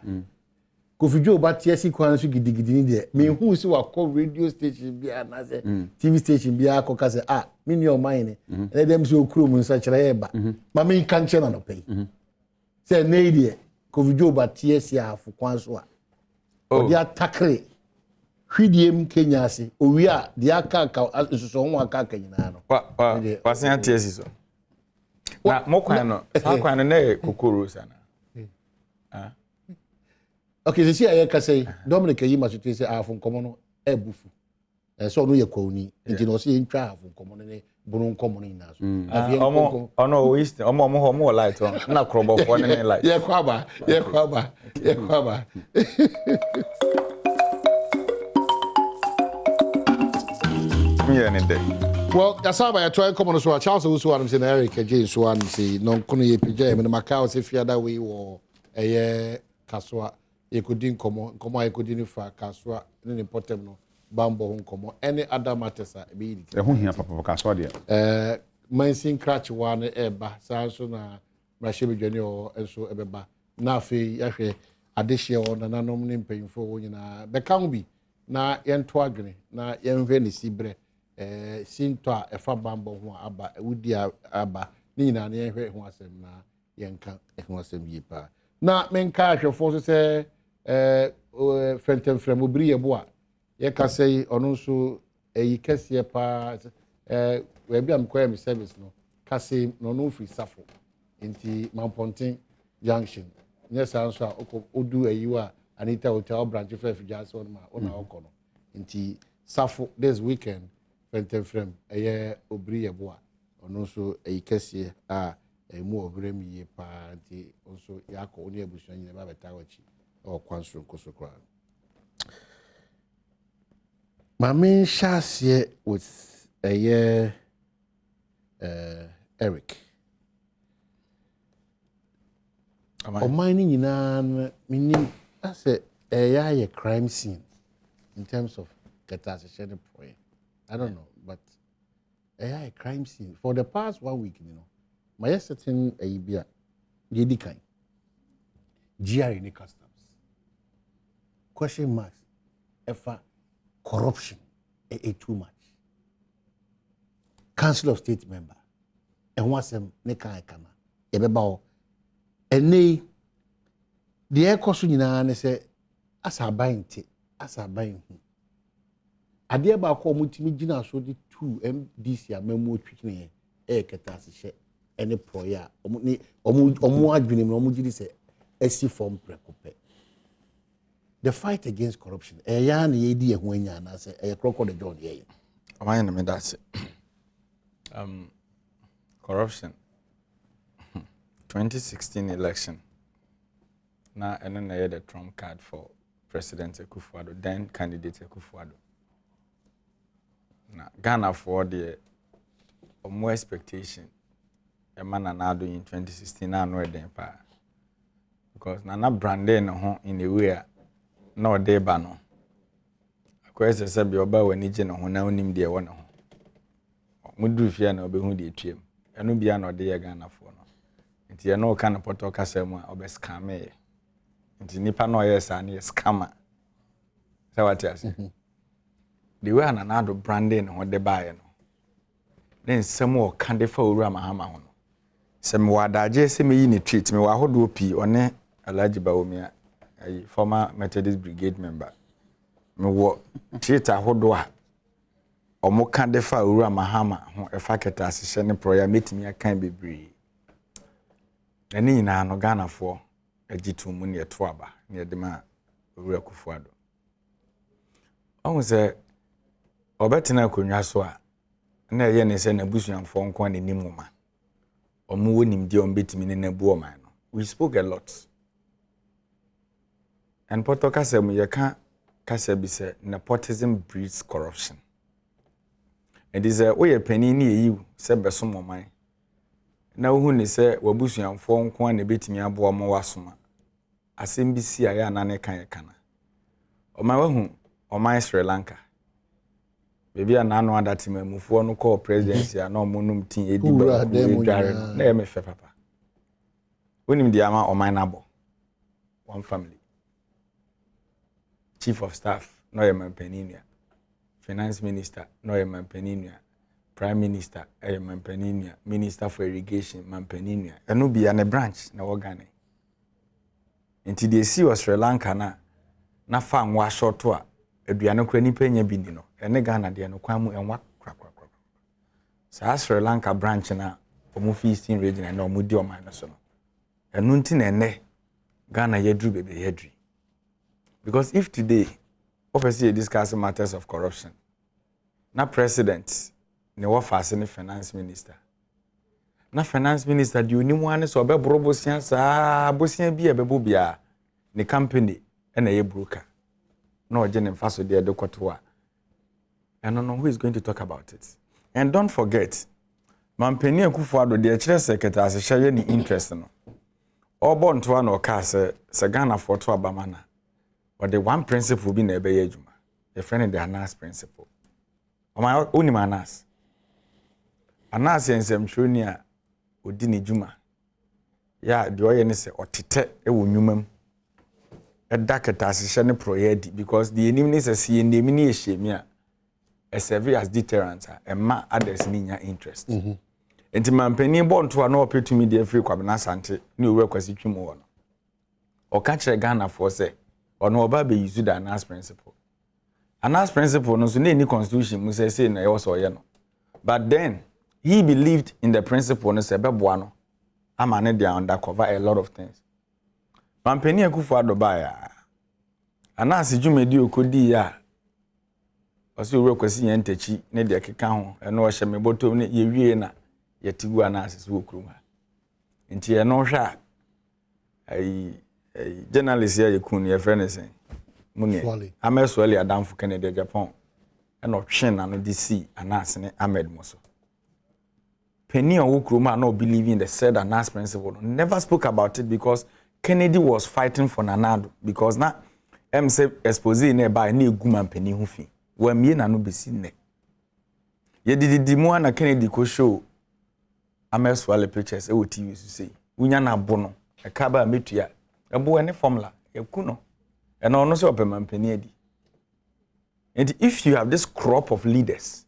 Kofi Joe ba TSC kwan so gidigidi ni de me hu si wa call radio station bia na se TV station bia akoka se me ni o mine ne dem so okuro mu nsa kire ba ma me kan che na no pay say ne die Kofi Joe ba TSC half kwan so o dia takre hwidiem Kenya ase owi a dia aka nsoso ho aka nyina no wa sen TSC so na mo kwan no sa kwan no na kokoro sana okay se sia ye ka say Dominic yi ma so say half nkomo no ebufu so no ye kwoni nti no se ntwa half nkomo no ne bunu nkomo no ina so afie nkomo ono waste omo light on na krobo fo ne light ye kwaba well that's how I try come on so Charles so am say Eric James so am say non kono ye pije me na Macau say fiada we wo kaswa ye kodi nkomo ye kodi ni fa kaswa ne potem no bambo nkomo any other matters be yi ho hia papa kaswa de mansin cratch one eba sanso na brashe bedwane o enso ebeba na afi yahwe adehye o na nanom ne mpanyimfo wo nyina beka ho bi na yento agene na yenhwe ne sibre sinto a efa bambo ho aba wudi aba ni nyina na yenhwe ho asem na yenka ho asem yipa na menka ahwefo so se fentemfrem obiri yebo a ye ka sei ono so eyi kese pa we bi am koya mi service no ka sei no no free safo nti Mamponten junction yes anso a odu ayiwa Anita Hotel branch of Jazz on ma ona okono nti safo this weekend fentemfrem obiri yebo a ono so eyi kese a emu obere mi ye pa nti also yakọ oni ebusu nyine ba beta wachi o kwansoro kosokra Mami Shasie with Eric o mine nyina minim ase a crime scene in terms of catastrophe point I don't know but a crime scene for the past 1 week you know my certain Abia Yedikan GR in the customs question marks ever corruption too much Council of State member and what's them ne kan kana ebeba o ene the air cost nyina say as a buying hu ade ba ko mutimi gina so the 2 MDC a memo twitne e keta se hye ene proya omu adwene no omu gidi se esi form prekope the fight against corruption ya na yedi ehu anya na se e crocodile the john ye amanye na me that say corruption 2016 election na eno na the trump card for President Akufo-Addo, then candidate Akufo-Addo. Na Ghana for the more expectation a man anado in 2016 na no den pa. Because na brande no ho in a way no dey ba no. Akwese se bi oba wani je no ho na onim de wo no ho. Mudu fia na obehu de twiem. Eno bia na ode ye Ghana for no. Nti ye no ka na poto kasa mu a obescam e. Nti nipa no yes and yes scammer. So what you say? The way another branding what they buy no. Then some more can dey for ura mahama ho no. Some wadaje say me yi treat me wa hodo pi one Alhaji Bawumia former Methodist Brigade member. Me wo treat ahodo a omo can dey for ura mahama ho e faketa asehye ne proya metimi akan bebre. Eni nyina no Ghana for agitu mu ne to aba ne de ma owura Akufo-Addo on say obetina akonwa so a na ye ne se na busuanfo nko ne nimuma omo wonim de on betimi ne na bu oman no we spoke a lot and potoka se mu ye ka kasa bi se nepotism breeds corruption and is a we pani ne yi se besom oman na hu ne se wabusuanfo nko na betimi abo omo wasoma asem bi si aya na ne kan kana oman wahu oman Sri Lanka bebi ana no adati mamufo no call presidency na omonum tin edi ba na e me fe papa onim di ama oman nabo one family chief of staff no ye mampaninia finance minister no ye mampaninia prime minister e mampaninia minister for irrigation mampaninia eno bia ne branch na wogane nti de si Sri Lanka na fa nwa shoto a aduane kura nipa nya bi ni no ene Ghana de no kwan mu enwa kra sa Sri Lanka branch na omu fi Eastern region na omu di oman no so no enu nti na ene Ghana yedru bebe yedri because if today obviously discuss matters of corruption na president ne wo fa ne finance minister na finance minister di onimu ane so be bro bosia sa bosia bi e bebo bia ne company na ye broker no oje faso de koto a I don't know who is going to talk about it. And don't forget mampeni Akufo-Addo de kire secretary asehye ni interest no obo nto na oka se Ghana for to abamana but the one principle bi na ebe ye adwuma the friend the Anas principle o oni Anas yensem twoni a odi ni dwuma ya de oye ne se otete ewo nwumam edaketa asehye ne proyedi because the enemy is see name ni ehemi a serve as deterrent ma others ni nya interest enti mampani bonto na opetumi de free kwabena sante ni owe kwasi twimo wo no o ka kire Ghana for say ono oba be use the Anas principle no so na any constitution mu say na e was oye no but then he believed in the principle no say beboa no amane dey undercover a lot of things mampani Akufo-Addo ba ya Anas dwumedi okodi ya osi owe kwasi yen tachi ne de keka ho eno o hye me botom ne ye wie na yetigu Anas so okruma nti eno hwa ai journalist ya yekunu ye friend sen muni ameswali adamfo Kennedy Japan eno twen na no DC Anas ne Ahmed Moso penny on okruma no believe in the said Anas principle never spoke about it because Kennedy was fighting for Nanado because na say expose ne ba na eguma penny hu fi wa mie na no besi ne ye didi mu na Kennedy ko show ameswale pictures e wo TV so say unya na bo no e ka ba metua e bo ne formula e ku no e na ono se opema penny adi and if you have this crop of leaders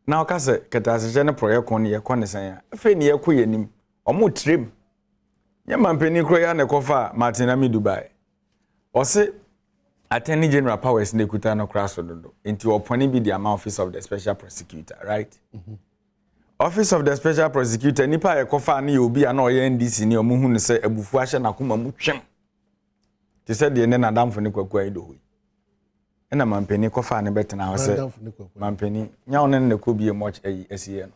now ka se keta se ne project kon ye kon sen ya fe ne ye ko yenim omo trim Nya mampeni kro ya ne kofa Martin Ami Dubai. Ose Attorney General powers ne kuta no kra so dodo. Nti oponi bi the office of the special prosecutor, right? Office of the special prosecutor nipa e kofa na obi a na oye NDC ni omuhu ne se abufu ahye na koma mu twem. Ti se de ne na damfo ne kwakwa ido hoyi. Na mampeni kofa ne betena ho se mampeni nya one ne ko bie mo asiye no.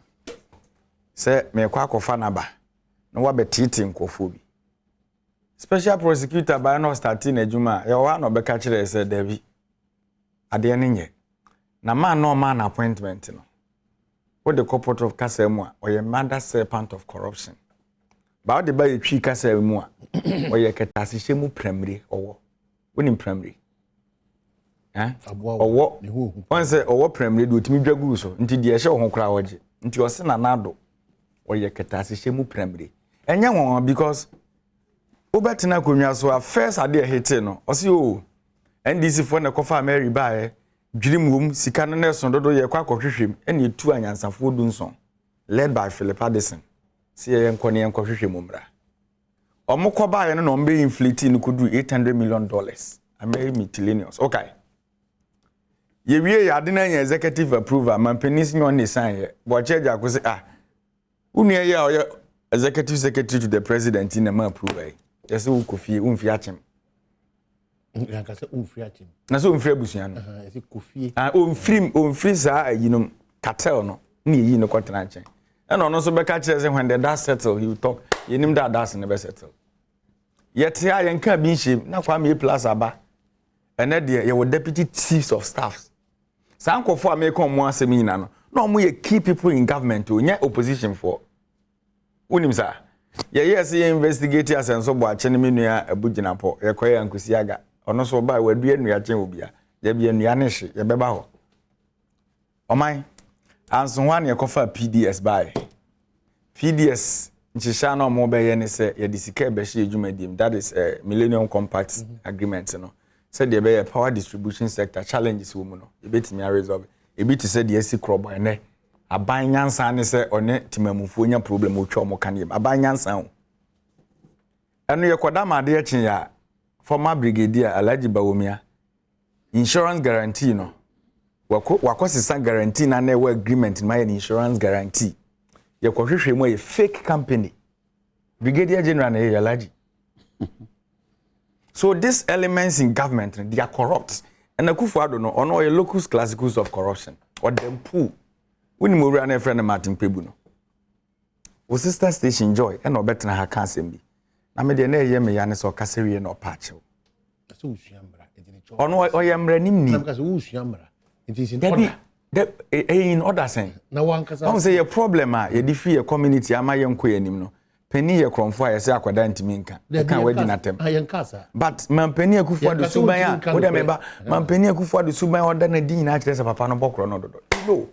Se me kwa kofa na ba. Na wa betiti nkofo bi. Special prosecutor by no starting ejuma ya wa no beka kire se David ade ne nye na man no man appointment no what the corporate of kasemu a oye mother serpent of corruption ba de ba yetwi kasemu a oye ketase hyemu primary owo woni primary owo on say owo primary do timi dwagu so nti de ehye ho kra woje nti o se na nado oye ketase hyemu primary enya won because Obetina konwa so first ade hete no osi o NDC for na kofa Mary bae dwirimwom sika no na so dodo ye kwa kohwehwem ene etu anyansafo dunson led by Philip Addison si ye nkone ye kohwehwem mumra omukọ bae no no mbe inflate ni kudu $800 million American miscellaneous okay ye wie ya ade na executive approval mampenis nyon ne sign ye bo cheja akose unu ye ya executive secretary to the president in a approval yes Kofi umfi achem yanka se umfi achem na so umfi abusuan no ese Kofi umfi sa yinum cartel no na yi no kwatena chen and ono so beka kire se when the dust settle he will talk yinim that dust ne be settle yet ya yanka bi shame na kwa me plus aba ene de ye deputy chiefs of staffs san kofo amekon mo asem nyina no na omo ye key people in government o nya opposition for unim sa yes investigate asenso bo achene menua abugina po ye koye ankusi aga ono so ba wadu enua chen obia ye bia enua ne hye ye beba ho oman anso ho an ye kofa PDS bai PDS nchisha na omo be ye ne se ye disika be hye edwumadim that is Millennium Compact agreement no said ye be power distribution sector challenges wo mu no ye betimi resolve e bi ti said ye si krobo ene aban nyansa ne se one timamufu nya problem otwa mo kanem aban nyansa ho eno ye koda ma de chen ya former brigadier Alhaji Bawomia insurance guarantee no wakosisa guarantee na na we agreement my insurance guarantee ye kohwehwe mo ye fake company brigadier general na ye Alhaji so these elements in government they are corrupt and Akufo-Addo no ono ye locus classicus of corruption or them pool. When you move around friend Martin Pebu no. O sister station joy and no better ha can be. Na me de na ye me yane so kaseri no patch. So usuambra. Ono oyamra nim ni. Na because usuambra. It is in order. In order sen. Na wan kasa. Don't say a problem ye defeat a community ama ye nko yanim no. Penny ye kromfo a ye say akwada ntimi nka. Kan wedi na tem. But man penny Akufo-Addo suban a wo de meba man penny Akufo-Addo suban order na din na kire se papa no bokro no dodo. No.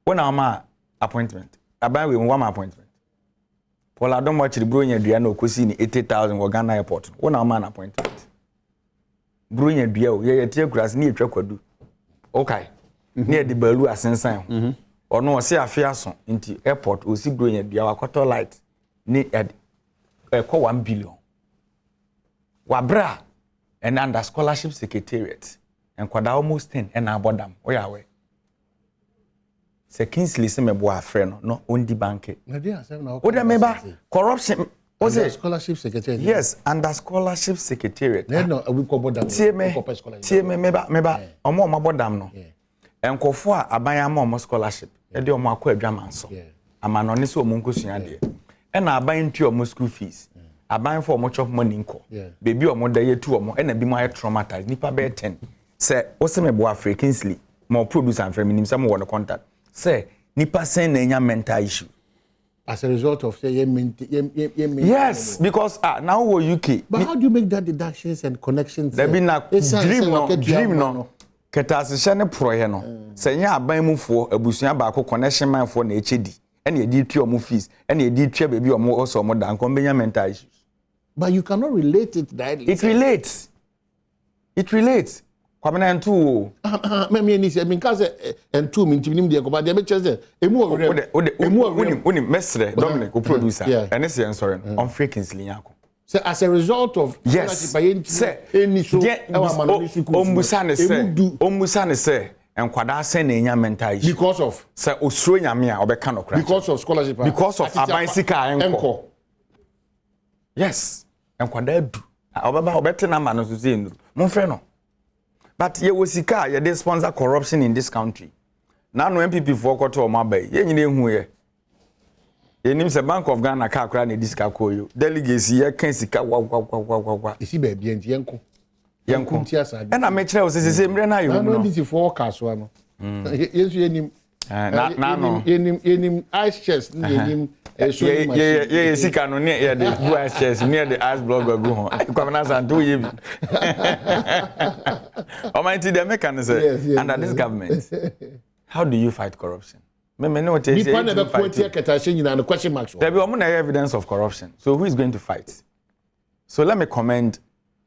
When I'm appointment, about we one appointment. Paul Adom watch the Brunya Diano Cosini 80,000 or Ghana airport. When I'm an appointment. Brunya Dio, ye tear grass near Trakwadu. Okay. Near the Belu Ascension. Or no, say a fiason into airport or see Brunya Dio quarter light near at a 1 billion. Wabra and under scholarship secretariat and quad almost 10 and Badwam. Oh, yeah, way. Se Kingsley se me boa friend no ondi bank. Na dey asem na. Oda meba corruption. Was it scholarship secretary? Yes, under scholarship secretariat. No, we go Badwam. Tie me meba omo Badwam no. Enkofo a aban ama omo scholarship. E dey omo akọ adwaman so. Ama no ne se omo nkosua de. E na aban ntu omo school fees. Aban for omo chop money nko. Baby omo da yetu omo e na bi mo traumatized nipa be 10. Se o se me boa African Kingsley mo producer and feminim some won contact. Say, nipa sen na mental issue. As a result of say yes, because now we're UK. But how do you make that deductions and connections? There be na dream no. Ketase shane proye no. Say nya aban mu fo abusua ba ko connection man fo na HD. And ye di twa mu fees. And ye di twa baby omo also omo dan kombenya mental issues. But you cannot relate it directly. It relates. kwamena entu me ni se me ka se entu me ntim nim de ko ba de me chese emu owre emu owre mesre Dominic o producer ene se ensore on frequency linyako. So as a result of yes any so omusa ne say enkwada say na enya mental issue because of say osuro nyame a obeka no kra because of scholarship because of abansika enko yes enkwada du obeba obete number no so say nduru mo frɛ no but ye wosika ye dey sponsor corruption in this country na no MPP for kwato o mabai ye nyine hu ye enim se Bank of Ghana ka akra na disika koyo delegacy ye kan sika wa isi ba bia nti yenko e na me kire o se mre na yo no ndisi for kaso ano yesu yenim na no yenim ice chest yenim ye sika no ne ye de bu ice chest ne de ice block go ho kwamna santo ye bi o mind the mechanism under this government. How do you fight corruption? Me no tell you. There be no evidence of corruption. So who is going to fight? So let me commend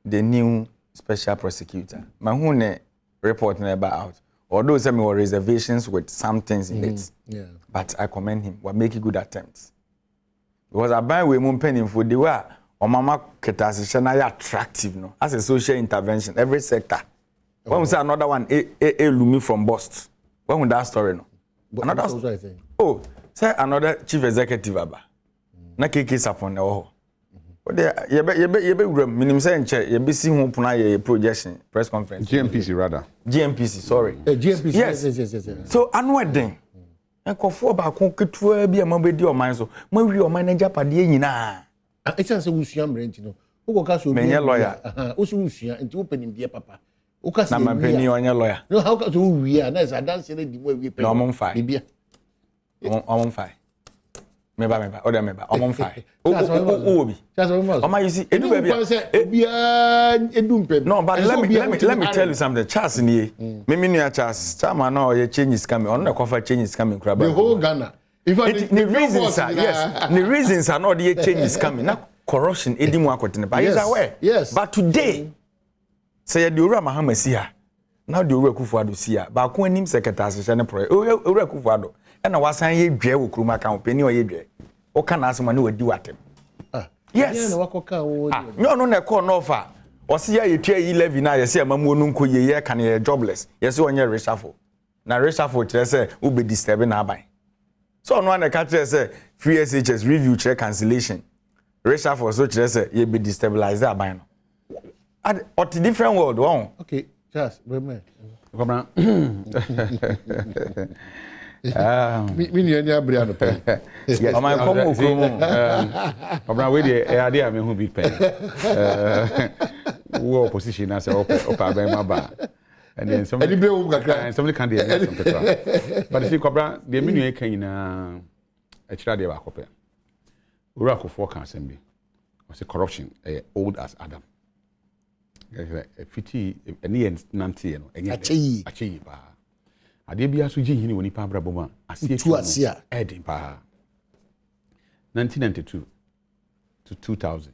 the new special prosecutor. Mahune report never out. Although some were reservations with some things in it. Yeah. But I commend him. We're making good attempts. Because I buy we mun penny for the way or mama ketasishana attractive no as a social intervention every sector. When we say another one Lumi from Boston. When we that story no. Another story, oh, say another chief executive aba. Na keke sapon na ho. What there ye be minim say nche ye be si ho puna ye projection press conference. GMPC rather. GMPC, sorry. GMPC. Yes. So anweden. Enkofo ba kon ketua bi ma be di oman so. Ma wi oman na japade nyina. E chance wusua mrenti no. Wo ka so menye lawyer. Wo so wusua nti wo penim die papa. Na mampeni onye lawyer. No, how can you we are? That's a dance in the way we pay. No, I'm on fire. I'm on fire. Meba. Oda meba. I'm on fire. Obi. Oma you see, edu baby. No, but let me tell you something. Charles ni. Me nua Charles. Chama no ye change is coming. Ono na change is coming crab. The whole Ghana. The reasons are yes. The reasons are not the change is coming. Na corruption edimu akotene. But is aware. Yes. But today say the owura mahamasi ha now the owura kufuado si ha ba ko anim secretary se ne pro owura kufuado e na wasan ye dwe wo kruma kan openi o ye dwe o kana asema ne wadi watem yes na wakoka wo no na call no fa o se ya ye tua 11 na ye se amamu onu nko ye kan ye jobless ye se onye reshuffle na reshuffle kire se wo be disturb na aban so no na ka kire se free SHS review kire cancellation reshuffle so kire se ye be destabilize aban no at a different world, wow. Okay, just remember. Come on. Me ni any abria no pay. Yes, my come on, we the idea me who big pen. Who opposition as opa ben maba. And then somebody can do but if you cobra the menu can na a chira de ba kope. Ura ko for can be. Was corruption old as Adam. Fiti any nanti no enye achi ba ade bia so gi hini woni pa bra boma asie tu asia edin pa 1992 to 2000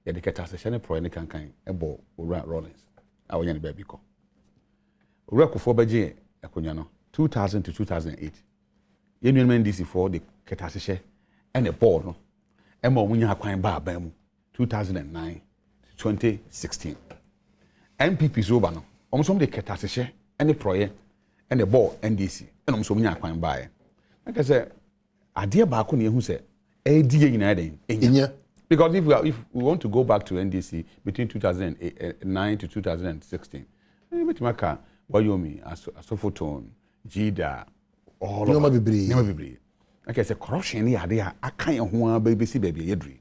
ya de keta se chane pro ne kankan ebo owura Rollins a wonya ne ba bi ko owura kofo baje akonya no 2000 to 2008 ye nuan DC for de keta se ene ball no e ma wonya akwan ba aban mu 2009 to 2016 MPP zoba no omsom de ketasehye ene proye ene ball NDC ene omsom nya akwan baaye like say ade ba ko ne ehu se edi nyina den enya because if we want to go back to NDC between 2009 to 2016 metimaka wayomi asofotone jida all no mabibri like say corruption ni ade a akan ho a babesi baabi yedri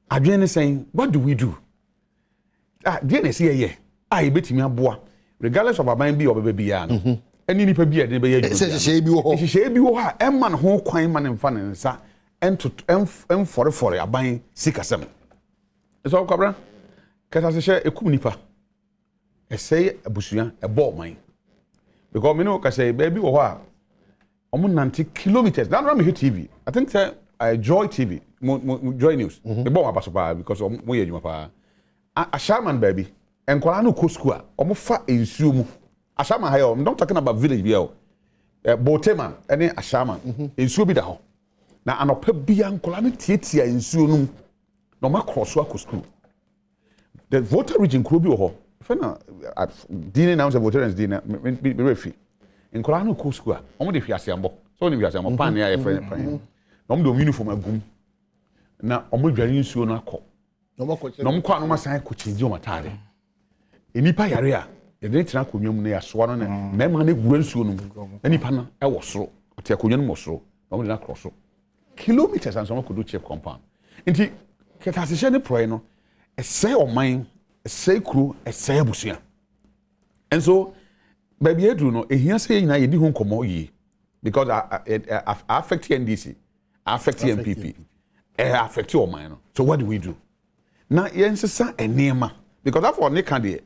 adwene saying what do we do DNA see ye betimi aboa regardless of aban bi obebe bia no ani nipa bia de be ye hye bi wo ha e man ho kwan man mfa ne nsa for aban sikasem so kwabra kata se hye ekum nipa say abusuya e ball man because me no ka say baby wo ha omo 90 kilometers that ram TV I think say Joy TV Joy News e ball abaso pa because mo ye juma pa a shaman baby enkwala no ko school a omo fa ensuo mu ashama ha I'm not talking about village here Boteman ene ashama ensuo bi da ho na anopa bia enkwala no tietia ensuo no no ma cross akọ school the voter region kuro bi ho fena dine na voterans dine me refi enkwala no ko school a omo de hwiase ambo so ni hwiase ambo pan ya e friend pan na omo de uniform agum na omo dware ensuo no akọ na omo kwa no ma san ko change o matare enipa yare a yɛde tena akonnwa mu na yɛasoa no na mmarima no gura nsuo no mu enipa no ɛwɔ soro ɔte akonnwa no mu soro na ɔmo de na korɔ so kilometers and some kodo chip compound nti kɛtasehye ne prɔe no ɛsɛe ɔman ɛsɛe kuro ɛsɛe abusua ɛnso baabi aduru no ehia sɛ nyinaa yɛdi ho nkɔmmɔ yie because affect NDC affect MPP affect ɔman no so what do we do na yɛnsesa nneɛma because after ne ka deɛ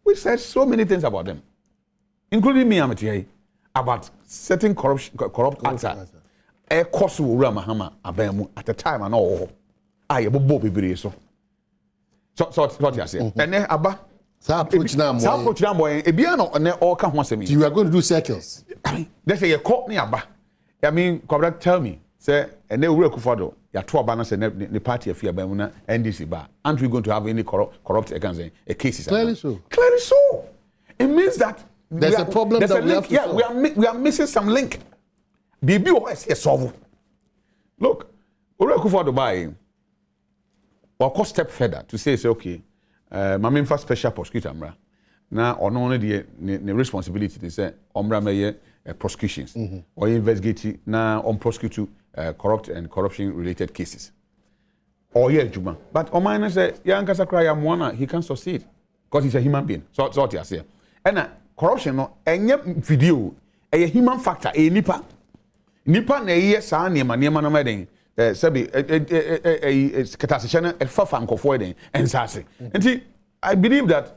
we said so many things about them, including me, about certain corrupt acts. A cost will run Mahama Abemu at the time and all. I have a bobby so what you say. And then Abba, approach now, a piano and all come once a minute. You are going to do circles. They say you caught me Abba. I mean, correct, tell me, say, and they will for ya two banners and the party of fear by NDC bar. Aren't we going to have any corrupt cases? Clearly so. Clearly so. It means that there's a problem that we have to solve. We are missing some link. Baby, what is solve? Look, Oreku for Dubai. Or go step further to say okay, my main first special prosecutor now on only the responsibility to say Omra prosecutions or investigate now on prosecute corrupt and corruption related cases. Or Juma. But Omana say Yankasa Kraya he can succeed because he's a human being. So what you say. And corruption no any video a human factor a nipa na ye sa niema no meden sabi katasehye fa fankofo den ensase. Nti I believe that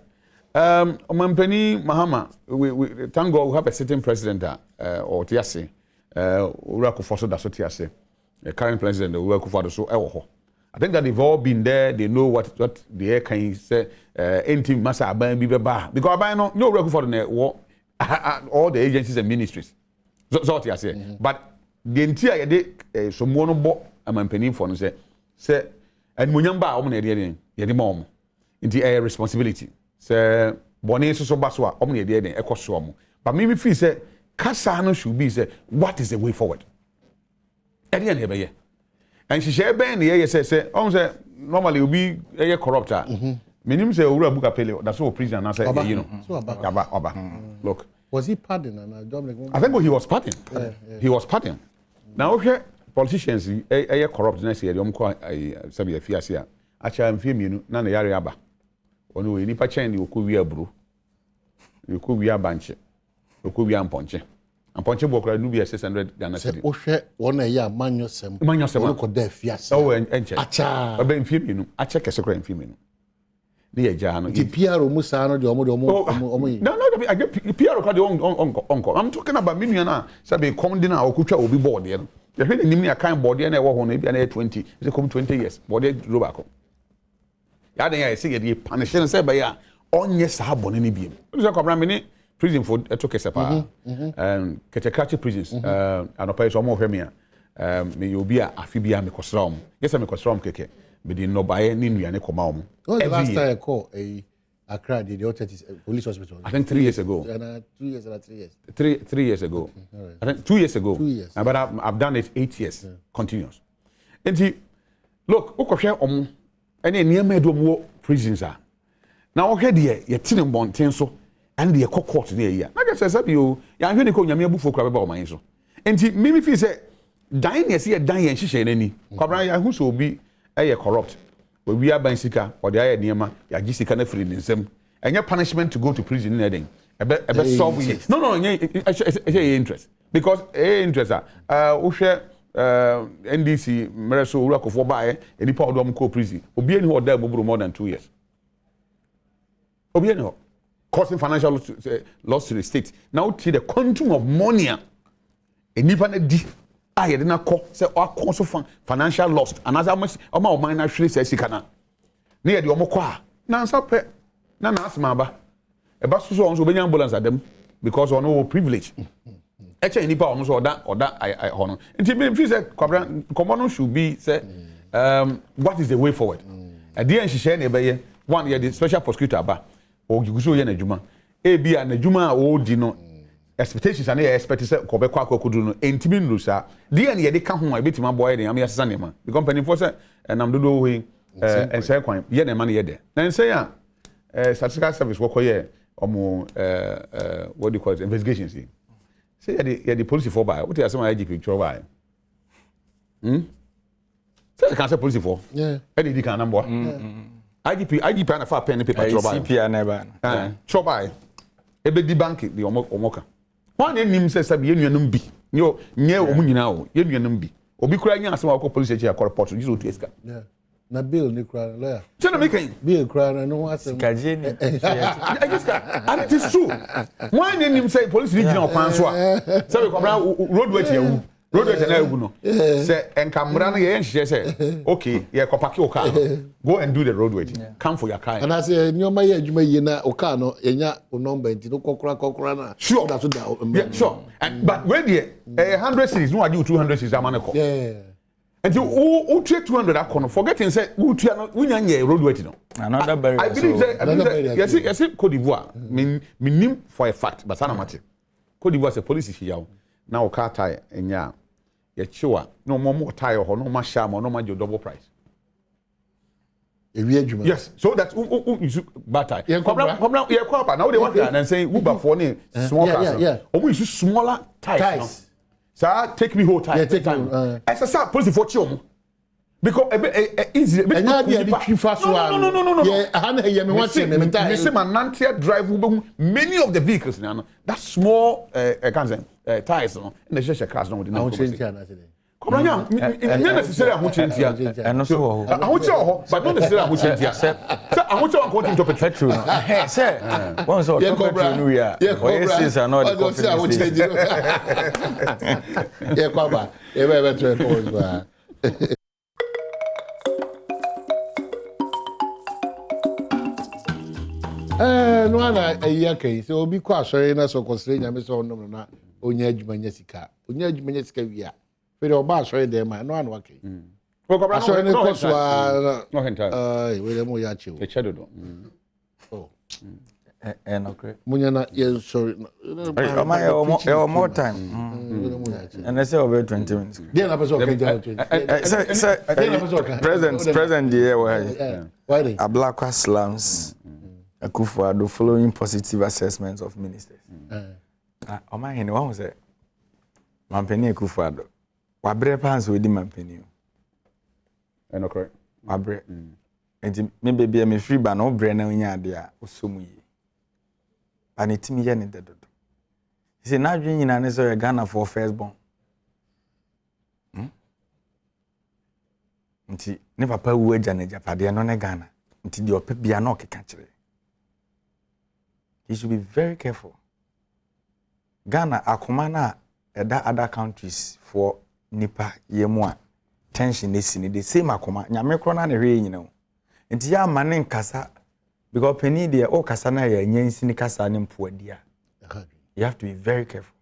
Omampani Mahama, we thank God we have a sitting president or Tiase, Urakufo that's what Tiase, the current president, Urakufo so ewo. I think that they've all been there, they know what the air can say, anything masa aban bi beba. Because aban no Urakufo all the agencies and ministries. So what Tiase. But the entire day, so mono bo Omampani for no say, and munyamba omo na yedi mom. Into a responsibility. Say bone so baso a omo ye dey ekoso omo but me feel say kasa no should be say what is the way forward e dey na be and she share ben ye say omo say normally we be a corrupt menim say owura buka pele that's what prison na say you know so oba look was he pardoned I think he was pardoned he was pardoned now okay politicians a corrupt na say dem ko say be fiase a acha mfie mienu na yare aba ono we nipa chen ni okowi aburo okowi abanche okowi amponche amponche bokra nu bi 600 Ghana cedi o hwe wona ya manyosem ono ko da fiase o enche acha ba mfie mienu acha kese kra mfie mienu ni ya ja no ti PRO musa no de omo no I get PRO ka de onko I'm talking about minu na sabe come din na okutwa obi board ye no ye hwe nim ni akan board ye na e wo ho no e bia na 20 e come 20 years board ye dro back ya den ya say ye punish na say ba ya onye sa bone ni biem so kwabra me ni prison for to kesepa ketekachi prisons anopa so mo hwe me me yobi a afibia me kosram yes me kosram keke be di no bae ni nuane koma om the last time I call Accra the authorities police hospital I think 3 years ago 2 years or 3 years 3 years ago right. I think 2 years ago 2 years but I've done it 8 years continuous and look ukohwe om ene niam edom prisons are now okay there ye tine mbonten so and the court there ya na get say bio ya hwe ne ko nyame abufo kra be ba o man so enti me feel say dan ne se dan ye nhihye nani kwabran ya hu so obi corrupt we aban sika or the aye niam ya gisika na free nsem enye punishment to go to prison na den ebe solve it no enye interest because interest wo hwe NDC mereso urakofo bae enipa odom ko prison obi eni ho da gburu more than 2 years obi eni ho causing financial loss to the state now to the quantum of money enipa na di aye de na ko say o so financial loss and as much o ma o man na hwere say sika na na ye de o mo ko a na nsape na asema ba e ba so on so benya ambulance adem because on no privilege eche nipa on so oda I hono nti me feel say kwabra should be say what is the way forward at the end she na be one year the special prosecutor aba o giguso ye na adwuma e bia na adwuma o di no expectations and expect say ko be kwa kwakudu no entimi nru sa the end ye de ka ho a betima boy de am yasesa nema the company for say nam dodo we and say kwan ye na ma na ye de na say ya statistical service work here omo what do you call it investigations say ya the police for by what you say my IGP picture by say can say police for yeah e dey kan number IGP na fa pen paper picture by CP na ba picture by e be di bank the omoka one nim say sabi ye nuanum bi nye omu nyina o ye nuanum bi obi kura nya asema ko police echi akọ report you to eska yeah na bill ni kura lawyer say na make bill kura no asem kaje ni and it is true one nim say police ni gina okwan so a say ko bra roadway ti yawu roadway na yawu no say enkamra no ye nhye say okay ye ko park your car go and do the roadway come for your car and I say nyoma ye adwuma yi na o car no yenya o number nti no kokora na sure that's what yeah sure and but when the 100 cities no adi 200 cities amaneko yeah and you treat 200 akono forgetting say we nya roadway no another barrier I believe say yes Cote d'Ivoire minim for a fact but sana mate Cote d'Ivoire say police here now car tire enya ye chiwa no more tire ho no ma sham no ma double price yes so that you bad tire come ye kwapa now they want and say Uber for ni small cars omo use smaller tires sir take me whole tire yeah take time exercise police for chi because easy no yeah ana hear me want me tire me say manantia drive many of the vehicles now that small can say tires no in the share cars no with no come on necessarily ahuchentia eno so ho ahuche but not necessarily ahuchentia say ahuche on continue to petrol say one so petrol no we are oasis are not the coffee yeah kwaba e be better pause ba no ana eya kai so obi kwa asori na so kosire nyame so no na onya adwumanya sika wi Pero ba asori dem ma no anu akai asori ne koso no henta we dem ya chiwo e chedodo oh no kre munya na ye sorry o more time and I say over 20 minutes dey na person okay president there why Ablakwa slums Akufo-Addo following positive assessments of ministers my hen one say mampeni Akufo-Addo wabre pans we di mampeni no correct wabre enti me baby me free ba na obre na nya ade a osomu yi and etimi ye ne dedodo say na dwen nyina ne so Ghana for first born nti ne papa wu agya na japade no ne Ghana nti di ope bia na okeka kire. You should be very careful. Ghana akomana eda other countries for nipa yemwa tension nesini the same akoma nyame kro na hwe nyina o nti ya mane nkasa because penny there o kasa na ya nyansini kasa ne mpoadia. You have to be very careful.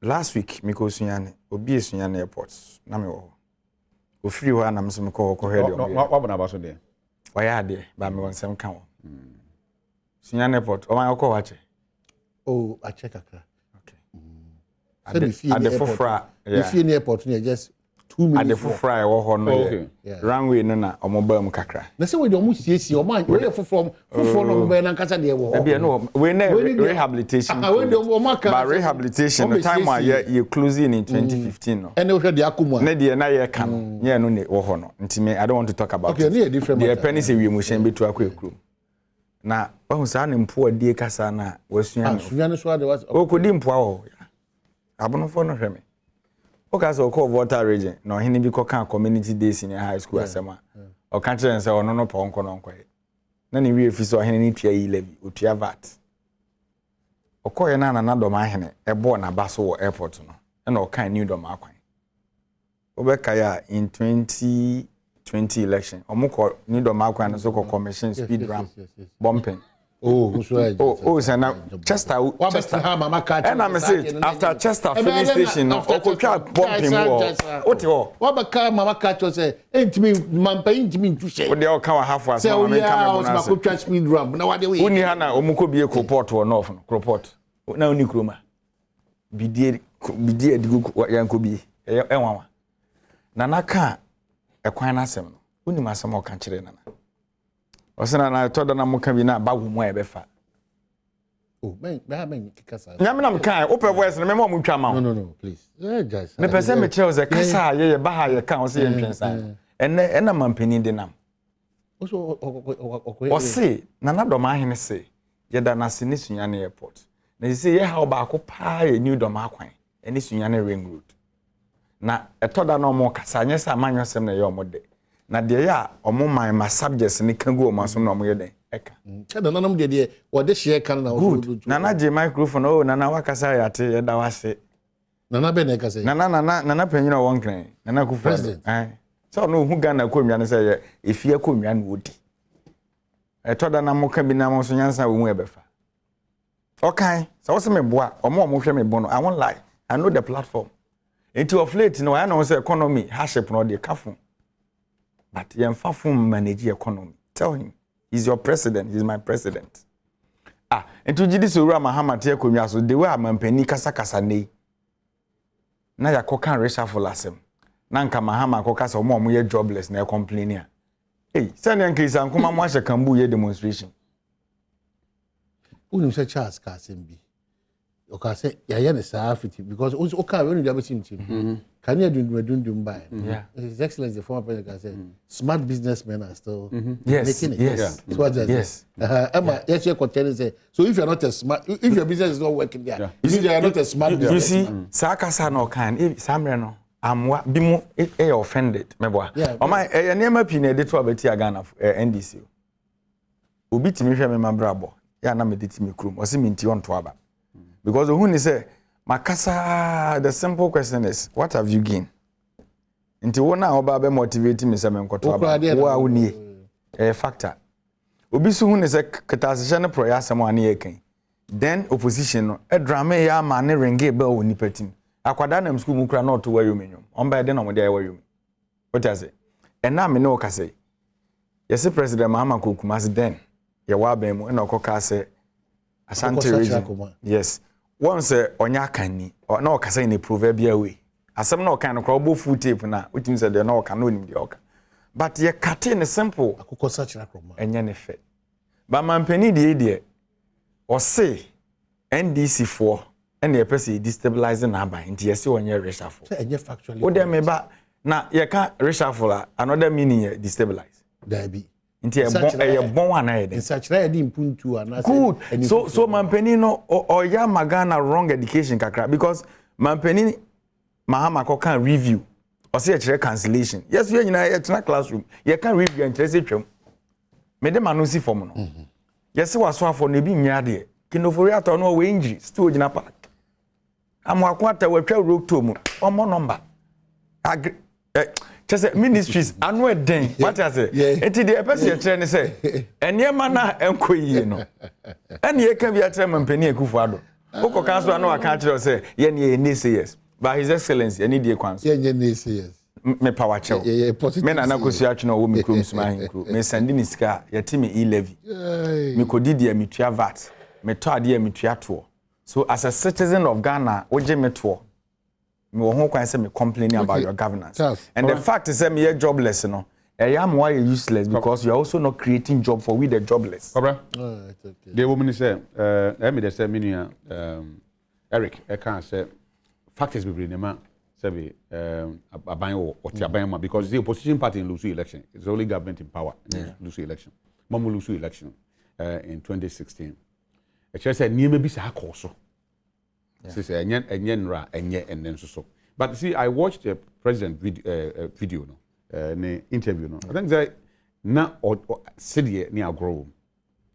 Last week miko sunyane obi esunyane airport na me wo ofiri ho na mso mko ko head o what about so there why there ba me wonsem kan wo sunyane airport o man ko wache oh I check akra okay at the fofra if you near airport you just 2 minutes at the fofra e wo ho no runway no na omoba mu kakra na se we do mu siesie o man we fofra no omoba na nkasa de wo e no we na rehabilitation but rehabilitation the time why you closing in 2015 no and we hwe de akomu na de na ye ka no ye no ne wo ho no ntime I don't want to talk about okay near different the penny say we emotion betu akwa na wahu sa na mpo adie kasa na wasunya sunya so ade was okodi mpo awo abonofo no hweme okasa okọ water region na ohini bi koka community days in high school asema o ka kire nse ono no ponko no nkwaye na ne wi efi so ohini ni tua yi levi otua vat okoye na na dom ahene ebo na baso wo airport no na o kan new dom akwan obeka ya in 20 20 election. Omoko ni do ma kwa so commission speed ramp bumping. Oh, Sana Chester. And I'm saying after Chester filling station, Okotwa bumping war. What you? What about Mama Catch say? Ain't me, Mampa, ain't me to say. What they all come half was. So yeah, Okotwa speed ramp. Now what do we? Uni hana omuko bi ekroport or north kroport. Na uni kroma. Bidie digu yanko bi. Enwa. Nana ka ekwan na asem no. Uni masem o kan kire nana. Osena na toda na muka bi na Badwam e befa. Oh, man, kasa. Nyame na mkan, ope voice na me mo mutwa ma. No, please. Yeah, guys. Me pese me tell ze kasa ye ba ha ye kan o se ye ntwensa. Ena mampani de nam. O se na na do ma hene se ye da na se ni sunyane airport. Na se ye ha ba ko pa ye new do ma kwan. Eni sunyane ring road. Na etoda na mo kasa anya se amanyosem na ye omode. Na de ya omo man ma subjects ni kan go omo so na omo ye den eka na nanam de wo de share kan na nana je microphone oh nana wakasa ya te ye da wase nana be na kasa nana panyina won kran nana ku president so no hu Ghana ko nwa ne say ye efia ko nwa na odi etoda na mo ka bi na mo so nyansa wo mu ebefa okay so wo se me boa omo hwe me bo no I won't lie I know the platform into of late no I know say economy hardship no de kafun. But Yemfa from manage economy. Tell him. He's your president. He's my president. And to Jidi Sura Mahama Tia Kumya, so they were a mampeni kasa ne. Na ya kokan reshuffle asem. Nanka Mahama kokasa omo ye jobless na complaining. Hey, send yan case an kuma mwashe kambu ye demonstration. Unim se Charles Kasembi. Okay, say ya ne safety because okay when you have team. Can you do by? Yeah. His Excellency, the former president, can say smart businessmen are still yes, making it. Yes. So what yes. Yes, you're contending say. So if you're not a smart, if your business is not working there, you are not a smart business. You see, Sakasa no can if Samreno amwa bimu offended. Meboa. Oma neema pine de to abeti Ghana NDC. Obi timi hwe me mabrabo. Ya na mediti me krum. Osi minti on to aba. Because who ni say Makasa, the simple question is, what have you gained? Inti wona oba be motivate me say me nkoto aba. Wo a woni factor. Obi su hu ne say ketasehye ne pro ya asem ane ye kan. Then opposition no e drama ya ma ne ringe be woni patim. Akwada na school mu kra na oto wayo menyum. Omba de na mo de wayo me. What you say? And na me no ka say. Yes President Mahama Kokumasi then ye wa ban mu na okoka say Asante region. Yes. Once onya kanni na okasa in a proverbial way asem na okan no kra obo full tape na wetin say de na okan no nim de oka but ye cut in simple akokosa chira kroma enye ne fe ba mampani de o say NDC for and ye person destabilizing na ban nti ye say onye reshuffle say enye factually o de me ba na ye ka reshuffle another meaning ye destabilize there be nti e bon wana ye de insachira ye di impuntu ana good so mampani no or ya magana wrong education kakra because mampani Mahama ko can review or say a cancellation yes we nyina ye tena classroom ye can review and say twem me de manusi form no yes waso afo no bi nya de kinofori ato no we injury still nyina park amwakwata watwa road to mu omo number just ministries anu eden what I say enti the person ye kire ne say enema na enkoyie no ene ye ka bi atre mampani ekufu ado oko kanso anu aka kire say ye ne ne say yes but his excellency any dey kwanso ye ne say yes me power chow me na na kosu atwe no wo me krom suma hin kro me send ni sika ye ti me e-levy me kodidi me tua VAT me to ade me tua to so as a citizen of Ghana oje me to me wo ho kwan say me complaining about your governance and the fact is say me jobless no am why you useless because you are also not creating job for we the jobless Barbara the woman say me dey say me Eric I can say fact is we bring them say aban or aban because the opposition party in lose election it's only government in power lose election mom lose election in 2016 I just said niam bi sa akoso say enye nra enye enen so but see I watched the president video no interview no I think that na or city ni agro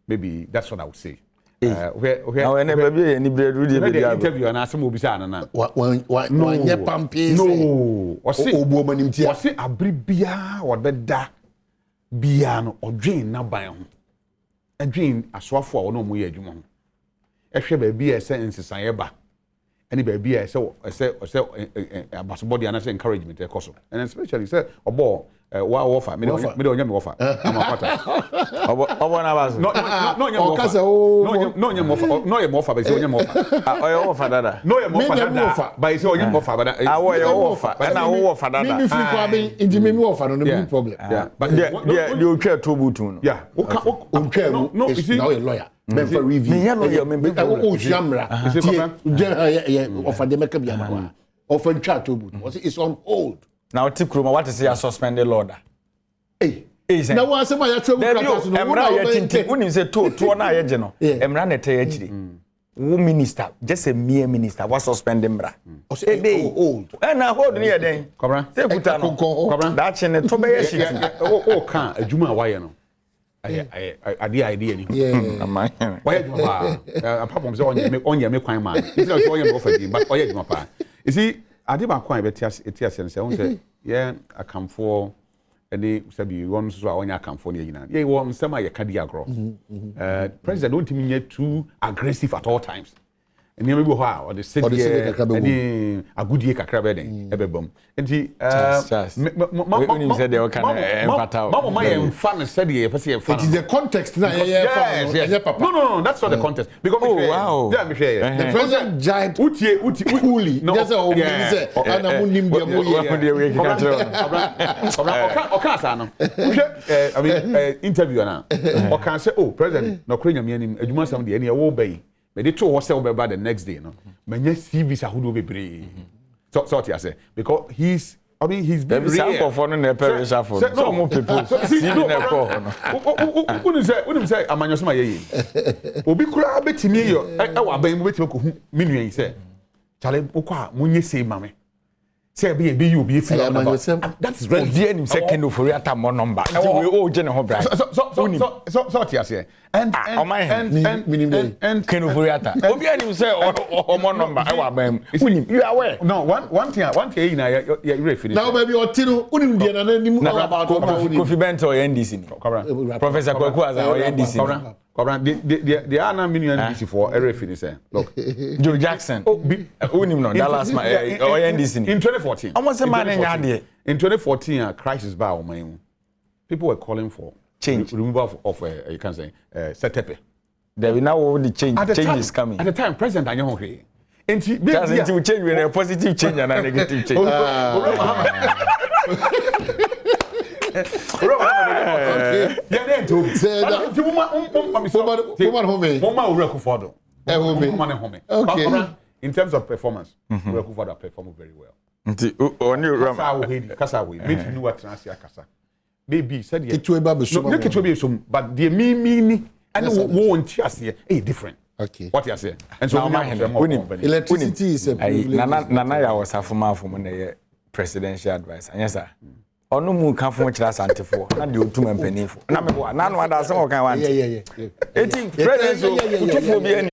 maybe that's what I would say Now when baby any bread ready the interview and ask him obisa na. One ye pampe. No. O se abri bia wo beda bia no odwen na ban ho. Adwen aswafo a wo no mo ye adwuma ho. Ehwe ba bia ese nsesan ba. Any baby ese abasbody and encouragement e koso. And especially say obo wa offer me don't offer. I'm a quarter. Obo na baso. No nyam offer but say nyam offer. Oyo offer dada. No nyam offer dada. But say nyam offer but oyo offer. Na wo offer dada. Me free kwa be inji me offer no problem. Yeah. But the otwa tobutu no. Yeah. No, is now a lawyer. Men for review. Me lawyer me be o shamra. Offer dem make be amawa. Offer chat tobutu. It's on hold. Now Tikroma what is your suspended order? Hey. Na wa se ma ya travel practice no. Emra ya tinti. Woni se to na ye je no. Emra na te akiri. Wo minister, just a mere minister was suspended Emra. O say old. Na hold ni ye den. Kobra. Say kuta no. Kobra. Da che ne to be ye shit. O kan adwuma wa ye no. Idea ni. Yeah. Why apart from say onye me kwan man. It's not onye me offer but oye adwuma pa. You see ade ba kwan be tia sense won say yeah akamfo ade sabi won so a onya akamfo ne nyina ye won nsema ye kadi agro president don't mean too aggressive at all times and you be ho a or the city any agudie kakra be den e be bom enti we say they can empata mama ye fan said ye person ye fan it is the context na ye fan papa no that's not the context because yeah me share the president giant uti coolly just o me say ana munim dia mo ye okay sa no I mean interview na o can say oh president no kro nyame anim adwuma sam de ene wo bayi me dey to wo say wo the next day no manya CVs ahudo bebre so what I say because he's been real for no na pressure for so more people CV na call unim say amanyo so ma ye obi kura betimi yo e wa ban mo betimi ko hu minuen say chale okwa munye say mame say be you be free that's ready obi anim second of ata mo number e we o je ne ho bra so what I say and Ken of ata obi anim say o mo number e wa ban unim you are aware no one thing na you ready now baby otino unim dia na nim about Kofi Bento or NDC ni Professor Kwaku as or NDC the are million NDC for every finish look Joe Jackson unim no Dallas ma or NDC ni in 2014 almost a man in 2014 a crisis by o man people were calling for change removal of you can say setepe there will now the change is coming at the time president anyo hwe enti be change with a positive change and a negative change in terms of performance, Kufuor performed very well. Kasa we make you know what Transia Kasa. Baby said it to be some, but the me and won't just here different. Okay. What you say? And so electricity is a Nana was a former from presidential advisor. Yes, sir. Ono mu kan fo kira santefo na de otum empanifo na me bo na no ada se o kan want yeah eti president so utufo bi ani